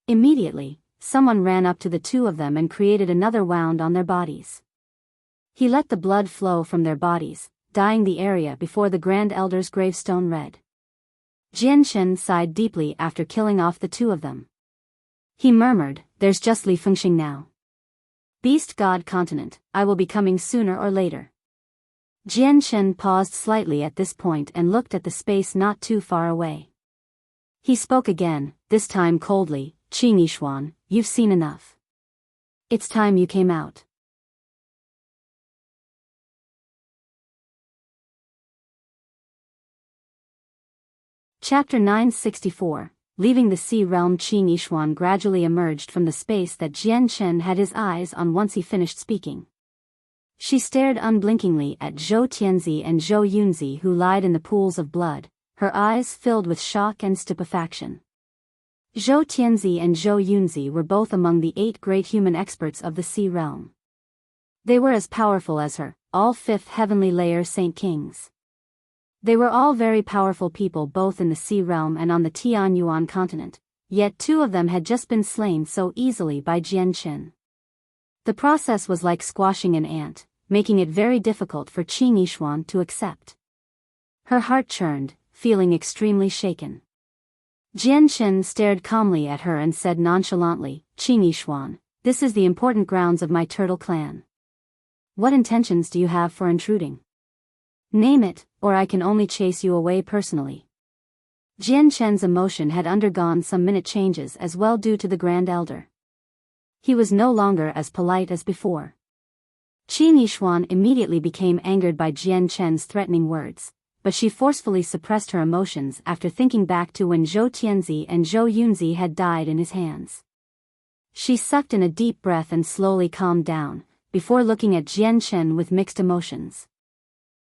[SPEAKER 1] Immediately, someone ran up to the 2 of them and created another wound on their bodies. He let the blood flow from their bodies, dyeing the area before the Grand Elder's gravestone red. Jianshen sighed deeply after killing off the 2 of them. He murmured, "There's just Li Fengxing now. Beast God Continent, I will be coming sooner or later." Jianshen paused slightly at this point and looked at the space not too far away. He spoke again, this time coldly, "Qing Yishuan, you've seen enough. It's time you came out." Chapter 964, Leaving the Sea Realm. Qing Yishuan gradually emerged from the space that Jianshen had his eyes on once he finished speaking. She stared unblinkingly at Zhou Tianzi and Zhou Yunzi, who lied in the pools of blood, her eyes filled with shock and stupefaction. Zhou Tianzi and Zhou Yunzi were both among the 8 great human experts of the Sea Realm. They were as powerful as her, all 5th heavenly layer Saint Kings. They were all very powerful people both in the Sea Realm and on the Tianyuan continent, yet 2 of them had just been slain so easily by Jianshen. The process was like squashing an ant, making it very difficult for Qing Yishuan to accept. Her heart churned, feeling extremely shaken. Jianshen stared calmly at her and said nonchalantly, "Qing Yishuan, this is the important grounds of my turtle clan. What intentions do you have for intruding? Name it, or I can only chase you away personally." Jianshen's emotion had undergone some minute changes as well due to the Grand Elder. He was no longer as polite as before. Qing Yishuan immediately became angered by Jianshen's threatening words, but she forcefully suppressed her emotions after thinking back to when Zhou Tianzi and Zhou Yunzi had died in his hands. She sucked in a deep breath and slowly calmed down, before looking at Jianshen with mixed emotions.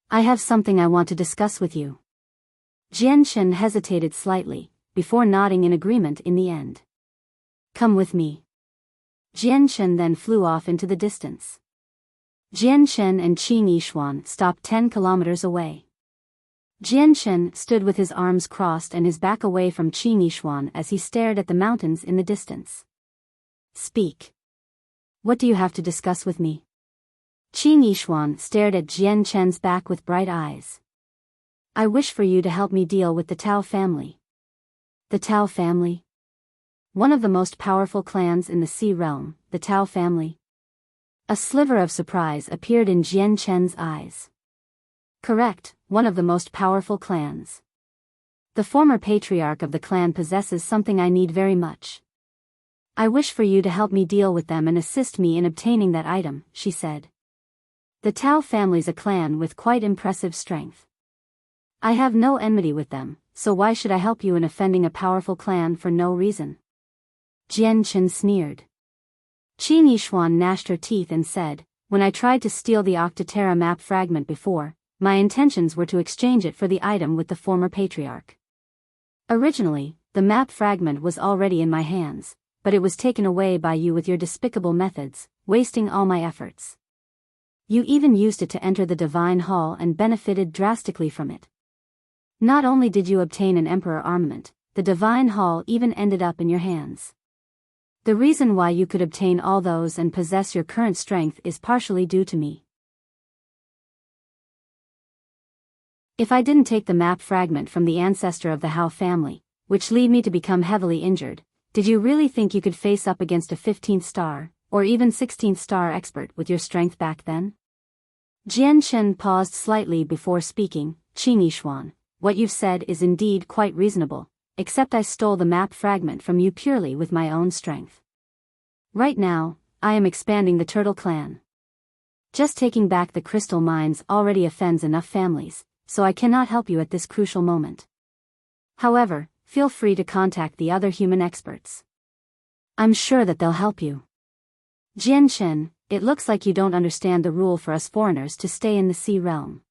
[SPEAKER 1] "I have something I want to discuss with you." Jianshen hesitated slightly, before nodding in agreement in the end. "Come with me." Jianshen then flew off into the distance. Jianshen and Qing Yishuan stopped 10 kilometers away. Jianshen stood with his arms crossed and his back away from Qing Yishuan as he stared at the mountains in the distance. "Speak. What do you have to discuss with me?" Qing Yishuan stared at Jianshen's back with bright eyes. "I wish for you to help me deal with the Tao family." "The Tao family?" "One of the most powerful clans in the Sea Realm, the Tao family." A sliver of surprise appeared in Jianshen's eyes. "Correct, one of the most powerful clans. The former patriarch of the clan possesses something I need very much. I wish for you to help me deal with them and assist me in obtaining that item," she said. "The Tao family's a clan with quite impressive strength. I have no enmity with them, so why should I help you in offending a powerful clan for no reason?" Jianshen sneered. Qing Yishuan gnashed her teeth and said, "When I tried to steal the Octaterra map fragment before, my intentions were to exchange it for the item with the former patriarch. Originally, the map fragment was already in my hands, but it was taken away by you with your despicable methods, wasting all my efforts. You even used it to enter the Divine Hall and benefited drastically from it. Not only did you obtain an Emperor armament, the Divine Hall even ended up in your hands. The reason why you could obtain all those and possess your current strength is partially due to me." If I didn't take the map fragment from the ancestor of the Hao family, which lead me to become heavily injured, did you really think you could face up against a 15th star, or even 16th star expert with your strength back then? Jian Shen paused slightly before speaking. Qin Yishuan, what you've said is indeed quite reasonable, except I stole the map fragment from you purely with my own strength. Right now, I am expanding the Turtle Clan. Just taking back the crystal mines already offends enough families, so I cannot help you at this crucial moment. However, feel free to contact the other human experts. I'm sure that they'll help you. Jian Shen, it looks like you don't understand the rule for us foreigners to stay in the sea realm.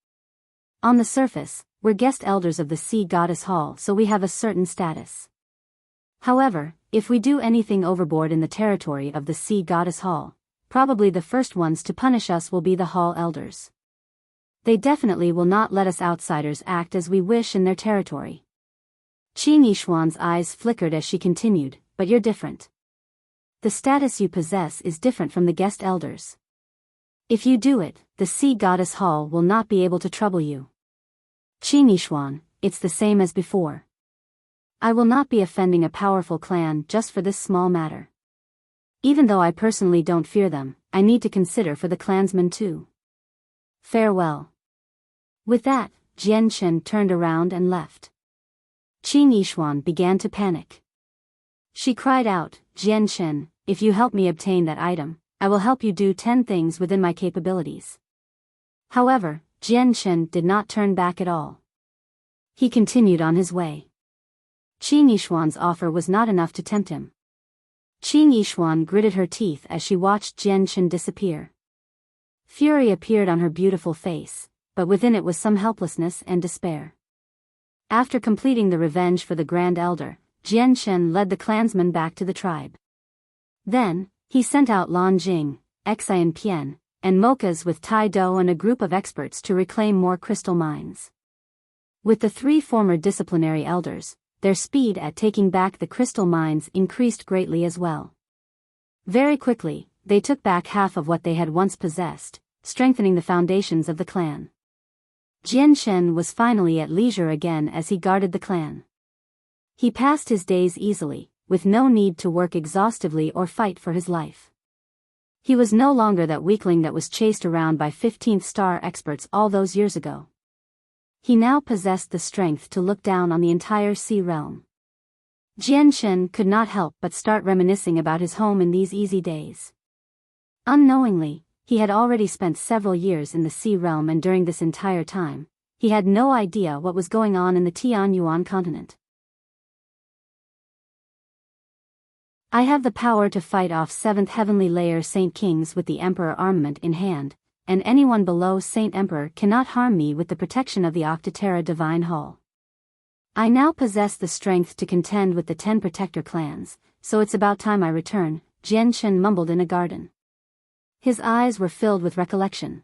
[SPEAKER 1] On the surface, we're guest elders of the Sea Goddess Hall, so we have a certain status. However, if we do anything overboard in the territory of the Sea Goddess Hall, probably the first ones to punish us will be the Hall elders. They definitely will not let us outsiders act as we wish in their territory. Qin Yishuan's eyes flickered as she continued, but you're different. The status you possess is different from the guest elders. If you do it, the Sea Goddess Hall will not be able to trouble you. Qin Yishuan, it's the same as before. I will not be offending a powerful clan just for this small matter. Even though I personally don't fear them, I need to consider for the clansmen too. Farewell. With that, Jian Shen turned around and left. Qin Yishuan began to panic. She cried out, Jian Shen, if you help me obtain that item, I will help you do 10 things within my capabilities. However, Jian Shen did not turn back at all. He continued on his way. Qin Yishuan's offer was not enough to tempt him. Qin Yishuan gritted her teeth as she watched Jian Shen disappear. Fury appeared on her beautiful face, but within it was some helplessness and despair. After completing the revenge for the Grand Elder, Jian Shen led the clansmen back to the tribe. Then, he sent out Lan Jing, Xian Pian, and Mokas with Tai Do and a group of experts to reclaim more crystal mines. With the 3 former disciplinary elders, their speed at taking back the crystal mines increased greatly as well. Very quickly, they took back half of what they had once possessed, strengthening the foundations of the clan. Jian Shen was finally at leisure again as he guarded the clan. He passed his days easily, with no need to work exhaustively or fight for his life. He was no longer that weakling that was chased around by 15th star experts all those years ago. He now possessed the strength to look down on the entire sea realm. Jian Shen could not help but start reminiscing about his home in these easy days. Unknowingly, he had already spent several years in the sea realm, and during this entire time, he had no idea what was going on in the Tianyuan continent. I have the power to fight off 7th Heavenly Layer Saint Kings with the Emperor armament in hand, and anyone below Saint Emperor cannot harm me with the protection of the Octaterra Divine Hall. I now possess the strength to contend with the 10 protector clans, so it's about time I return, Jian Shen mumbled in a garden. His eyes were filled with recollection.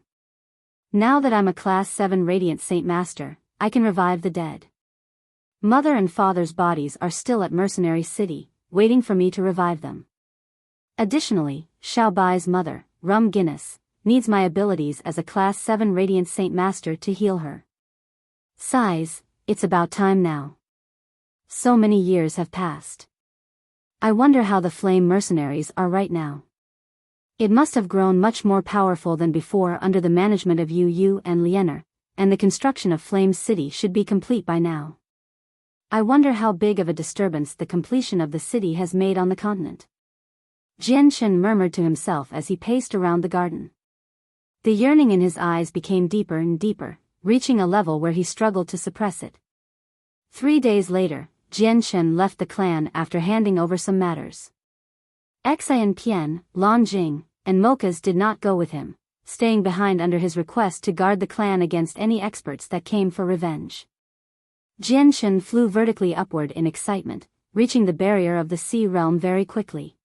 [SPEAKER 1] Now that I'm a Class 7 Radiant Saint Master, I can revive the dead. Mother and father's bodies are still at Mercenary City, waiting for me to revive them. Additionally, Xiao Bai's mother, Rum Guinness, needs my abilities as a Class 7 Radiant Saint Master to heal her. Sighs, it's about time now. So many years have passed. I wonder how the Flame Mercenaries are right now. It must have grown much more powerful than before under the management of Yu Yu and Lianer, and the construction of Flame City should be complete by now. I wonder how big of a disturbance the completion of the city has made on the continent. Jian Shen murmured to himself as he paced around the garden. The yearning in his eyes became deeper and deeper, reaching a level where he struggled to suppress it. 3 days later, Jian Shen left the clan after handing over some matters. Xian Pian, Lan Jing, and Mokas did not go with him, staying behind under his request to guard the clan against any experts that came for revenge. Jian Shen flew vertically upward in excitement, reaching the barrier of the sea realm very quickly.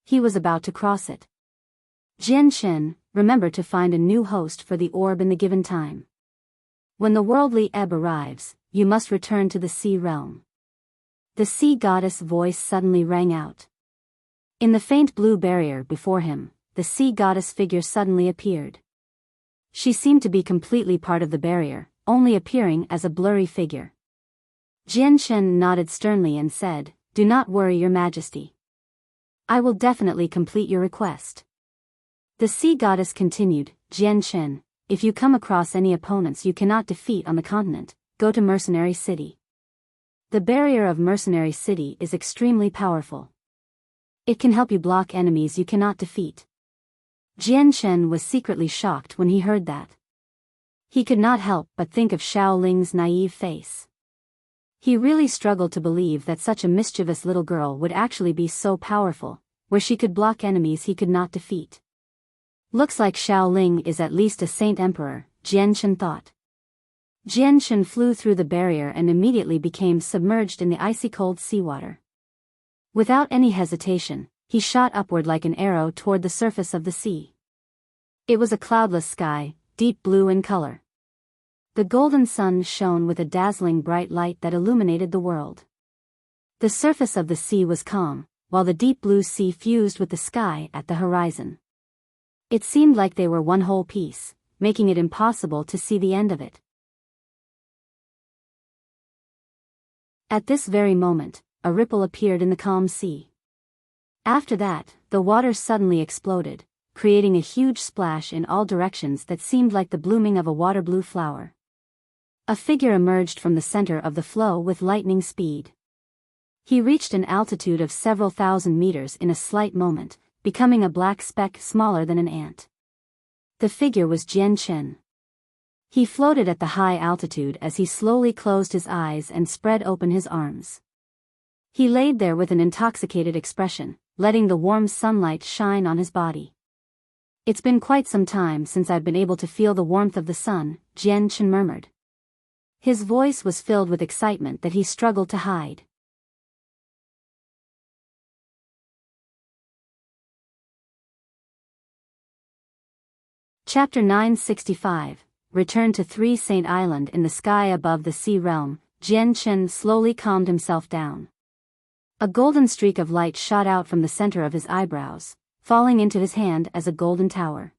[SPEAKER 1] He was about to cross it. Jian Shen, remember to find a new host for the orb in the given time. When the worldly ebb arrives, you must return to the sea realm. The sea goddess voice suddenly rang out. In the faint blue barrier before him, the sea goddess figure suddenly appeared. She seemed to be completely part of the barrier, only appearing as a blurry figure. Jianchen nodded sternly and said, "Do not worry, Your Majesty. I will definitely complete your request." The sea goddess continued, "Jianchen, if you come across any opponents you cannot defeat on the continent, go to Mercenary City. The barrier of Mercenary City is extremely powerful. It can help you block enemies you cannot defeat." Jianchen was secretly shocked when he heard that. He could not help but think of Xiaoling's naive face. He really struggled to believe that such a mischievous little girl would actually be so powerful, where she could block enemies he could not defeat. Looks like Xiaoling is at least a saint emperor, Jianchen thought. Jianchen flew through the barrier and immediately became submerged in the icy cold seawater. Without any hesitation, he shot upward like an arrow toward the surface of the sea. It was a cloudless sky, deep blue in color. The golden sun shone with a dazzling bright light that illuminated the world. The surface of the sea was calm, while the deep blue sea fused with the sky at the horizon. It seemed like they were one whole piece, making it impossible to see the end of it. At this very moment, a ripple appeared in the calm sea. After that, the water suddenly exploded, creating a huge splash in all directions that seemed like the blooming of a water blue flower. A figure emerged from the center of the flow with lightning speed. He reached an altitude of several thousand meters in a slight moment, becoming a black speck smaller than an ant. The figure was Jianchen. He floated at the high altitude as he slowly closed his eyes and spread open his arms. He laid there with an intoxicated expression, letting the warm sunlight shine on his body. "It's been quite some time since I've been able to feel the warmth of the sun," Jianchen murmured. His voice was filled with excitement that he struggled to hide. Chapter 965. Return to 3 Saint Island. In the sky above the sea realm, Jianchen slowly calmed himself down. A golden streak of light shot out from the center of his eyebrows, falling into his hand as a golden tower.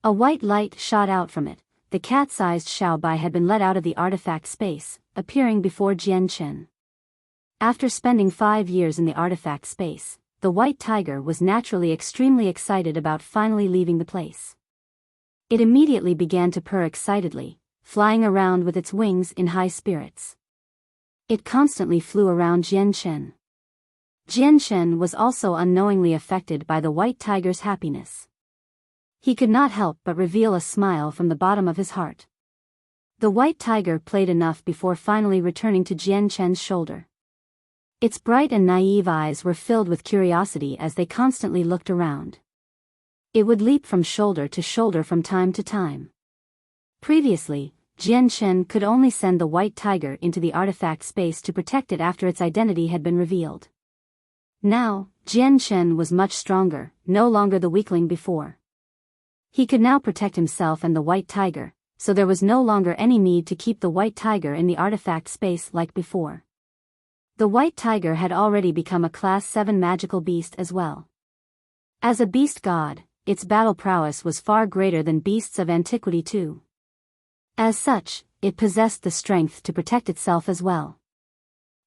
[SPEAKER 1] A white light shot out from it. The cat-sized Xiaobai had been let out of the artifact space, appearing before Jianchen. After spending 5 years in the artifact space, the white tiger was naturally extremely excited about finally leaving the place. It immediately began to purr excitedly, flying around with its wings in high spirits. It constantly flew around Jianchen. Jianchen was also unknowingly affected by the white tiger's happiness. He could not help but reveal a smile from the bottom of his heart. The white tiger played enough before finally returning to Jianchen's shoulder. Its bright and naive eyes were filled with curiosity as they constantly looked around. It would leap from shoulder to shoulder from time to time. Previously, Jianchen could only send the white tiger into the artifact space to protect it after its identity had been revealed. Now, Jianchen was much stronger, no longer the weakling before. He could now protect himself and the white tiger, so there was no longer any need to keep the white tiger in the artifact space like before. The white tiger had already become a Class 7 magical beast as well. As a beast god, its battle prowess was far greater than beasts of antiquity too. As such, it possessed the strength to protect itself as well.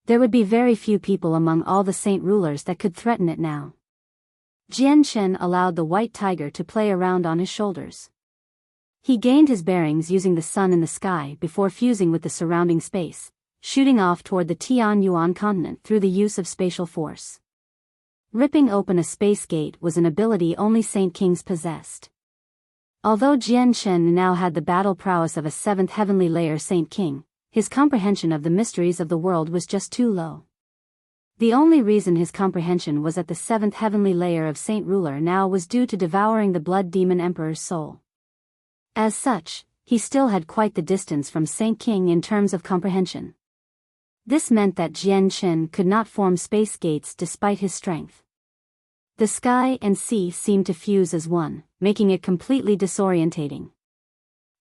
[SPEAKER 1] There would be very few people among all the saint rulers that could threaten it now. Jianchen allowed the white tiger to play around on his shoulders. He gained his bearings using the sun in the sky before fusing with the surrounding space, shooting off toward the Tianyuan continent through the use of spatial force. Ripping open a space gate was an ability only Saint Kings possessed. Although Jianchen now had the battle prowess of a 7th heavenly layer Saint King, his comprehension of the mysteries of the world was just too low. The only reason his comprehension was at the 7th heavenly layer of Saint Ruler now was due to devouring the blood demon emperor's soul. As such, he still had quite the distance from Saint King in terms of comprehension. This meant that Jianchen could not form space gates despite his strength. The sky and sea seemed to fuse as one, making it completely disorientating.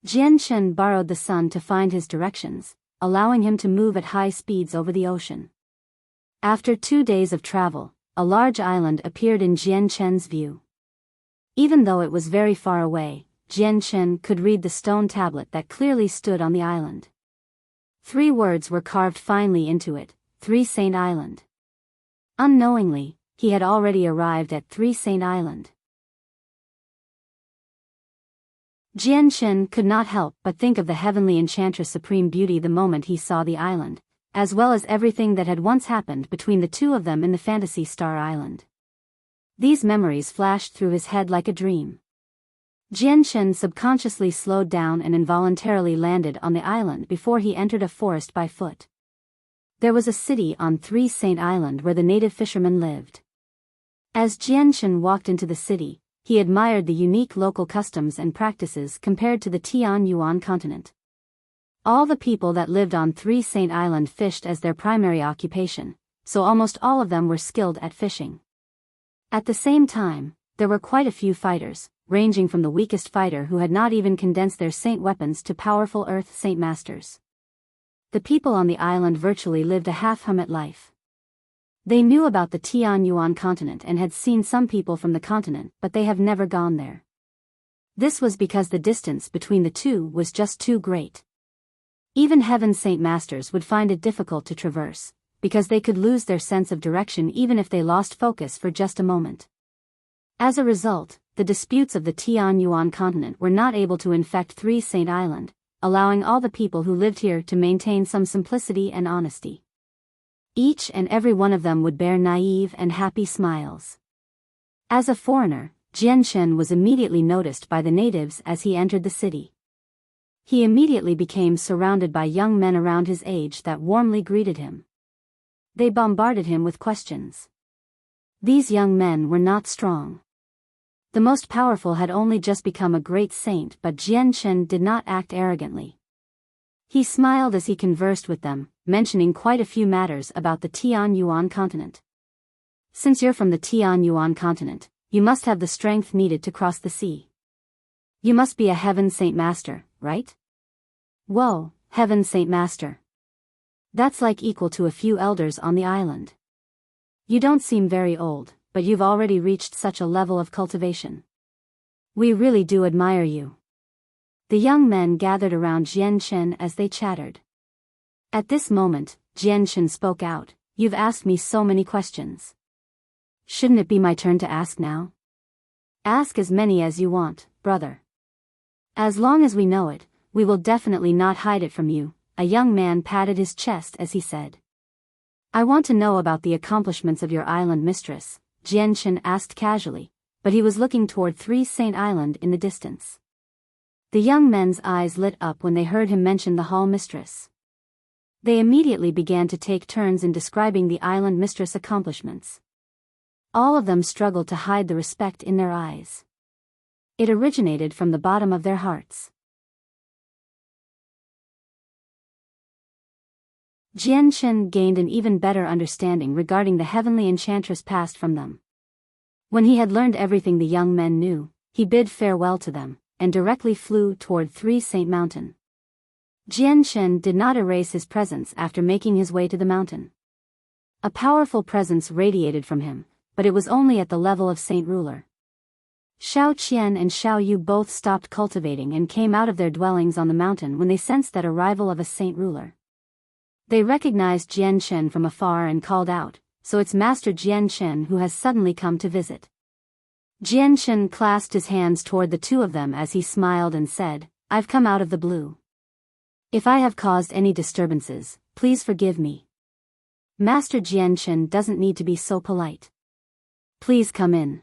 [SPEAKER 1] Jianchen borrowed the sun to find his directions, allowing him to move at high speeds over the ocean. After 2 days of travel, a large island appeared in Jianchen's view. Even though it was very far away, Jian could read the stone tablet that clearly stood on the island. 3 words were carved finely into it: 3 Saint Island. Unknowingly, he had already arrived at 3 Saint Island. Jian could not help but think of the heavenly enchantress' supreme beauty the moment he saw the island, as well as everything that had once happened between the two of them in the fantasy Star Island. These memories flashed through his head like a dream. Jian subconsciously slowed down and involuntarily landed on the island before he entered a forest by foot. There was a city on 3 Saint Island where the native fishermen lived. As Jian walked into the city, he admired the unique local customs and practices compared to the Tianyuan continent. All the people that lived on 3 Saint Island fished as their primary occupation, so almost all of them were skilled at fishing. At the same time, there were quite a few fighters, ranging from the weakest fighter who had not even condensed their saint weapons to powerful Earth Saint Masters. The people on the island virtually lived a half-hermit life. They knew about the Tianyuan continent and had seen some people from the continent, but they have never gone there. This was because the distance between the two was just too great. Even Heaven Saint Masters would find it difficult to traverse, because they could lose their sense of direction even if they lost focus for just a moment. As a result, the disputes of the Tianyuan continent were not able to infect 3 Saint Island, allowing all the people who lived here to maintain some simplicity and honesty. Each and every one of them would bear naive and happy smiles. As a foreigner, Jian was immediately noticed by the natives as he entered the city. He immediately became surrounded by young men around his age that warmly greeted him. They bombarded him with questions. These young men were not strong. The most powerful had only just become a great saint, but Jian did not act arrogantly. He smiled as he conversed with them, mentioning quite a few matters about the Tianyuan continent. Since you're from the Tianyuan continent, you must have the strength needed to cross the sea. You must be a Heaven Saint Master, right? Whoa, Heaven Saint Master. That's like equal to a few elders on the island. You don't seem very old, but you've already reached such a level of cultivation. We really do admire you. The young men gathered around Jian as they chattered. At this moment, Jian spoke out. You've asked me so many questions. Shouldn't it be my turn to ask now? Ask as many as you want, brother. As long as we know it, we will definitely not hide it from you. A young man patted his chest as he said. I want to know about the accomplishments of your island mistress, Jian asked casually, but he was looking toward 3 Saint Island in the distance. The young men's eyes lit up when they heard him mention the hall mistress. They immediately began to take turns in describing the island mistress' accomplishments. All of them struggled to hide the respect in their eyes. It originated from the bottom of their hearts. Jian gained an even better understanding regarding the heavenly enchantress past from them. When he had learned everything the young men knew, he bid farewell to them, and directly flew toward 3 Saint Mountain. Jian did not erase his presence after making his way to the mountain. A powerful presence radiated from him, but it was only at the level of Saint Ruler. Xiao Qian and Xiao Yu both stopped cultivating and came out of their dwellings on the mountain when they sensed that arrival of a Saint Ruler. They recognized Jian from afar and called out, so it's Master Jian who has suddenly come to visit. Jian clasped his hands toward the two of them as he smiled and said, I've come out of the blue. If I have caused any disturbances, please forgive me. Master Jian doesn't need to be so polite. Please come in.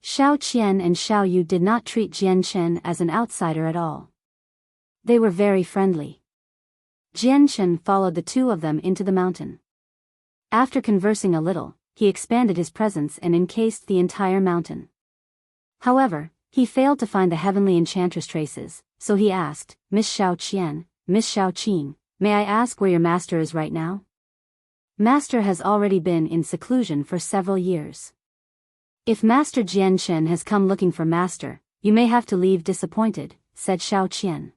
[SPEAKER 1] Xiao Qian and Xiao Yu did not treat Jian as an outsider at all. They were very friendly. Jian followed the two of them into the mountain. After conversing a little, he expanded his presence and encased the entire mountain. However, he failed to find the heavenly enchantress traces, so he asked, Miss Xiao Qian, Miss Xiao Qing, may I ask where your master is right now? Master has already been in seclusion for several years. If Master Jian has come looking for Master, you may have to leave disappointed, said Xiao Qian.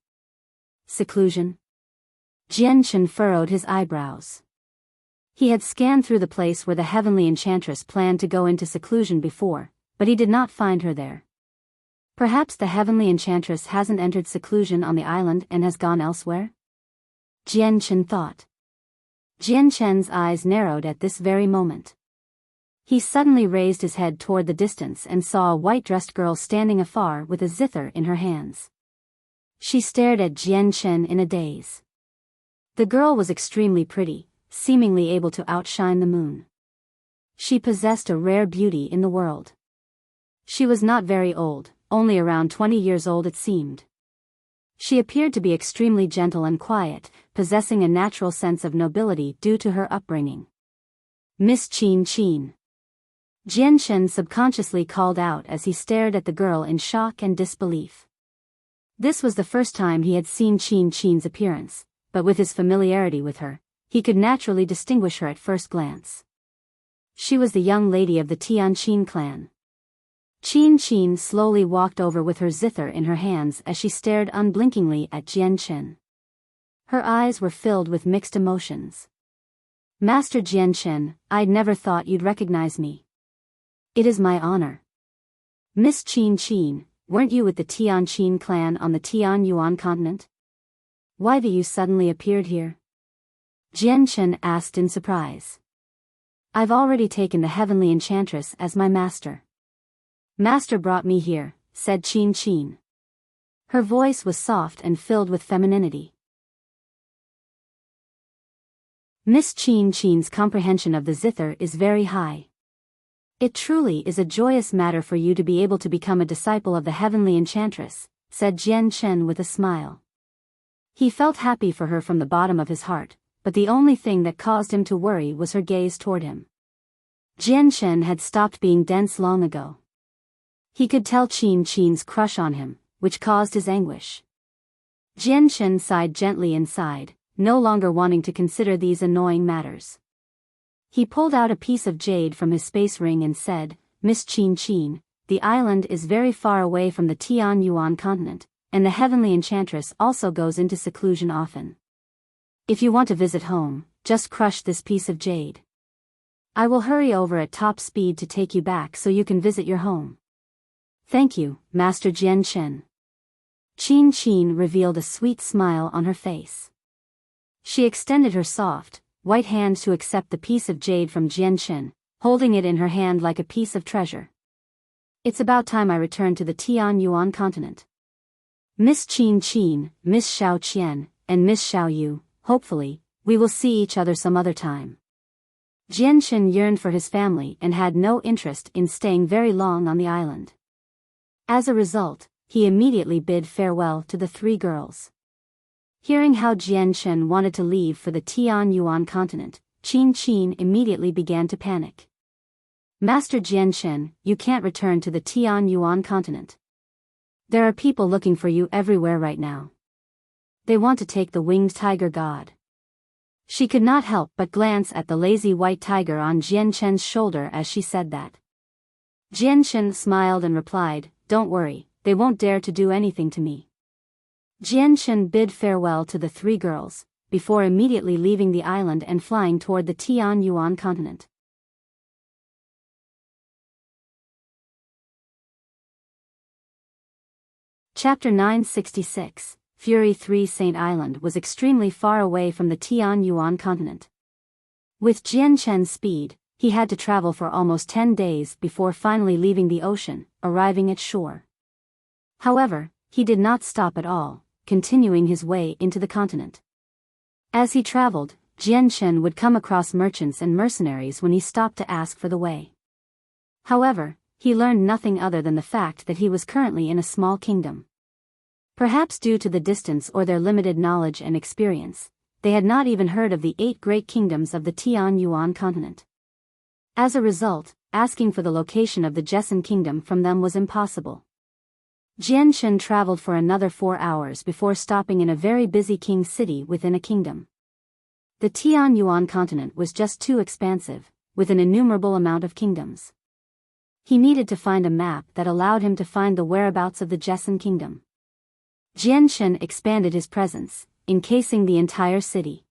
[SPEAKER 1] Seclusion? Jian furrowed his eyebrows. He had scanned through the place where the heavenly enchantress planned to go into seclusion before, but he did not find her there. Perhaps the heavenly enchantress hasn't entered seclusion on the island and has gone elsewhere? Jian Chen thought. Jian Chen's eyes narrowed at this very moment. He suddenly raised his head toward the distance and saw a white-dressed girl standing afar with a zither in her hands. She stared at Jian Chen in a daze. The girl was extremely pretty, seemingly able to outshine the moon. She possessed a rare beauty in the world. She was not very old, only around 20 years old it seemed. She appeared to be extremely gentle and quiet, possessing a natural sense of nobility due to her upbringing. Miss Qin Qin. Jian Chen subconsciously called out as he stared at the girl in shock and disbelief. This was the first time he had seen Qin Qin's appearance, but with his familiarity with her, he could naturally distinguish her at first glance. She was the young lady of the Tianqin clan. Qin Qin slowly walked over with her zither in her hands as she stared unblinkingly at Jian Chen. Her eyes were filled with mixed emotions. Master Jian Chen, I'd never thought you'd recognize me. It is my honor. Miss Qin Qin, weren't you with the Tianqin clan on the Tianyuan continent? Why have you suddenly appeared here? Jian Chen asked in surprise. I've already taken the heavenly enchantress as my master. Master brought me here, said Qin Qin. Her voice was soft and filled with femininity. Miss Qin Qin's comprehension of the zither is very high. It truly is a joyous matter for you to be able to become a disciple of the heavenly enchantress, said Jian Chen with a smile. He felt happy for her from the bottom of his heart, but the only thing that caused him to worry was her gaze toward him. Jian Chen had stopped being dense long ago. He could tell Qin Qin's crush on him, which caused his anguish. Jian Chen sighed gently inside, no longer wanting to consider these annoying matters. He pulled out a piece of jade from his space ring and said, Miss Qin Qin, the island is very far away from the Tianyuan continent, and the heavenly enchantress also goes into seclusion often. If you want to visit home, just crush this piece of jade. I will hurry over at top speed to take you back so you can visit your home. Thank you, Master Jian Chen. Qin Qin revealed a sweet smile on her face. She extended her soft, white hand to accept the piece of jade from Jian Chen, holding it in her hand like a piece of treasure. It's about time I return to the Tianyuan continent. Miss Qin Qin, Miss Xiao Qian, and Miss Xiao Yu, hopefully, we will see each other some other time. Jian Chen yearned for his family and had no interest in staying very long on the island. As a result, he immediately bid farewell to the three girls. Hearing how Jian Chen wanted to leave for the Tianyuan continent, Qin Qin immediately began to panic. Master Jian Chen, you can't return to the Tianyuan continent. There are people looking for you everywhere right now. They want to take the winged tiger god. She could not help but glance at the lazy white tiger on Jian Chen's shoulder as she said that. Jian Chen smiled and replied, Don't worry, they won't dare to do anything to me. Jian Chen bid farewell to the three girls, before immediately leaving the island and flying toward the Tianyuan continent. Chapter 966, Fury 3 Saint Island was extremely far away from the Tianyuan continent. With Jian Chen's speed, he had to travel for almost 10 days before finally leaving the ocean, arriving at shore. However, he did not stop at all, continuing his way into the continent. As he traveled, Jian Chen would come across merchants and mercenaries when he stopped to ask for the way. However, he learned nothing other than the fact that he was currently in a small kingdom. Perhaps due to the distance or their limited knowledge and experience, they had not even heard of the 8 great kingdoms of the Tianyuan continent. As a result, asking for the location of the Jessan kingdom from them was impossible. Jian Chen traveled for another 4 hours before stopping in a very busy king city within a kingdom. The Tianyuan continent was just too expansive, with an innumerable amount of kingdoms. He needed to find a map that allowed him to find the whereabouts of the Jessan kingdom. Jian Chen expanded his presence, encasing the entire city.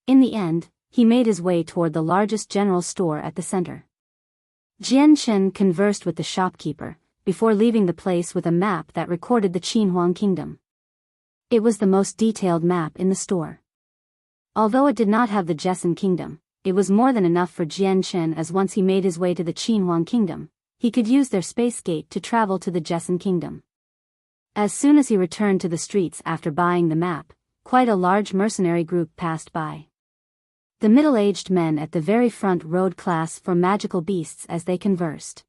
[SPEAKER 1] In the end, he made his way toward the largest general store at the center. Jian Chen conversed with the shopkeeper, before leaving the place with a map that recorded the Qinhuang kingdom. It was the most detailed map in the store. Although it did not have the Jessen kingdom, it was more than enough for Jian Chen, as once he made his way to the Qinhuang kingdom, he could use their space gate to travel to the Jessen kingdom. As soon as he returned to the streets after buying the map, quite a large mercenary group passed by. The middle-aged men at the very front rode class for magical beasts as they conversed.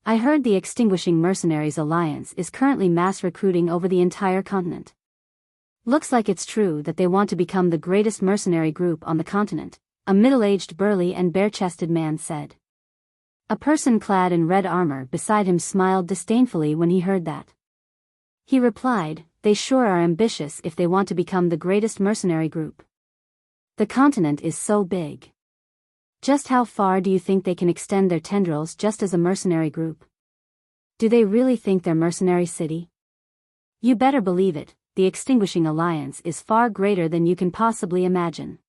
[SPEAKER 1] I heard the Extinguishing Mercenaries Alliance is currently mass recruiting over the entire continent. Looks like it's true that they want to become the greatest mercenary group on the continent, a middle-aged burly and bare-chested man said. A person clad in red armor beside him smiled disdainfully when he heard that. He replied, "They sure are ambitious if they want to become the greatest mercenary group. The continent is so big. Just how far do you think they can extend their tendrils just as a mercenary group? Do they really think they're mercenary city? You better believe it, the Extinguishing Alliance is far greater than you can possibly imagine.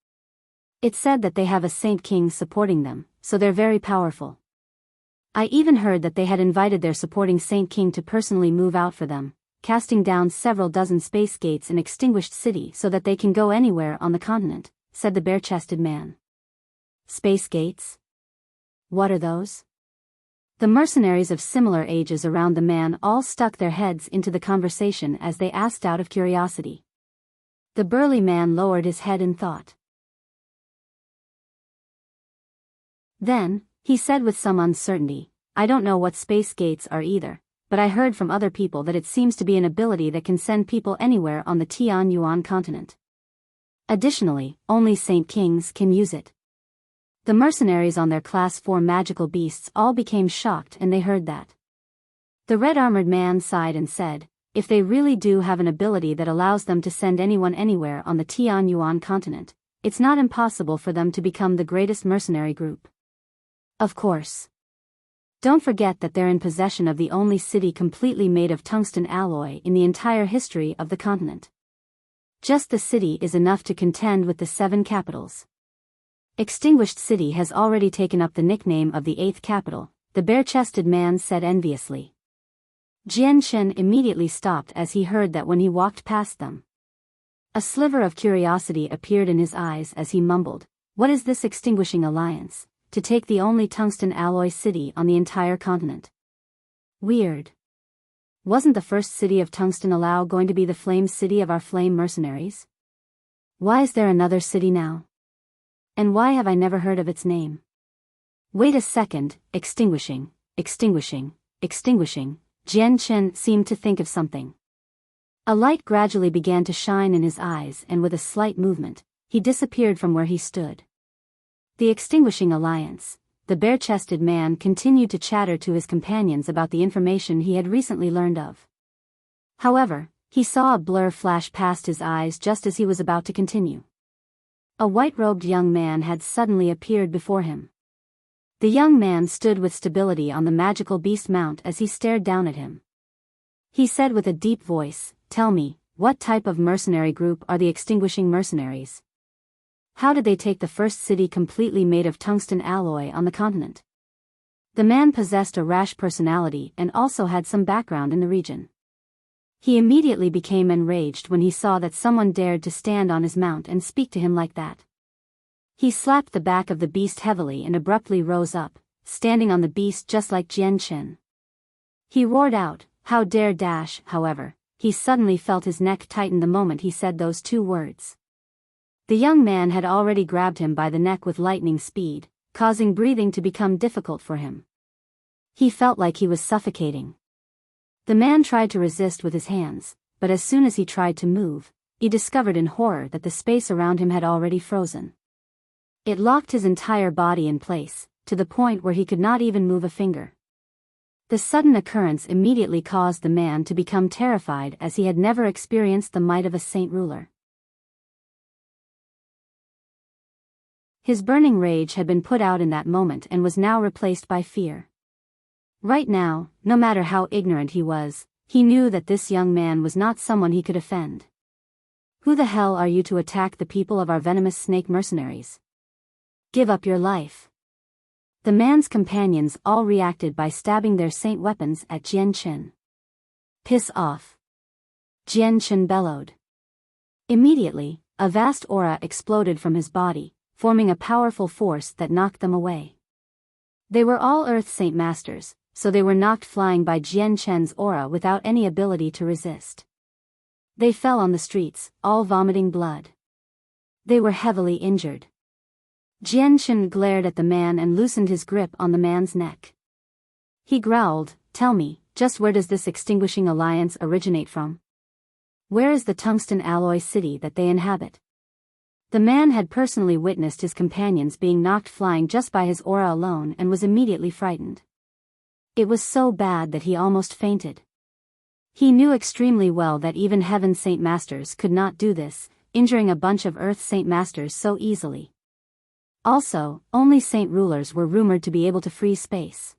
[SPEAKER 1] It's said that they have a Saint King supporting them, so they're very powerful. I even heard that they had invited their supporting Saint King to personally move out for them, casting down several dozen space gates in Extinguished City so that they can go anywhere on the continent," said the bare-chested man. Space gates? What are those? The mercenaries of similar ages around the man all stuck their heads into the conversation as they asked out of curiosity. The burly man lowered his head in thought. Then, he said with some uncertainty, "I don't know what space gates are either, but I heard from other people that it seems to be an ability that can send people anywhere on the Tianyuan continent. Additionally, only Saint Kings can use it." The mercenaries on their Class 4 magical beasts all became shocked and they heard that. The red-armored man sighed and said, "If they really do have an ability that allows them to send anyone anywhere on the Tianyuan continent, it's not impossible for them to become the greatest mercenary group. Of course. Don't forget that they're in possession of the only city completely made of tungsten alloy in the entire history of the continent. Just the city is enough to contend with the 7 capitals. Extinguished City has already taken up the nickname of the 8th capital," the bare-chested man said enviously. Jian Chen immediately stopped as he heard that when he walked past them. A sliver of curiosity appeared in his eyes as he mumbled, "What is this Extinguishing Alliance, to take the only tungsten alloy city on the entire continent? Weird. Wasn't the first city of tungsten alloy going to be the flame city of our flame mercenaries? Why is there another city now? And why have I never heard of its name? Wait a second, extinguishing. Jian Chen seemed to think of something. A light gradually began to shine in his eyes and with a slight movement, he disappeared from where he stood. The Extinguishing Alliance. The bare-chested man continued to chatter to his companions about the information he had recently learned of. However, he saw a blur flash past his eyes just as he was about to continue. A white-robed young man had suddenly appeared before him. The young man stood with stability on the magical beast mount as he stared down at him. He said with a deep voice, "Tell me, what type of mercenary group are the Extinguishing Mercenaries? How did they take the first city completely made of tungsten alloy on the continent?" The man possessed a rash personality and also had some background in the region. He immediately became enraged when he saw that someone dared to stand on his mount and speak to him like that. He slapped the back of the beast heavily and abruptly rose up, standing on the beast just like Jian Chen. He roared out, "How dare dash!" However, he suddenly felt his neck tighten the moment he said those 2 words. The young man had already grabbed him by the neck with lightning speed, causing breathing to become difficult for him. He felt like he was suffocating. The man tried to resist with his hands, but as soon as he tried to move, he discovered in horror that the space around him had already frozen. It locked his entire body in place, to the point where he could not even move a finger. The sudden occurrence immediately caused the man to become terrified as he had never experienced the might of a saint ruler. His burning rage had been put out in that moment and was now replaced by fear. Right now, no matter how ignorant he was, he knew that this young man was not someone he could offend. "Who the hell are you to attack the people of our venomous snake mercenaries? Give up your life." The man's companions all reacted by stabbing their saint weapons at Jian Chen. "Piss off!" Jian Chen bellowed. Immediately, a vast aura exploded from his body, forming a powerful force that knocked them away. They were all Earth Saint Masters, so they were knocked flying by Jian Chen's aura without any ability to resist. They fell on the streets, all vomiting blood. They were heavily injured. Jian Chen glared at the man and loosened his grip on the man's neck. He growled, "Tell me, just where does this extinguishing alliance originate from? Where is the tungsten alloy city that they inhabit?" The man had personally witnessed his companions being knocked flying just by his aura alone and was immediately frightened. It was so bad that he almost fainted. He knew extremely well that even Heaven Saint Masters could not do this, injuring a bunch of Earth Saint Masters so easily. Also, only Saint Rulers were rumored to be able to free space.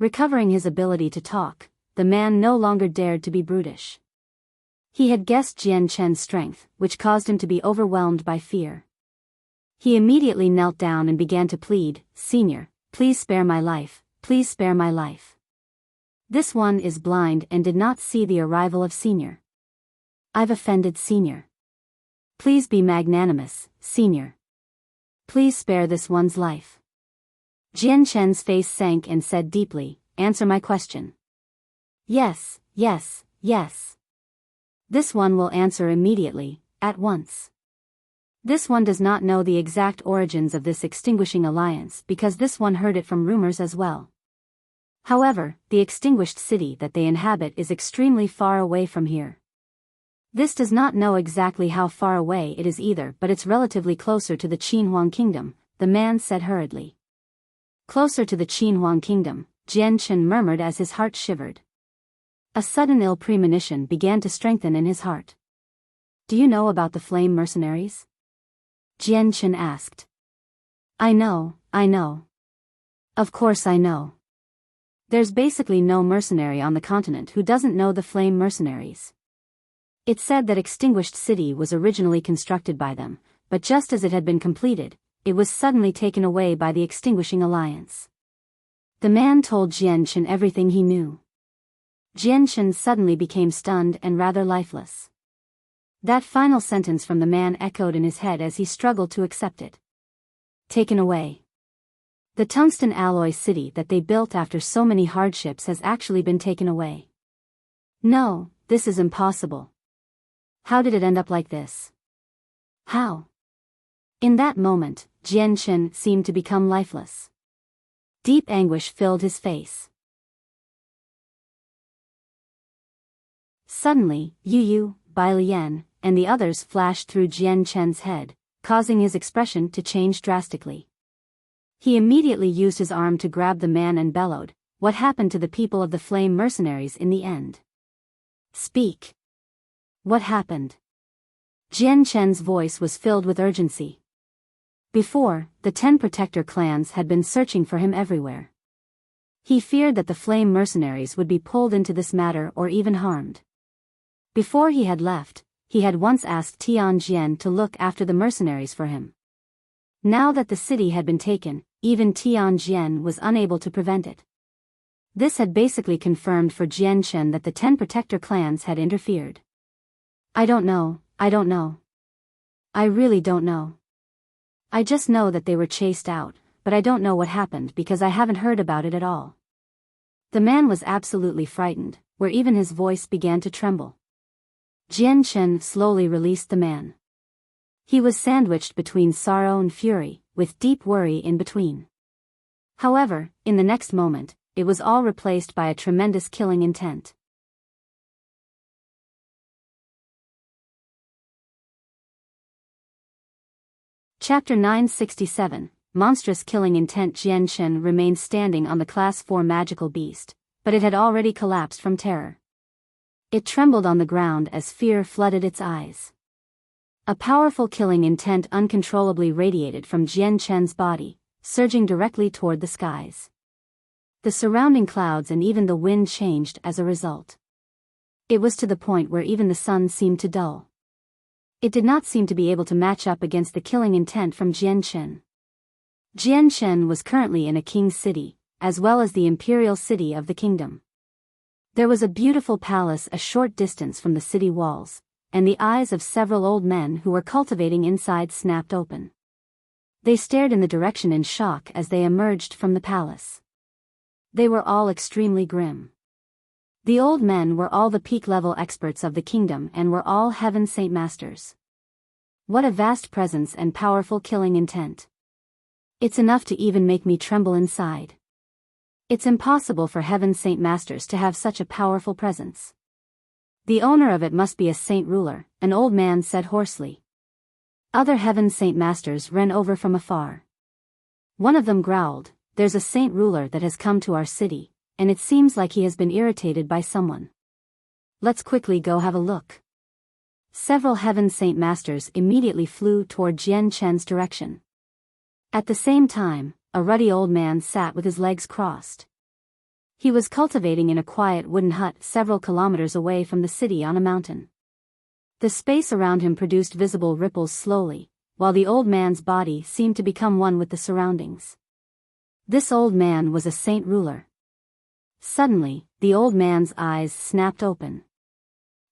[SPEAKER 1] Recovering his ability to talk, the man no longer dared to be brutish. He had guessed Jian Chen's strength, which caused him to be overwhelmed by fear. He immediately knelt down and began to plead, "Senior, please spare my life, please spare my life. This one is blind and did not see the arrival of Senior. I've offended Senior. Please be magnanimous, Senior. Please spare this one's life." Jian Chen's face sank and said deeply, "Answer my question." "Yes, yes, yes. This one will answer immediately, at once. This one does not know the exact origins of this extinguishing alliance because this one heard it from rumors as well. However, the extinguished city that they inhabit is extremely far away from here. This does not know exactly how far away it is either, but it's relatively closer to the Qinhuang Kingdom," the man said hurriedly. "Closer to the Qinhuang Kingdom," Jian Chen murmured as his heart shivered. A sudden ill premonition began to strengthen in his heart. "Do you know about the flame mercenaries?" Jian Chen asked. I know. Of course I know. There's basically no mercenary on the continent who doesn't know the flame mercenaries. It's said that Extinguished City was originally constructed by them, but just as it had been completed, it was suddenly taken away by the Extinguishing Alliance. The man told Jian Chen everything he knew. Jian Chen suddenly became stunned and rather lifeless. That final sentence from the man echoed in his head as he struggled to accept it. Taken away. The tungsten alloy city that they built after so many hardships has actually been taken away. No, this is impossible. How did it end up like this? How? In that moment, Jian Chen seemed to become lifeless. Deep anguish filled his face. Suddenly, Yu, Bai Lian, and the others flashed through Jian Chen's head, causing his expression to change drastically. He immediately used his arm to grab the man and bellowed, "What happened to the people of the flame mercenaries in the end? Speak. What happened?" Jian Chen's voice was filled with urgency. Before, the 10 protector clans had been searching for him everywhere. He feared that the flame mercenaries would be pulled into this matter or even harmed. Before he had left, he had once asked Tianjian to look after the mercenaries for him. Now that the city had been taken, even Tianjian was unable to prevent it. This had basically confirmed for Jian Chen that the 10 protector clans had interfered. I don't know. I really don't know. I just know that they were chased out, but I don't know what happened because I haven't heard about it at all. The man was absolutely frightened, where even his voice began to tremble. Jian Chen slowly released the man. He was sandwiched between sorrow and fury, with deep worry in between. However, in the next moment, it was all replaced by a tremendous killing intent. Chapter 967, Monstrous Killing Intent. Jian Chen remained standing on the Class 4 magical beast, but it had already collapsed from terror. It trembled on the ground as fear flooded its eyes. A powerful killing intent uncontrollably radiated from Jian Chen's body, surging directly toward the skies. The surrounding clouds and even the wind changed as a result. It was to the point where even the sun seemed to dull. It did not seem to be able to match up against the killing intent from Jian Chen. Jianshen was currently in a king's city, as well as the imperial city of the kingdom. There was a beautiful palace a short distance from the city walls, and the eyes of several old men who were cultivating inside snapped open. They stared in the direction in shock as they emerged from the palace. They were all extremely grim. The old men were all the peak-level experts of the kingdom and were all Heaven Saint Masters. What a vast presence and powerful killing intent. It's enough to even make me tremble inside. It's impossible for Heaven Saint Masters to have such a powerful presence. The owner of it must be a saint ruler, an old man said hoarsely. Other Heaven Saint Masters ran over from afar. One of them growled, "There's a saint ruler that has come to our city, and it seems like he has been irritated by someone. Let's quickly go have a look." Several Heaven Saint Masters immediately flew toward Jian Chen's direction. At the same time, a ruddy old man sat with his legs crossed. He was cultivating in a quiet wooden hut several kilometers away from the city on a mountain. The space around him produced visible ripples slowly, while the old man's body seemed to become one with the surroundings. This old man was a saint ruler. Suddenly, the old man's eyes snapped open.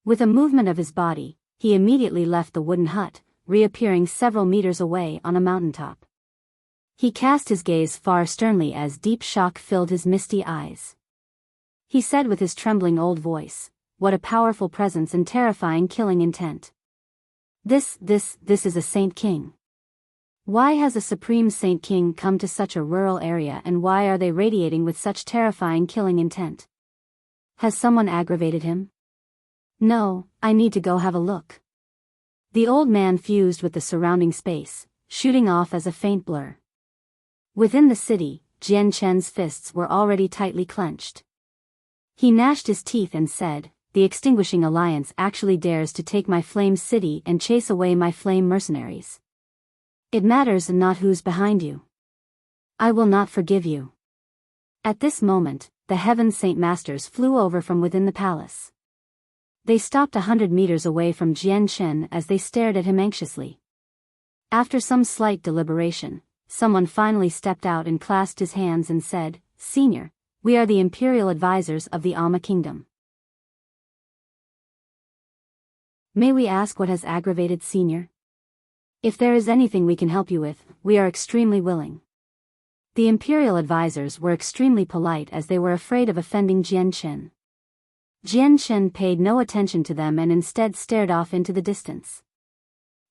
[SPEAKER 1] With a movement of his body, he immediately left the wooden hut, reappearing several meters away on a mountaintop. He cast his gaze far sternly as deep shock filled his misty eyes. He said with his trembling old voice, "What a powerful presence and terrifying killing intent. This is a saint king. Why has a supreme saint king come to such a rural area, and why are they radiating with such terrifying killing intent? Has someone aggravated him? No, I need to go have a look." The old man fused with the surrounding space, shooting off as a faint blur. Within the city, Jian Chen's fists were already tightly clenched. He gnashed his teeth and said, "The Extinguishing Alliance actually dares to take my flame city and chase away my flame mercenaries. It matters not who's behind you. I will not forgive you." At this moment, the Heaven Saint Masters flew over from within the palace. They stopped 100 meters away from Jian Chen as they stared at him anxiously. After some slight deliberation, someone finally stepped out and clasped his hands and said, "Senior, we are the imperial advisors of the Alma Kingdom. May we ask what has aggravated Senior? If there is anything we can help you with, we are extremely willing." The imperial advisors were extremely polite as they were afraid of offending Jian Chen. Jian Chen paid no attention to them and instead stared off into the distance.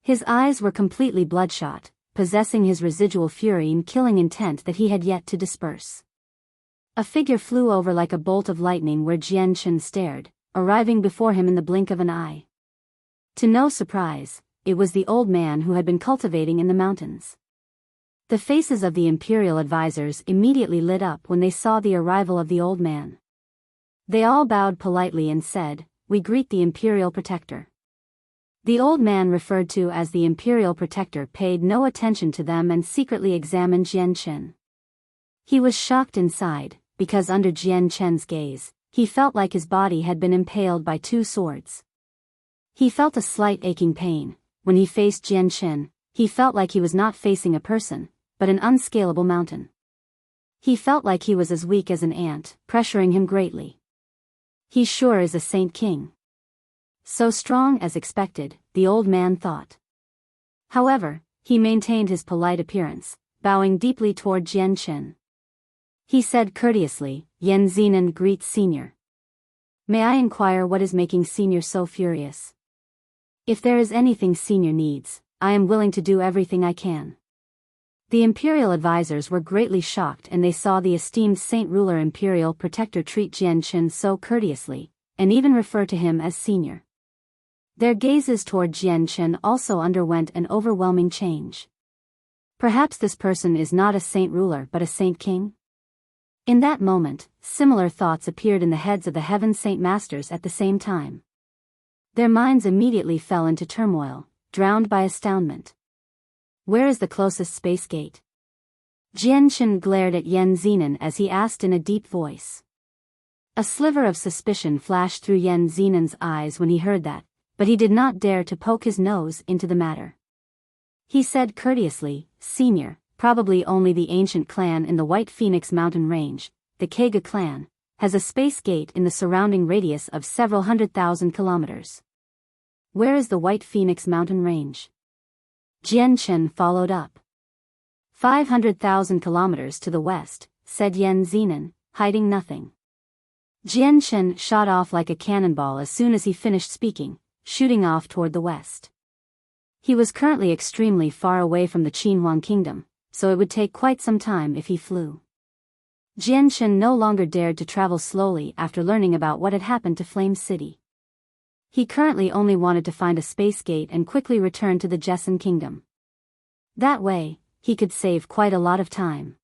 [SPEAKER 1] His eyes were completely bloodshot, possessing his residual fury and killing intent that he had yet to disperse. A figure flew over like a bolt of lightning where Jian Chen stared, arriving before him in the blink of an eye. To no surprise, it was the old man who had been cultivating in the mountains. The faces of the imperial advisors immediately lit up when they saw the arrival of the old man. They all bowed politely and said, "We greet the imperial protector." The old man referred to as the imperial protector paid no attention to them and secretly examined Jian Chen. He was shocked inside, because under Jian Chen's gaze, he felt like his body had been impaled by 2 swords. He felt a slight aching pain. When he faced Jian Chen, he felt like he was not facing a person, but an unscalable mountain. He felt like he was as weak as an ant, pressuring him greatly. He sure is a saint king. So strong as expected, the old man thought. However, he maintained his polite appearance, bowing deeply toward Jian Chen. He said courteously, "Yan Zinan greets Senior. May I inquire what is making Senior so furious? If there is anything Senior needs, I am willing to do everything I can." The imperial advisors were greatly shocked and they saw the esteemed saint ruler imperial protector treat Jian Chen so courteously, and even refer to him as Senior. Their gazes toward Jian Chen also underwent an overwhelming change. Perhaps this person is not a saint ruler but a saint king? In that moment, similar thoughts appeared in the heads of the Heaven Saint Masters at the same time. Their minds immediately fell into turmoil, drowned by astoundment. Where is the closest space gate? Jian Chen glared at Yan Zinan as he asked in a deep voice. A sliver of suspicion flashed through Yan Zinan's eyes when he heard that, but he did not dare to poke his nose into the matter. He said courteously, "Senior, probably only the ancient clan in the White Phoenix mountain range, the Kega clan, has a space gate in the surrounding radius of several 100,000 kilometers. Where is the White Phoenix mountain range? Jian Chen followed up. 500,000 kilometers to the west, said Yan Zenon, hiding nothing. Jian Chen shot off like a cannonball as soon as he finished speaking, shooting off toward the west. He was currently extremely far away from the Qinhuang kingdom, so it would take quite some time if he flew. Jian Chen no longer dared to travel slowly after learning about what had happened to Flame City. He currently only wanted to find a space gate and quickly return to the Jesson kingdom. That way, he could save quite a lot of time.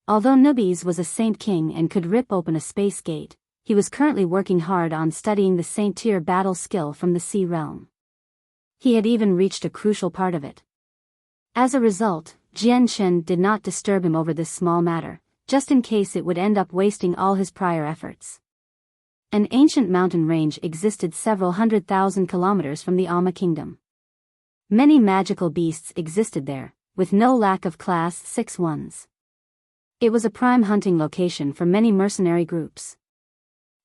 [SPEAKER 1] Although Nubis was a Saint King and could rip open a space gate, he was currently working hard on studying the Saint Tier battle skill from the Sea Realm. He had even reached a crucial part of it. As a result, Jian Chen did not disturb him over this small matter, just in case it would end up wasting all his prior efforts. An ancient mountain range existed several 100,000 kilometers from the Alma kingdom. Many magical beasts existed there, with no lack of Class 6 ones. It was a prime hunting location for many mercenary groups.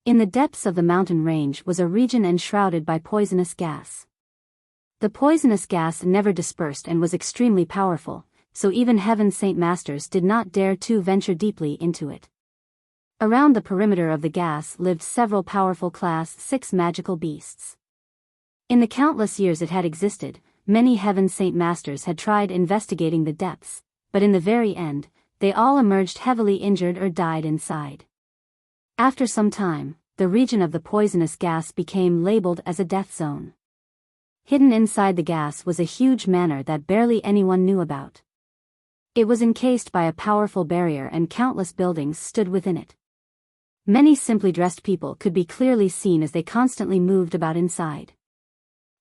[SPEAKER 1] In the depths of the mountain range was a region enshrouded by poisonous gas. The poisonous gas never dispersed and was extremely powerful, so even Heaven Saint Masters did not dare to venture deeply into it. Around the perimeter of the gas lived several powerful Class 6 magical beasts. In the countless years it had existed, many Heaven Saint Masters had tried investigating the depths, but in the very end, they all emerged heavily injured or died inside. After some time, the region of the poisonous gas became labeled as a death zone. Hidden inside the gas was a huge manor that barely anyone knew about. It was encased by a powerful barrier and countless buildings stood within it. Many simply dressed people could be clearly seen as they constantly moved about inside.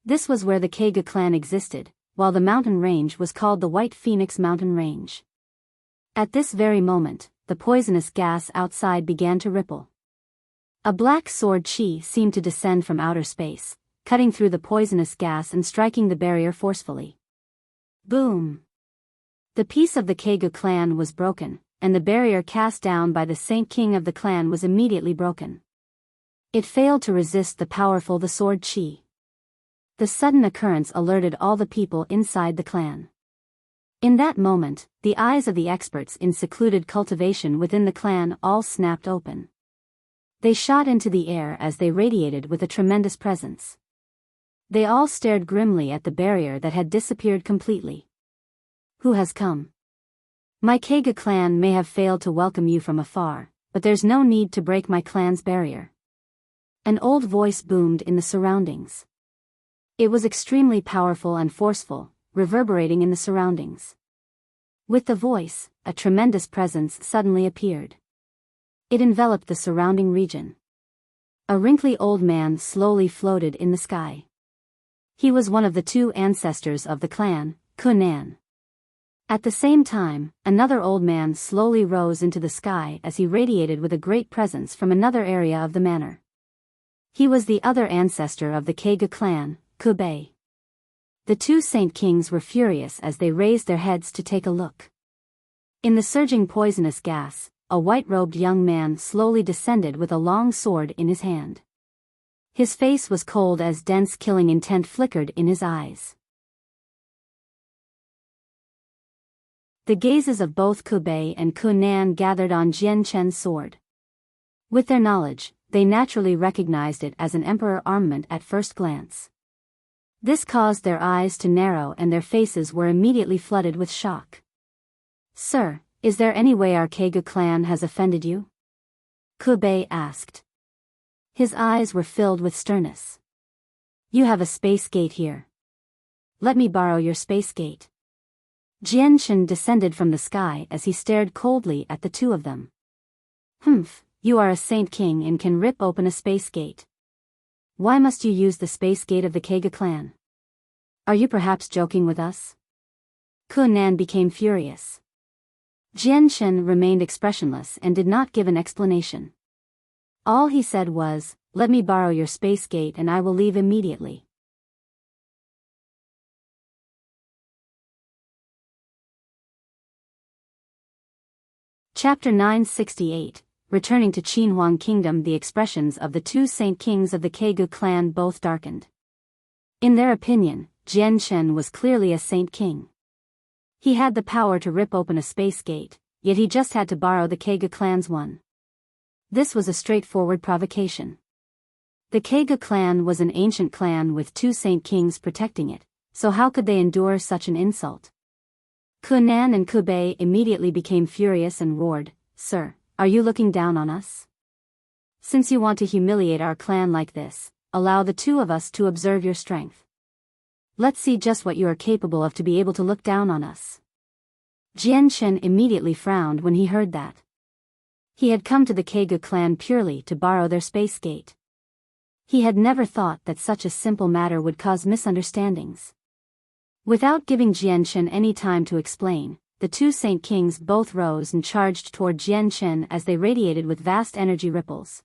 [SPEAKER 1] This was where the Kega clan existed, while the mountain range was called the White Phoenix Mountain Range. At this very moment, the poisonous gas outside began to ripple. A black sword chi seemed to descend from outer space, cutting through the poisonous gas and striking the barrier forcefully. Boom! The peace of the Kega clan was broken, and the barrier cast down by the Saint King of the clan was immediately broken. It failed to resist the powerful the sword chi. The sudden occurrence alerted all the people inside the clan. In that moment, the eyes of the experts in secluded cultivation within the clan all snapped open. They shot into the air as they radiated with a tremendous presence. They all stared grimly at the barrier that had disappeared completely. Who has come? My Kega clan may have failed to welcome you from afar, but there's no need to break my clan's barrier. An old voice boomed in the surroundings. It was extremely powerful and forceful, reverberating in the surroundings. With the voice, a tremendous presence suddenly appeared. It enveloped the surrounding region. A wrinkly old man slowly floated in the sky. He was one of the two ancestors of the clan, Kunan. At the same time, another old man slowly rose into the sky as he radiated with a great presence from another area of the manor. He was the other ancestor of the Kega clan, Kubei. The two Saint Kings were furious as they raised their heads to take a look. In the surging poisonous gas, a white-robed young man slowly descended with a long sword in his hand. His face was cold as dense killing intent flickered in his eyes. The gazes of both Kubei and Kunan gathered on Jian Chen's sword. With their knowledge, they naturally recognized it as an emperor armament at first glance. This caused their eyes to narrow and their faces were immediately flooded with shock. "Sir, is there any way our Kega clan has offended you?" Kubei asked. His eyes were filled with sternness. "You have a space gate here. Let me borrow your space gate." Jian Chen descended from the sky as he stared coldly at the two of them. "Humph, you are a Saint King and can rip open a space gate. Why must you use the space gate of the Kega clan? Are you perhaps joking with us?" Kunan became furious. Jian Chen remained expressionless and did not give an explanation. All he said was, "Let me borrow your space gate and I will leave immediately." Chapter 968, Returning to Qinhuang Kingdom. The expressions of the two saint kings of the Keigu clan both darkened. In their opinion, Jianchen was clearly a saint king. He had the power to rip open a space gate, yet he just had to borrow the Keigu clan's one. This was a straightforward provocation. The Keigu clan was an ancient clan with two saint kings protecting it, so how could they endure such an insult? Kunan and Kubei immediately became furious and roared, "Sir, are you looking down on us? Since you want to humiliate our clan like this, allow the two of us to observe your strength. Let's see just what you are capable of to be able to look down on us." Jianchen immediately frowned when he heard that. He had come to the Keigu clan purely to borrow their space gate. He had never thought that such a simple matter would cause misunderstandings. Without giving Jianchen any time to explain, the two saint kings both rose and charged toward Jianchen as they radiated with vast energy ripples.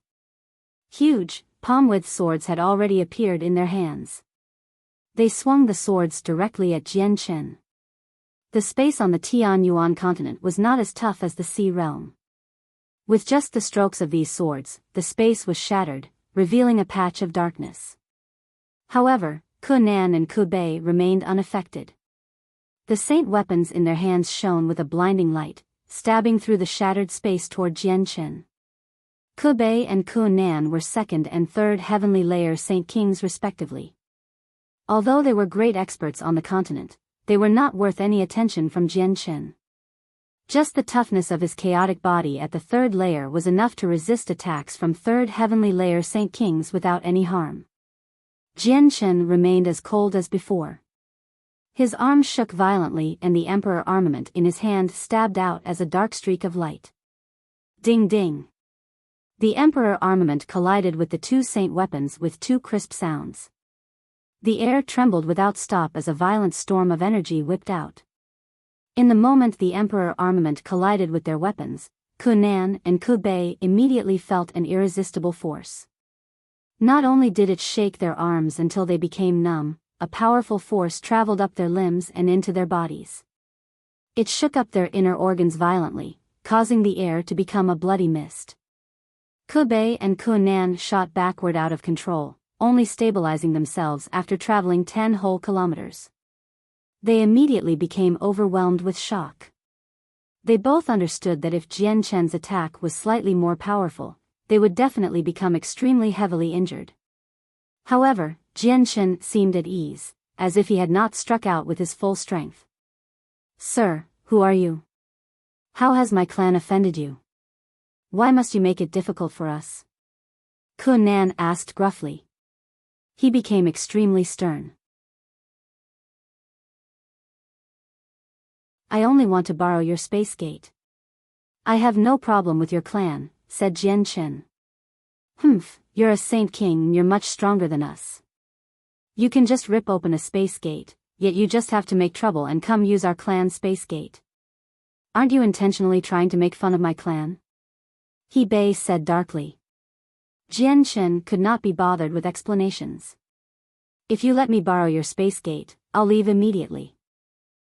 [SPEAKER 1] Huge, palm-width swords had already appeared in their hands. They swung the swords directly at Jianchen. The space on the Tianyuan continent was not as tough as the Sea realm. With just the strokes of these swords, the space was shattered, revealing a patch of darkness. However, Kunan and Kubei remained unaffected. The saint weapons in their hands shone with a blinding light, stabbing through the shattered space toward Jianchen. Kubei and Kunan were second and third heavenly layer saint kings respectively. Although they were great experts on the continent, they were not worth any attention from Jianchen. Just the toughness of his chaotic body at the third layer was enough to resist attacks from third heavenly layer saint kings without any harm. Jianchen remained as cold as before. His arms shook violently and the emperor armament in his hand stabbed out as a dark streak of light. Ding ding. The emperor armament collided with the two saint weapons with two crisp sounds. The air trembled without stop as a violent storm of energy whipped out. In the moment the emperor armament collided with their weapons, Kunan and Kubei immediately felt an irresistible force. Not only did it shake their arms until they became numb, a powerful force traveled up their limbs and into their bodies. It shook up their inner organs violently, causing the air to become a bloody mist. Kubei and Kunan shot backward out of control, only stabilizing themselves after traveling 10 whole kilometers. They immediately became overwhelmed with shock. They both understood that if Jianchen's attack was slightly more powerful, they would definitely become extremely heavily injured. However, Jianchen seemed at ease, as if he had not struck out with his full strength. "Sir, who are you? How has my clan offended you? Why must you make it difficult for us?" Kunan asked gruffly. He became extremely stern. "I only want to borrow your space gate." "I have no problem with your clan," said Jianchen. "Humph, you're a saint king and you're much stronger than us. You can just rip open a space gate, yet you just have to make trouble and come use our clan's space gate. Aren't you intentionally trying to make fun of my clan?" Hebei said darkly. Jianchen could not be bothered with explanations. "If you let me borrow your space gate, I'll leave immediately.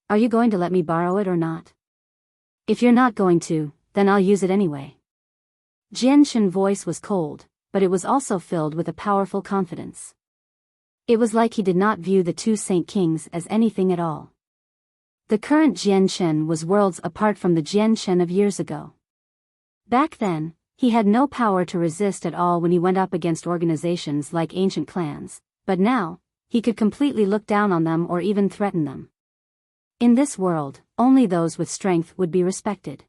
[SPEAKER 1] Are you going to let me borrow it or not? If you're not going to, then I'll use it anyway." Jianchen's voice was cold, but it was also filled with a powerful confidence. It was like he did not view the two saint kings as anything at all. The current Jianchen was worlds apart from the Jianchen of years ago. Back then, he had no power to resist at all when he went up against organizations like ancient clans, but now, he could completely look down on them or even threaten them. In this world, only those with strength would be respected.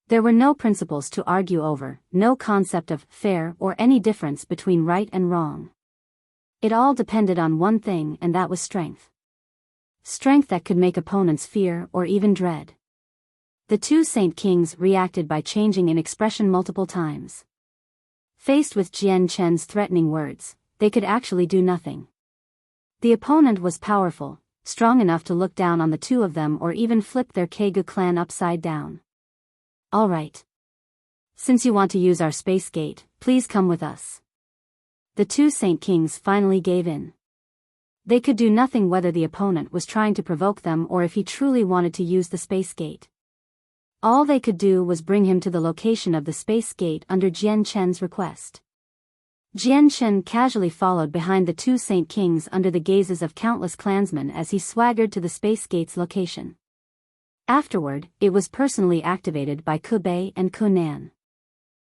[SPEAKER 1] There were no principles to argue over, no concept of fair or any difference between right and wrong. It all depended on one thing, and that was strength. Strength that could make opponents fear or even dread. The two saint kings reacted by changing in expression multiple times. Faced with Jianchen's threatening words, they could actually do nothing. The opponent was powerful, strong enough to look down on the two of them or even flip their Keigu clan upside down. "All right. Since you want to use our space gate, please come with us." The two saint kings finally gave in. They could do nothing whether the opponent was trying to provoke them or if he truly wanted to use the space gate. All they could do was bring him to the location of the space gate under Jian Chen's request. Jian Chen casually followed behind the two Saint Kings under the gazes of countless clansmen as he swaggered to the space gate's location. Afterward, it was personally activated by Kubei and Kunan.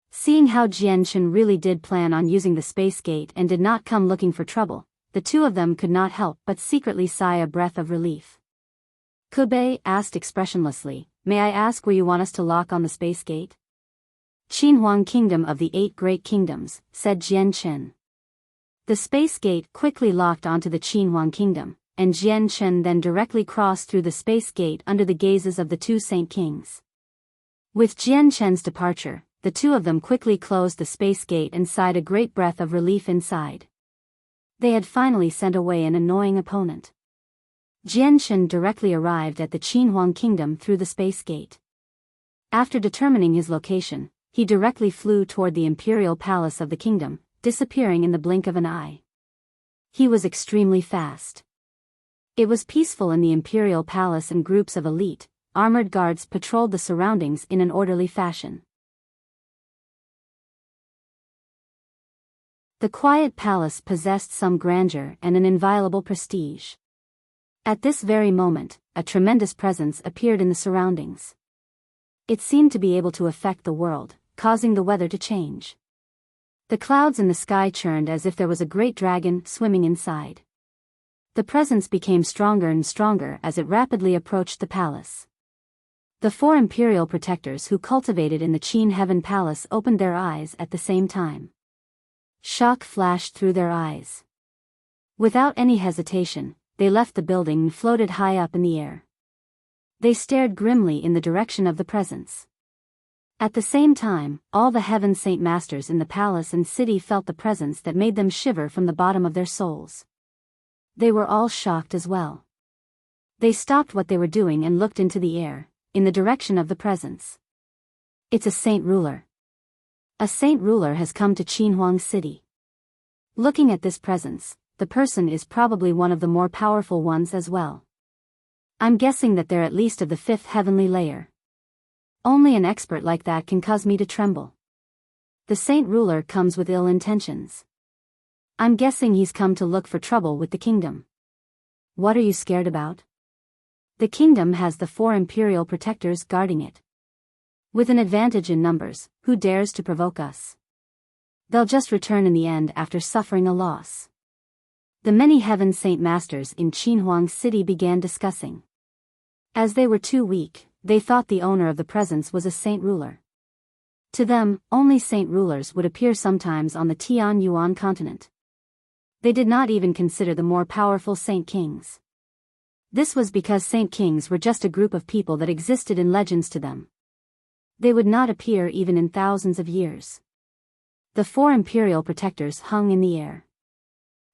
[SPEAKER 1] Seeing how Jian Chen really did plan on using the space gate and did not come looking for trouble, the two of them could not help but secretly sigh a breath of relief. Kubei asked expressionlessly, "May I ask where you want us to lock on the space gate?" "Qinhuang Kingdom of the Eight Great Kingdoms," said Jian Chen. The space gate quickly locked onto the Qinhuang Kingdom, and Jian Chen then directly crossed through the space gate under the gazes of the two Saint Kings. With Jian Chen's departure, the two of them quickly closed the space gate and sighed a great breath of relief inside. They had finally sent away an annoying opponent. Jian Chen directly arrived at the Qinhuang Kingdom through the space gate. After determining his location, he directly flew toward the imperial palace of the kingdom, disappearing in the blink of an eye. He was extremely fast. It was peaceful in the imperial palace, and groups of elite, armored guards patrolled the surroundings in an orderly fashion. The quiet palace possessed some grandeur and an inviolable prestige. At this very moment, a tremendous presence appeared in the surroundings. It seemed to be able to affect the world, causing the weather to change. The clouds in the sky churned as if there was a great dragon swimming inside. The presence became stronger and stronger as it rapidly approached the palace. The four imperial protectors who cultivated in the Qin Heaven Palace opened their eyes at the same time. Shock flashed through their eyes. Without any hesitation, they left the building and floated high up in the air. They stared grimly in the direction of the presence. At the same time, all the Heaven Saint Masters in the palace and city felt the presence that made them shiver from the bottom of their souls. They were all shocked as well. They stopped what they were doing and looked into the air, in the direction of the presence. "It's a saint ruler. A saint ruler has come to Qinhuang City. Looking at this presence, the person is probably one of the more powerful ones as well. I'm guessing that they're at least of the fifth heavenly layer. Only an expert like that can cause me to tremble. The saint ruler comes with ill intentions. I'm guessing he's come to look for trouble with the kingdom. What are you scared about? The kingdom has the four imperial protectors guarding it. With an advantage in numbers, who dares to provoke us? They'll just return in the end after suffering a loss." The many Heaven Saint Masters in Qinhuang City began discussing. As they were too weak, they thought the owner of the presence was a saint ruler. To them, only saint rulers would appear sometimes on the Tian Yuan continent. They did not even consider the more powerful saint kings. This was because saint kings were just a group of people that existed in legends to them. They would not appear even in thousands of years. The four imperial protectors hung in the air.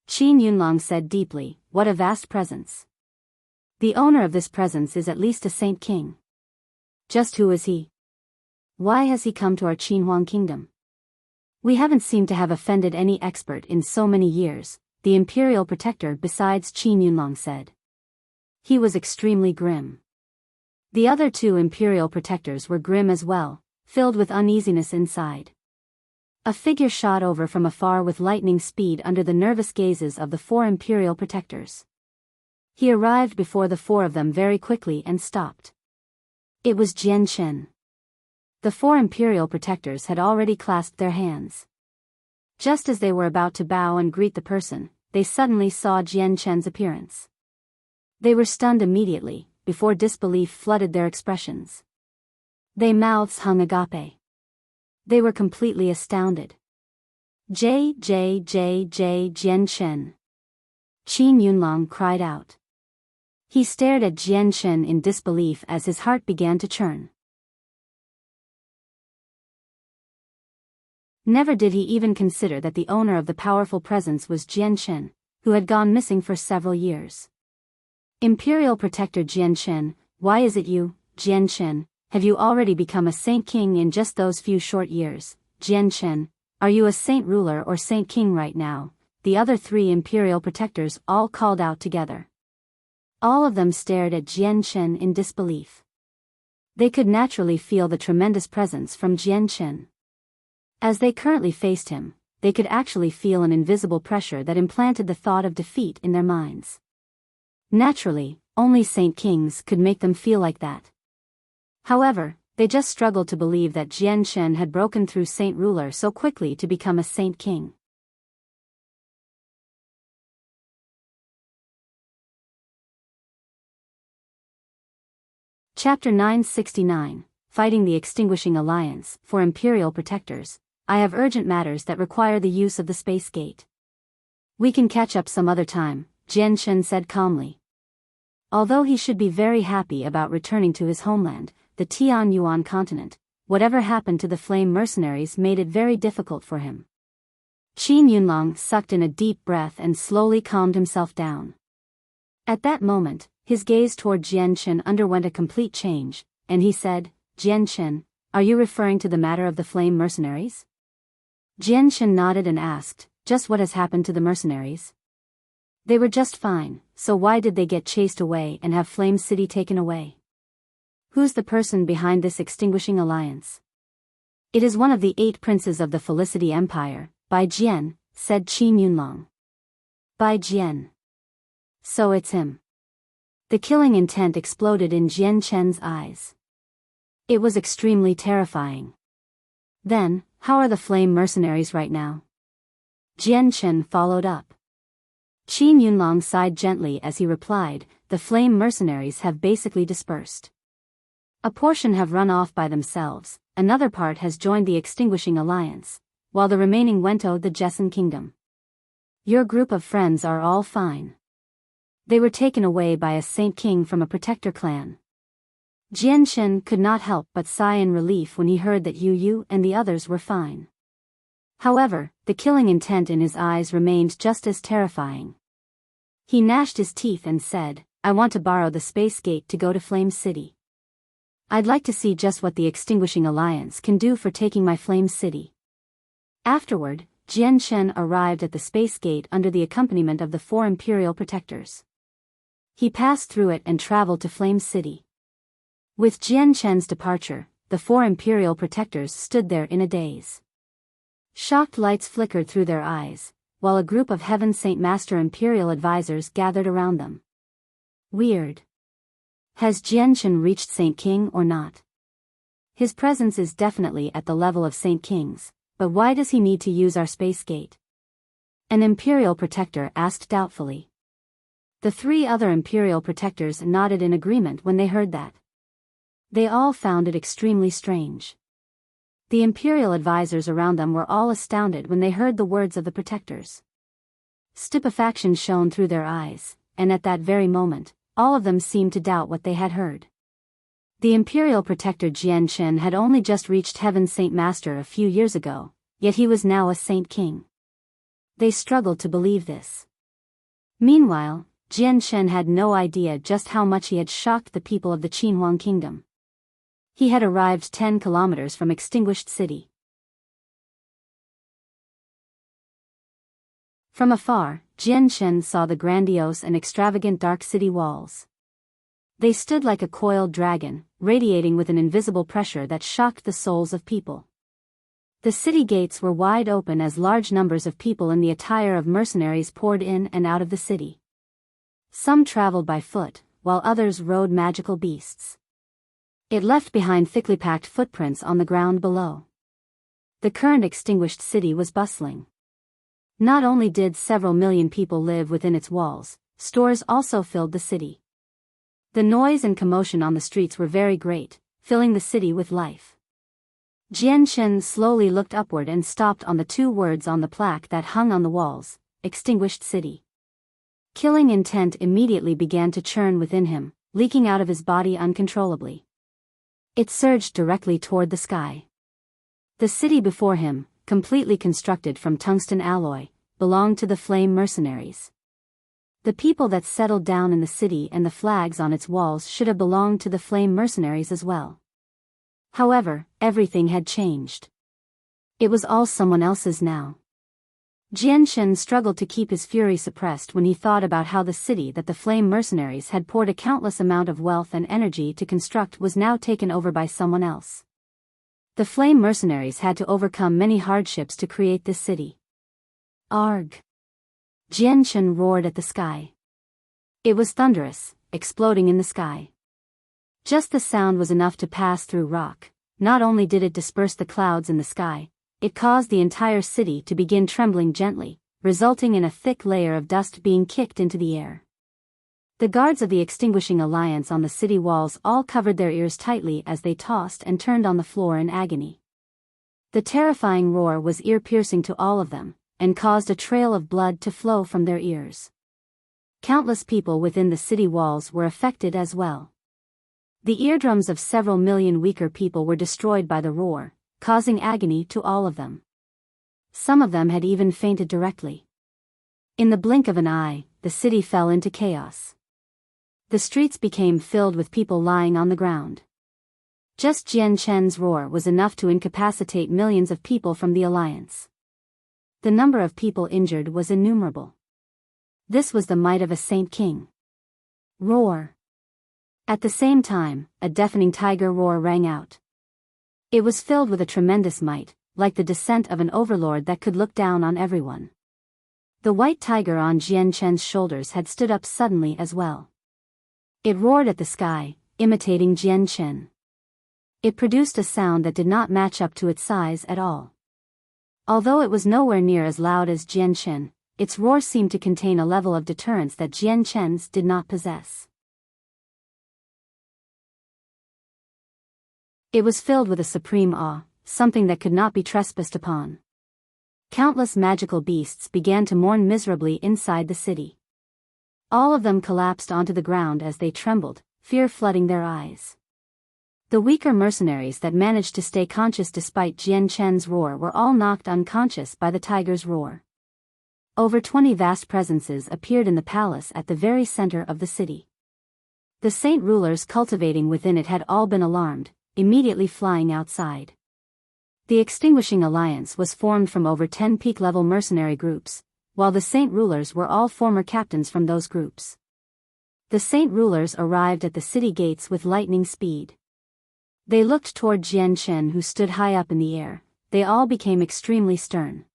[SPEAKER 1] Qin Yunlong said deeply, "What a vast presence. The owner of this presence is at least a saint king. Just who is he? Why has he come to our Qinhuang kingdom? We haven't seemed to have offended any expert in so many years," the imperial protector besides Qin Yunlong said. He was extremely grim. The other two imperial protectors were grim as well, filled with uneasiness inside. A figure shot over from afar with lightning speed under the nervous gazes of the four imperial protectors. He arrived before the four of them very quickly and stopped. It was Jian Chen. The four imperial protectors had already clasped their hands. Just as they were about to bow and greet the person, they suddenly saw Jian Chen's appearance. They were stunned immediately, before disbelief flooded their expressions. Their mouths hung agape. They were completely astounded. Jian Chen. Qin Yunlong cried out. He stared at Jian Chen in disbelief as his heart began to churn. Never did he even consider that the owner of the powerful presence was Jian Chen, who had gone missing for several years. Imperial Protector Jian Chen, why is it you, Jian Chen? Have you already become a saint king in just those few short years? Jian Chen, are you a saint ruler or saint king right now? The other three imperial protectors all called out together. All of them stared at Jian Chen in disbelief. They could naturally feel the tremendous presence from Jian Chen. As they currently faced him, they could actually feel an invisible pressure that implanted the thought of defeat in their minds. Naturally, only Saint Kings could make them feel like that. However, they just struggled to believe that Jian Chen had broken through Saint Ruler so quickly to become a Saint King. Chapter 969, Fighting the Extinguishing Alliance. For Imperial Protectors, I have urgent matters that require the use of the Space Gate. We can catch up some other time, Jian Chen said calmly. Although he should be very happy about returning to his homeland, the Tianyuan continent, whatever happened to the flame mercenaries made it very difficult for him. Qin Yunlong sucked in a deep breath and slowly calmed himself down. At that moment, his gaze toward Jian Chen underwent a complete change, and he said, Jian Chen, are you referring to the matter of the flame mercenaries? Jian Chen nodded and asked, just what has happened to the mercenaries? They were just fine, so why did they get chased away and have Flame City taken away? Who's the person behind this extinguishing alliance? It is one of the 8 princes of the Felicity Empire, Bai Jian, said Qin Yunlong. Bai Jian. So it's him. The killing intent exploded in Jian Chen's eyes. It was extremely terrifying. Then, how are the flame mercenaries right now? Jian Chen followed up. Qin Yunlong sighed gently as he replied, the flame mercenaries have basically dispersed. A portion have run off by themselves, another part has joined the extinguishing alliance, while the remaining went to the Jessen kingdom. Your group of friends are all fine. They were taken away by a Saint King from a protector clan. Jian Chen could not help but sigh in relief when he heard that Yu and the others were fine. However, the killing intent in his eyes remained just as terrifying. He gnashed his teeth and said, I want to borrow the Space Gate to go to Flame City. I'd like to see just what the Extinguishing Alliance can do for taking my Flame City. Afterward, Jian Chen arrived at the Space Gate under the accompaniment of the 4 Imperial Protectors. He passed through it and traveled to Flame City. With Jian Chen's departure, the 4 Imperial Protectors stood there in a daze. Shocked lights flickered through their eyes, while a group of Heaven Saint Master Imperial advisors gathered around them. Weird. Has Jian Chen reached Saint King or not? His presence is definitely at the level of Saint Kings, but why does he need to use our Space Gate? An Imperial Protector asked doubtfully. The 3 other Imperial Protectors nodded in agreement when they heard that. They all found it extremely strange. The Imperial advisors around them were all astounded when they heard the words of the Protectors. Stupefaction shone through their eyes, and at that very moment, all of them seemed to doubt what they had heard. The Imperial Protector Jian Chen had only just reached Heaven Saint Master a few years ago, yet he was now a Saint King. They struggled to believe this. Meanwhile, Jian Chen had no idea just how much he had shocked the people of the Qinhuang Kingdom. He had arrived 10 kilometers from Extinguished City. From afar, Jian Chen saw the grandiose and extravagant dark city walls. They stood like a coiled dragon, radiating with an invisible pressure that shocked the souls of people. The city gates were wide open as large numbers of people in the attire of mercenaries poured in and out of the city. Some traveled by foot, while others rode magical beasts. It left behind thickly packed footprints on the ground below. The current extinguished city was bustling. Not only did several million people live within its walls, stores also filled the city. The noise and commotion on the streets were very great, filling the city with life. Jian Chen slowly looked upward and stopped on the 2 words on the plaque that hung on the walls, Extinguished City. Killing intent immediately began to churn within him, leaking out of his body uncontrollably. It surged directly toward the sky. The city before him, completely constructed from tungsten alloy, belonged to the flame mercenaries. The people that settled down in the city and the flags on its walls should have belonged to the flame mercenaries as well. However, everything had changed. It was all someone else's now. Jianshen struggled to keep his fury suppressed when he thought about how the city that the flame mercenaries had poured a countless amount of wealth and energy to construct was now taken over by someone else. The flame mercenaries had to overcome many hardships to create this city. Arg! Jianshen roared at the sky. It was thunderous, exploding in the sky. Just the sound was enough to pass through rock. Not only did it disperse the clouds in the sky, it caused the entire city to begin trembling gently, resulting in a thick layer of dust being kicked into the air. The guards of the Extinguishing Alliance on the city walls all covered their ears tightly as they tossed and turned on the floor in agony. The terrifying roar was ear-piercing to all of them, and caused a trail of blood to flow from their ears. Countless people within the city walls were affected as well. The eardrums of several million weaker people were destroyed by the roar, causing agony to all of them. Some of them had even fainted directly. In the blink of an eye, the city fell into chaos. The streets became filled with people lying on the ground. Just Jianshen's roar was enough to incapacitate millions of people from the alliance. The number of people injured was innumerable. This was the might of a Saint King. Roar! At the same time, a deafening tiger roar rang out. It was filled with a tremendous might, like the descent of an overlord that could look down on everyone. The white tiger on Jianshen's shoulders had stood up suddenly as well. It roared at the sky, imitating Jianshen. It produced a sound that did not match up to its size at all. Although it was nowhere near as loud as Jianshen, its roar seemed to contain a level of deterrence that Jianshen's did not possess. It was filled with a supreme awe, something that could not be trespassed upon. Countless magical beasts began to mourn miserably inside the city. All of them collapsed onto the ground as they trembled, fear flooding their eyes. The weaker mercenaries that managed to stay conscious despite Jianshen's roar were all knocked unconscious by the tiger's roar. Over 20 vast presences appeared in the palace at the very center of the city. The saint rulers cultivating within it had all been alarmed, immediately flying outside. The Extinguishing Alliance was formed from over 10 peak-level mercenary groups, while the saint rulers were all former captains from those groups. The saint rulers arrived at the city gates with lightning speed. They looked toward Jianshen, who stood high up in the air. They all became extremely stern.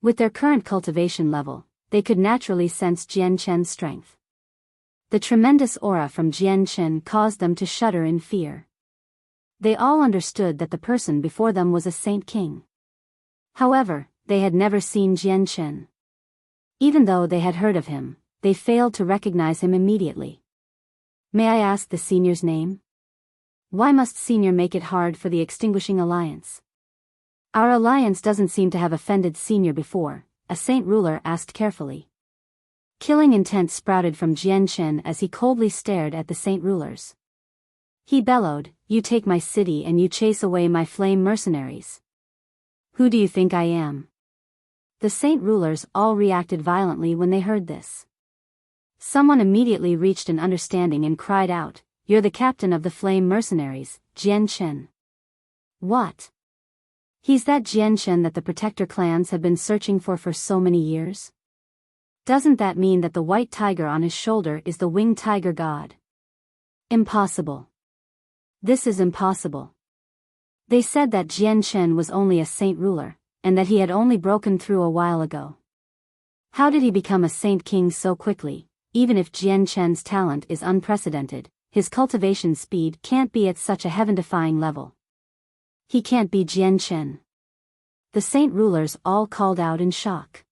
[SPEAKER 1] With their current cultivation level, they could naturally sense Jianshen's strength. The tremendous aura from Jianshen caused them to shudder in fear. They all understood that the person before them was a Saint King. However, they had never seen Jianshen. Even though they had heard of him, they failed to recognize him immediately. May I ask the senior's name? Why must senior make it hard for the Extinguishing Alliance? Our alliance doesn't seem to have offended senior before, a saint ruler asked carefully. Killing intent sprouted from Jianshen as he coldly stared at the saint rulers. He bellowed, "You take my city and you chase away my flame mercenaries. Who do you think I am?" The saint rulers all reacted violently when they heard this. Someone immediately reached an understanding and cried out, "You're the captain of the flame mercenaries, Jianshen." What? He's that Jianshen that the protector clans have been searching for so many years? Doesn't that mean that the white tiger on his shoulder is the winged tiger god? Impossible. This is impossible. They said that Jianshen was only a saint ruler, and that he had only broken through a while ago. How did he become a saint king so quickly? Even if Jianshen's talent is unprecedented, his cultivation speed can't be at such a heaven-defying level. He can't be Jianshen. The saint rulers all called out in shock.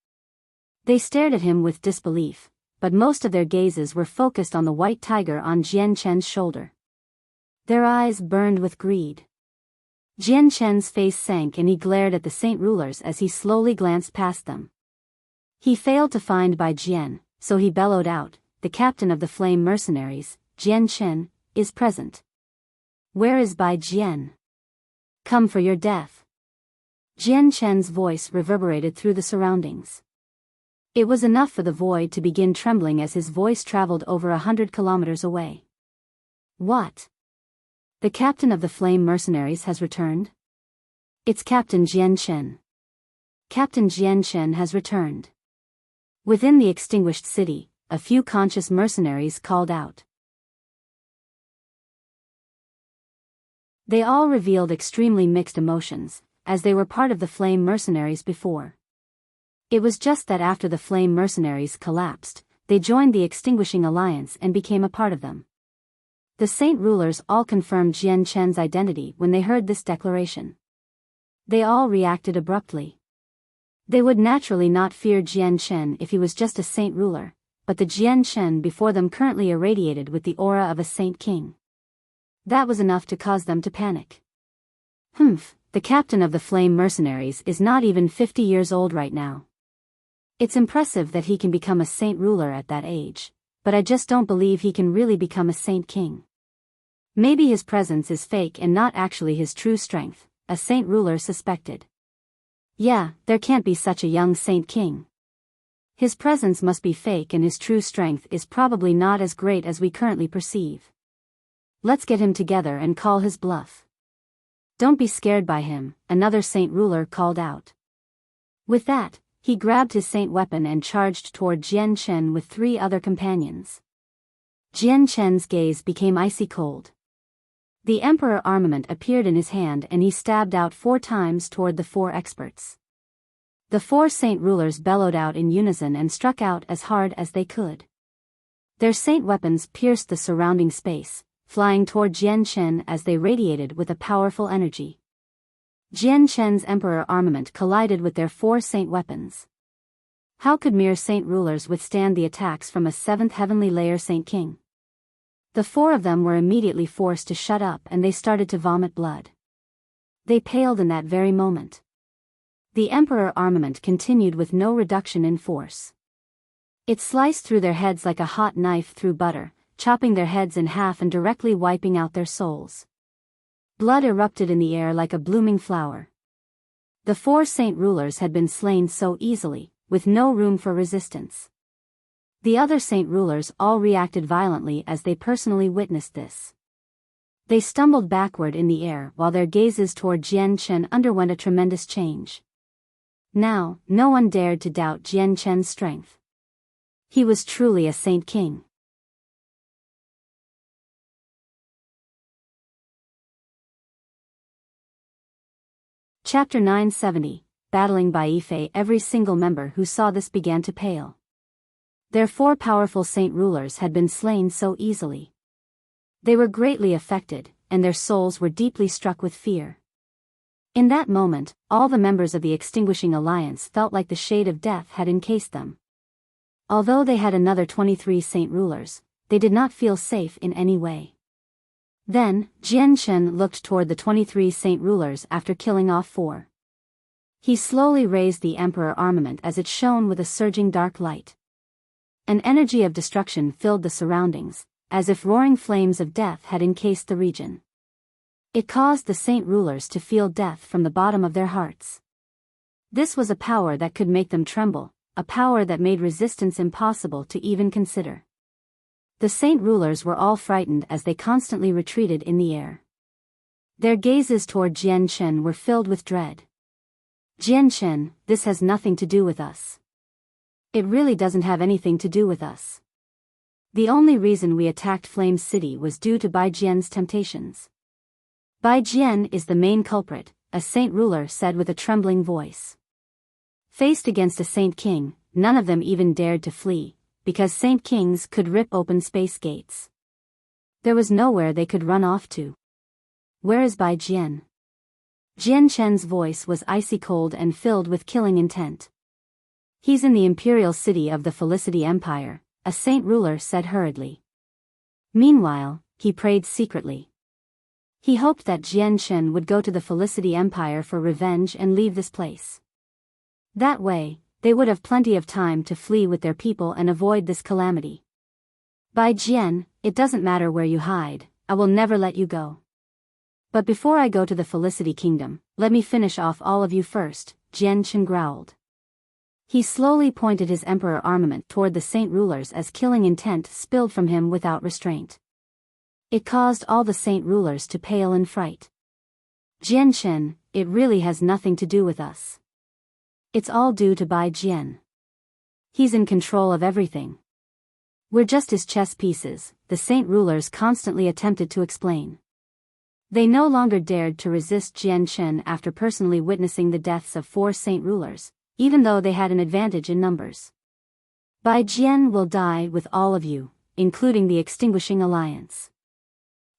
[SPEAKER 1] They stared at him with disbelief, but most of their gazes were focused on the white tiger on Jianshen's shoulder. Their eyes burned with greed. Jianshen's face sank and he glared at the saint rulers as he slowly glanced past them. He failed to find Bai Jian, so he bellowed out, "The captain of the flame mercenaries, Jianshen, is present. Where is Bai Jian? Come for your death." Jianshen's voice reverberated through the surroundings. It was enough for the void to begin trembling as his voice traveled over 100 kilometers away. What? The captain of the flame mercenaries has returned? It's Captain Jianshen. Captain Jianchen has returned. Within the extinguished city, a few conscious mercenaries called out. They all revealed extremely mixed emotions, as they were part of the Flame Mercenaries before. It was just that after the Flame Mercenaries collapsed, they joined the Extinguishing Alliance and became a part of them. The Saint Rulers all confirmed Jian Chen's identity when they heard this declaration. They all reacted abruptly. They would naturally not fear Jian Chen if he was just a Saint Ruler, but the Jian Chen before them currently irradiated with the aura of a Saint King. That was enough to cause them to panic. The captain of the Flame Mercenaries is not even 50 years old right now. It's impressive that he can become a Saint Ruler at that age, but I just don't believe he can really become a Saint King. Maybe his presence is fake and not actually his true strength, a Saint Ruler suspected. Yeah, there can't be such a young Saint King. His presence must be fake and his true strength is probably not as great as we currently perceive. Let's get him together and call his bluff. Don't be scared by him, another Saint Ruler called out. With that, he grabbed his Saint weapon and charged toward Jian Chen with 3 other companions. Jian Chen's gaze became icy cold. The Emperor armament appeared in his hand and he stabbed out 4 times toward the 4 experts. The 4 Saint Rulers bellowed out in unison and struck out as hard as they could. Their Saint weapons pierced the surrounding space, flying toward Jian Chen as they radiated with a powerful energy. Jian Chen's Emperor armament collided with their 4 Saint weapons. How could mere Saint Rulers withstand the attacks from a 7th heavenly layer Saint King? The 4 of them were immediately forced to shut up and they started to vomit blood. They paled in that very moment. The Emperor armament continued with no reduction in force. It sliced through their heads like a hot knife through butter, chopping their heads in half and directly wiping out their souls. Blood erupted in the air like a blooming flower. The 4 Saint Rulers had been slain so easily, with no room for resistance. The other Saint Rulers all reacted violently as they personally witnessed this. They stumbled backward in the air while their gazes toward Jian Chen underwent a tremendous change. Now, no one dared to doubt Jian Chen's strength. He was truly a Saint King. Chapter 970, Battling by Yifei. Every single member who saw this began to pale. Their 4 powerful Saint Rulers had been slain so easily. They were greatly affected, and their souls were deeply struck with fear. In that moment, all the members of the Extinguishing Alliance felt like the shade of death had encased them. Although they had another 23 Saint Rulers, they did not feel safe in any way. Then, Jian Chen looked toward the 23 Saint Rulers after killing off 4. He slowly raised the Emperor armament as it shone with a surging dark light. An energy of destruction filled the surroundings, as if roaring flames of death had encased the region. It caused the Saint Rulers to feel death from the bottom of their hearts. This was a power that could make them tremble, a power that made resistance impossible to even consider. The Saint Rulers were all frightened as they constantly retreated in the air. Their gazes toward Jian Chen were filled with dread. Jian Chen, this has nothing to do with us. It really doesn't have anything to do with us. The only reason we attacked Flame City was due to Bai Jian's temptations. Bai Jian is the main culprit, a Saint Ruler said with a trembling voice. Faced against a Saint King, none of them even dared to flee, because Saint Kings could rip open space gates. There was nowhere they could run off to. Where is Bai Jian? Jian Chen's voice was icy cold and filled with killing intent. He's in the imperial city of the Felicity Empire, a Saint Ruler said hurriedly. Meanwhile, he prayed secretly. He hoped that Jian Chen would go to the Felicity Empire for revenge and leave this place. That way, they would have plenty of time to flee with their people and avoid this calamity. Bai Jian, it doesn't matter where you hide, I will never let you go. But before I go to the Felicity Kingdom, let me finish off all of you first, Jian Chen growled. He slowly pointed his Emperor armament toward the Saint Rulers as killing intent spilled from him without restraint. It caused all the Saint Rulers to pale in fright. Jian Chen, it really has nothing to do with us. It's all due to Bai Jian. He's in control of everything. We're just his chess pieces, the saint rulers constantly attempted to explain. They no longer dared to resist Jian Chen after personally witnessing the deaths of 4 saint rulers, even though they had an advantage in numbers. Bai Jian will die with all of you, including the Extinguishing Alliance.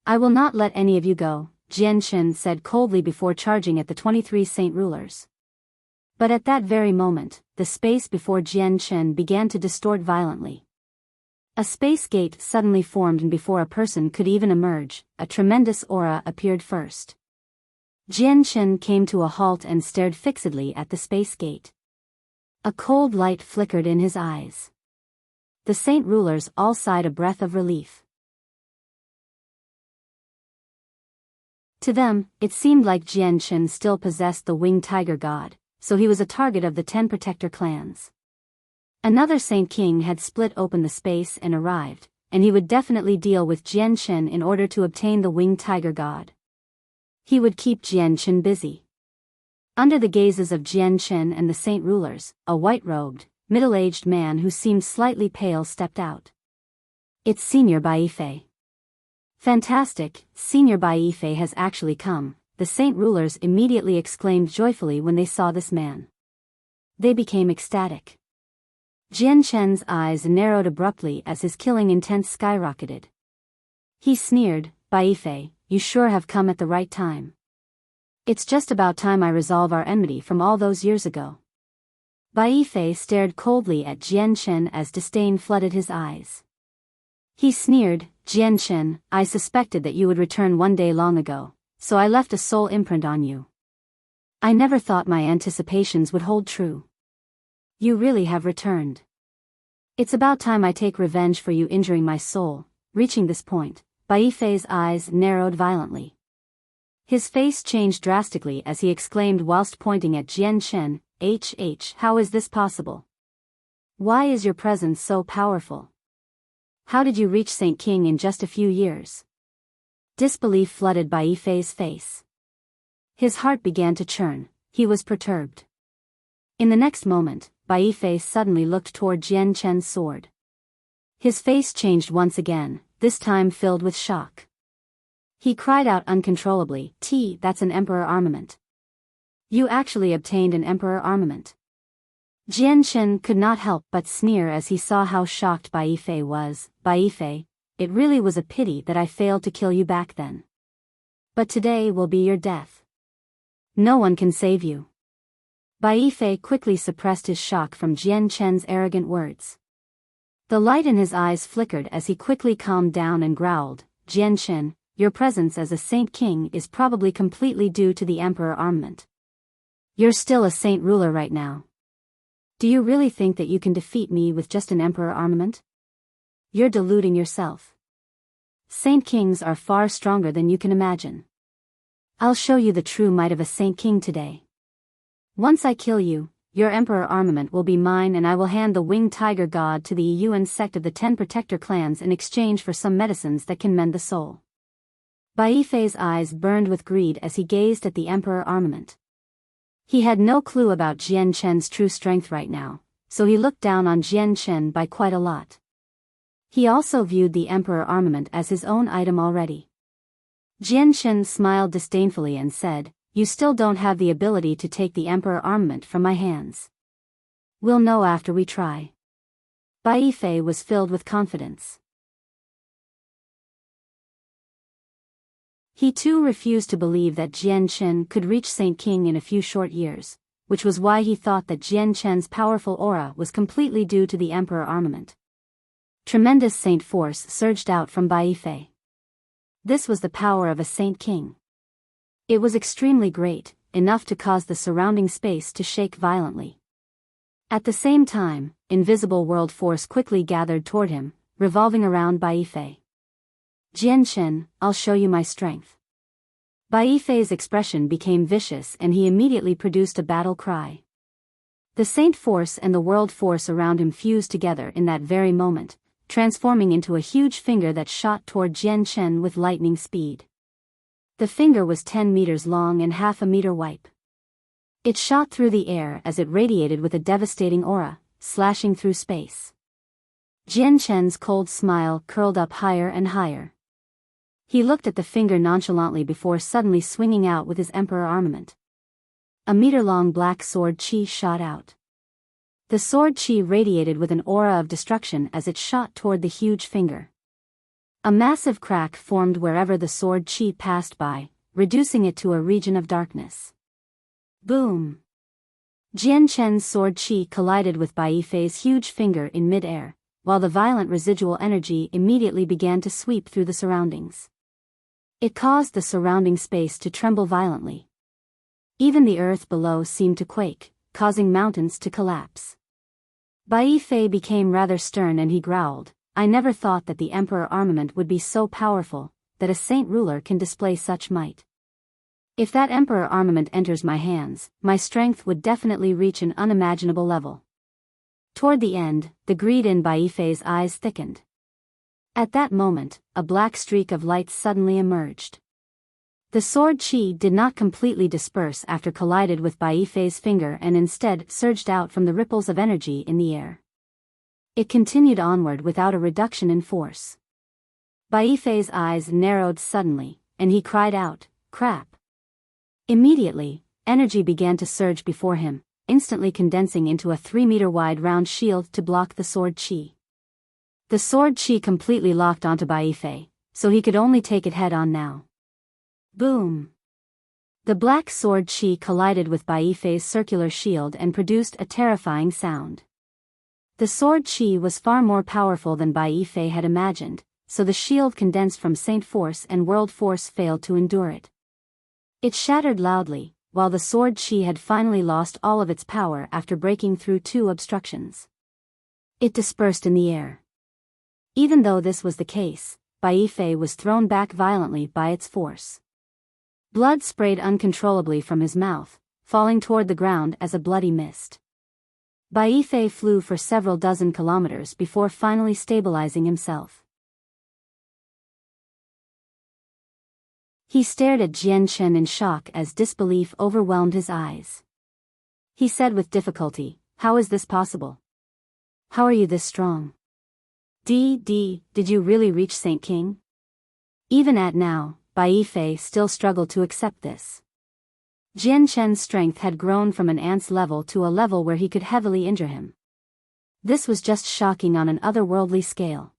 [SPEAKER 1] I will not let any of you go, Jian Chen said coldly before charging at the 23 saint rulers. But at that very moment, the space before Jian Chen began to distort violently. A space gate suddenly formed, and before a person could even emerge, a tremendous aura appeared first. Jian Chen came to a halt and stared fixedly at the space gate. A cold light flickered in his eyes. The saint rulers all sighed a breath of relief. To them, it seemed like Jian Chen still possessed the winged tiger god, so he was a target of the 10 protector clans. Another Saint King had split open the space and arrived, and he would definitely deal with Jian Chen in order to obtain the winged tiger god. He would keep Jian Chen busy. Under the gazes of Jian Chen and the saint rulers, a white-robed, middle-aged man who seemed slightly pale stepped out. It's Senior Bai Fei. Fantastic, Senior Bai Fei has actually come, the saint rulers immediately exclaimed joyfully when they saw this man. They became ecstatic. Jian Chen's eyes narrowed abruptly as his killing intent skyrocketed. He sneered, Bai Fei, you sure have come at the right time. It's just about time I resolve our enmity from all those years ago. Bai Fei stared coldly at Jian Chen as disdain flooded his eyes. He sneered, Jian Chen, I suspected that you would return one day long ago, so I left a soul imprint on you. I never thought my anticipations would hold true. You really have returned. It's about time I take revenge for you injuring my soul. Reaching this point, Bai Fei's eyes narrowed violently. His face changed drastically as he exclaimed whilst pointing at Jian Chen, how is this possible? Why is your presence so powerful? How did you reach Saint King in just a few years? Disbelief flooded Bai Fei's face. His heart began to churn, he was perturbed. In the next moment, Bai Fei suddenly looked toward Jian Chen's sword. His face changed once again, this time filled with shock. He cried out uncontrollably, that's an emperor armament. You actually obtained an emperor armament. Jian Chen could not help but sneer as he saw how shocked Bai Fei was. Bai Fei, it really was a pity that I failed to kill you back then. But today will be your death. No one can save you. Bai Fei quickly suppressed his shock from Jian Chen's arrogant words. The light in his eyes flickered as he quickly calmed down and growled, Jian Chen, your presence as a Saint King is probably completely due to the Emperor armament. You're still a Saint ruler right now. Do you really think that you can defeat me with just an Emperor armament? You're deluding yourself. Saint Kings are far stronger than you can imagine. I'll show you the true might of a Saint King today. Once I kill you, your Emperor armament will be mine, and I will hand the winged tiger god to the Yuan sect of the 10 protector clans in exchange for some medicines that can mend the soul. Bai Fei's eyes burned with greed as he gazed at the Emperor armament. He had no clue about Jian Chen's true strength right now, so he looked down on Jian Chen by quite a lot. He also viewed the Emperor armament as his own item already. Jian Chen smiled disdainfully and said, you still don't have the ability to take the Emperor armament from my hands. We'll know after we try. Bai Fei was filled with confidence. He too refused to believe that Jian Chen could reach Saint King in a few short years, which was why he thought that Jian Chen's powerful aura was completely due to the Emperor armament. Tremendous Saint force surged out from Bai Fei. This was the power of a Saint King. It was extremely great, enough to cause the surrounding space to shake violently. At the same time, invisible world force quickly gathered toward him, revolving around Bai Fei. Jian Chen, I'll show you my strength. Bai Fei's expression became vicious and he immediately produced a battle cry. The Saint force and the world force around him fused together in that very moment, transforming into a huge finger that shot toward Jian Chen with lightning speed. The finger was 10 meters long and half a meter wide. It shot through the air as it radiated with a devastating aura, slashing through space. Jian Chen's cold smile curled up higher and higher. He looked at the finger nonchalantly before suddenly swinging out with his emperor armament. A meter-long black sword chi shot out. The sword chi radiated with an aura of destruction as it shot toward the huge finger. A massive crack formed wherever the sword chi passed by, reducing it to a region of darkness. Boom! Jian Chen's sword chi collided with Bai Fe's huge finger in mid-air, while the violent residual energy immediately began to sweep through the surroundings. It caused the surrounding space to tremble violently. Even the earth below seemed to quake, causing mountains to collapse. Bai Fei became rather stern and he growled, "I never thought that the emperor armament would be so powerful, that a saint ruler can display such might. If that emperor armament enters my hands, my strength would definitely reach an unimaginable level." Toward the end, the greed in Bai Fei's eyes thickened. At that moment, a black streak of light suddenly emerged. The sword chi did not completely disperse after collided with Bai Fei's finger and instead surged out from the ripples of energy in the air. It continued onward without a reduction in force. Bai Fei's eyes narrowed suddenly, and he cried out, "Crap!" Immediately, energy began to surge before him, instantly condensing into a 3-meter-wide round shield to block the sword chi. The sword chi completely locked onto Bai Fei, so he could only take it head-on now. Boom! The black sword chi collided with Bai Fei's circular shield and produced a terrifying sound. The sword chi was far more powerful than Bai Fei had imagined, so the shield condensed from Saint Force and World Force failed to endure it. It shattered loudly, while the sword chi had finally lost all of its power after breaking through 2 obstructions. It dispersed in the air. Even though this was the case, Bai Fei was thrown back violently by its force. Blood sprayed uncontrollably from his mouth, falling toward the ground as a bloody mist. Bai Fei flew for several dozen kilometers before finally stabilizing himself. He stared at Jian Chen in shock as disbelief overwhelmed his eyes. He said with difficulty, "How is this possible? How are you this strong? Did you really reach Saint King?" Even at now, Bai Fei still struggled to accept this. Jian Chen's strength had grown from an ant's level to a level where he could heavily injure him. This was just shocking on an otherworldly scale.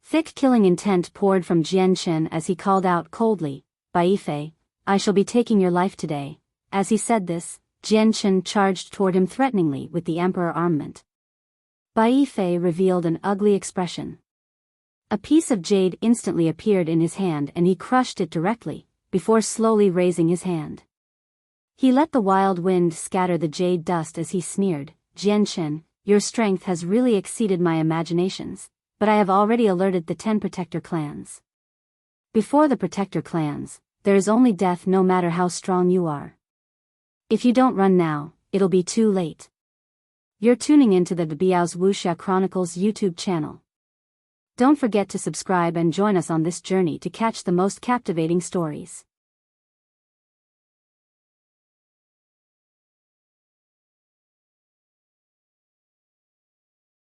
[SPEAKER 1] Thick killing intent poured from Jian Chen as he called out coldly, "Bai Fei, I shall be taking your life today." As he said this, Jian Chen charged toward him threateningly with the emperor armament. Bai Fei revealed an ugly expression. A piece of jade instantly appeared in his hand and he crushed it directly, before slowly raising his hand. He let the wild wind scatter the jade dust as he sneered, "Jian Chen, your strength has really exceeded my imaginations, but I have already alerted the 10 protector clans. Before the protector clans, there is only death no matter how strong you are. If you don't run now, it'll be too late." You're tuning into the Biyao's Wuxia Chronicles YouTube channel. Don't forget to subscribe and join us on this journey to catch the most captivating stories.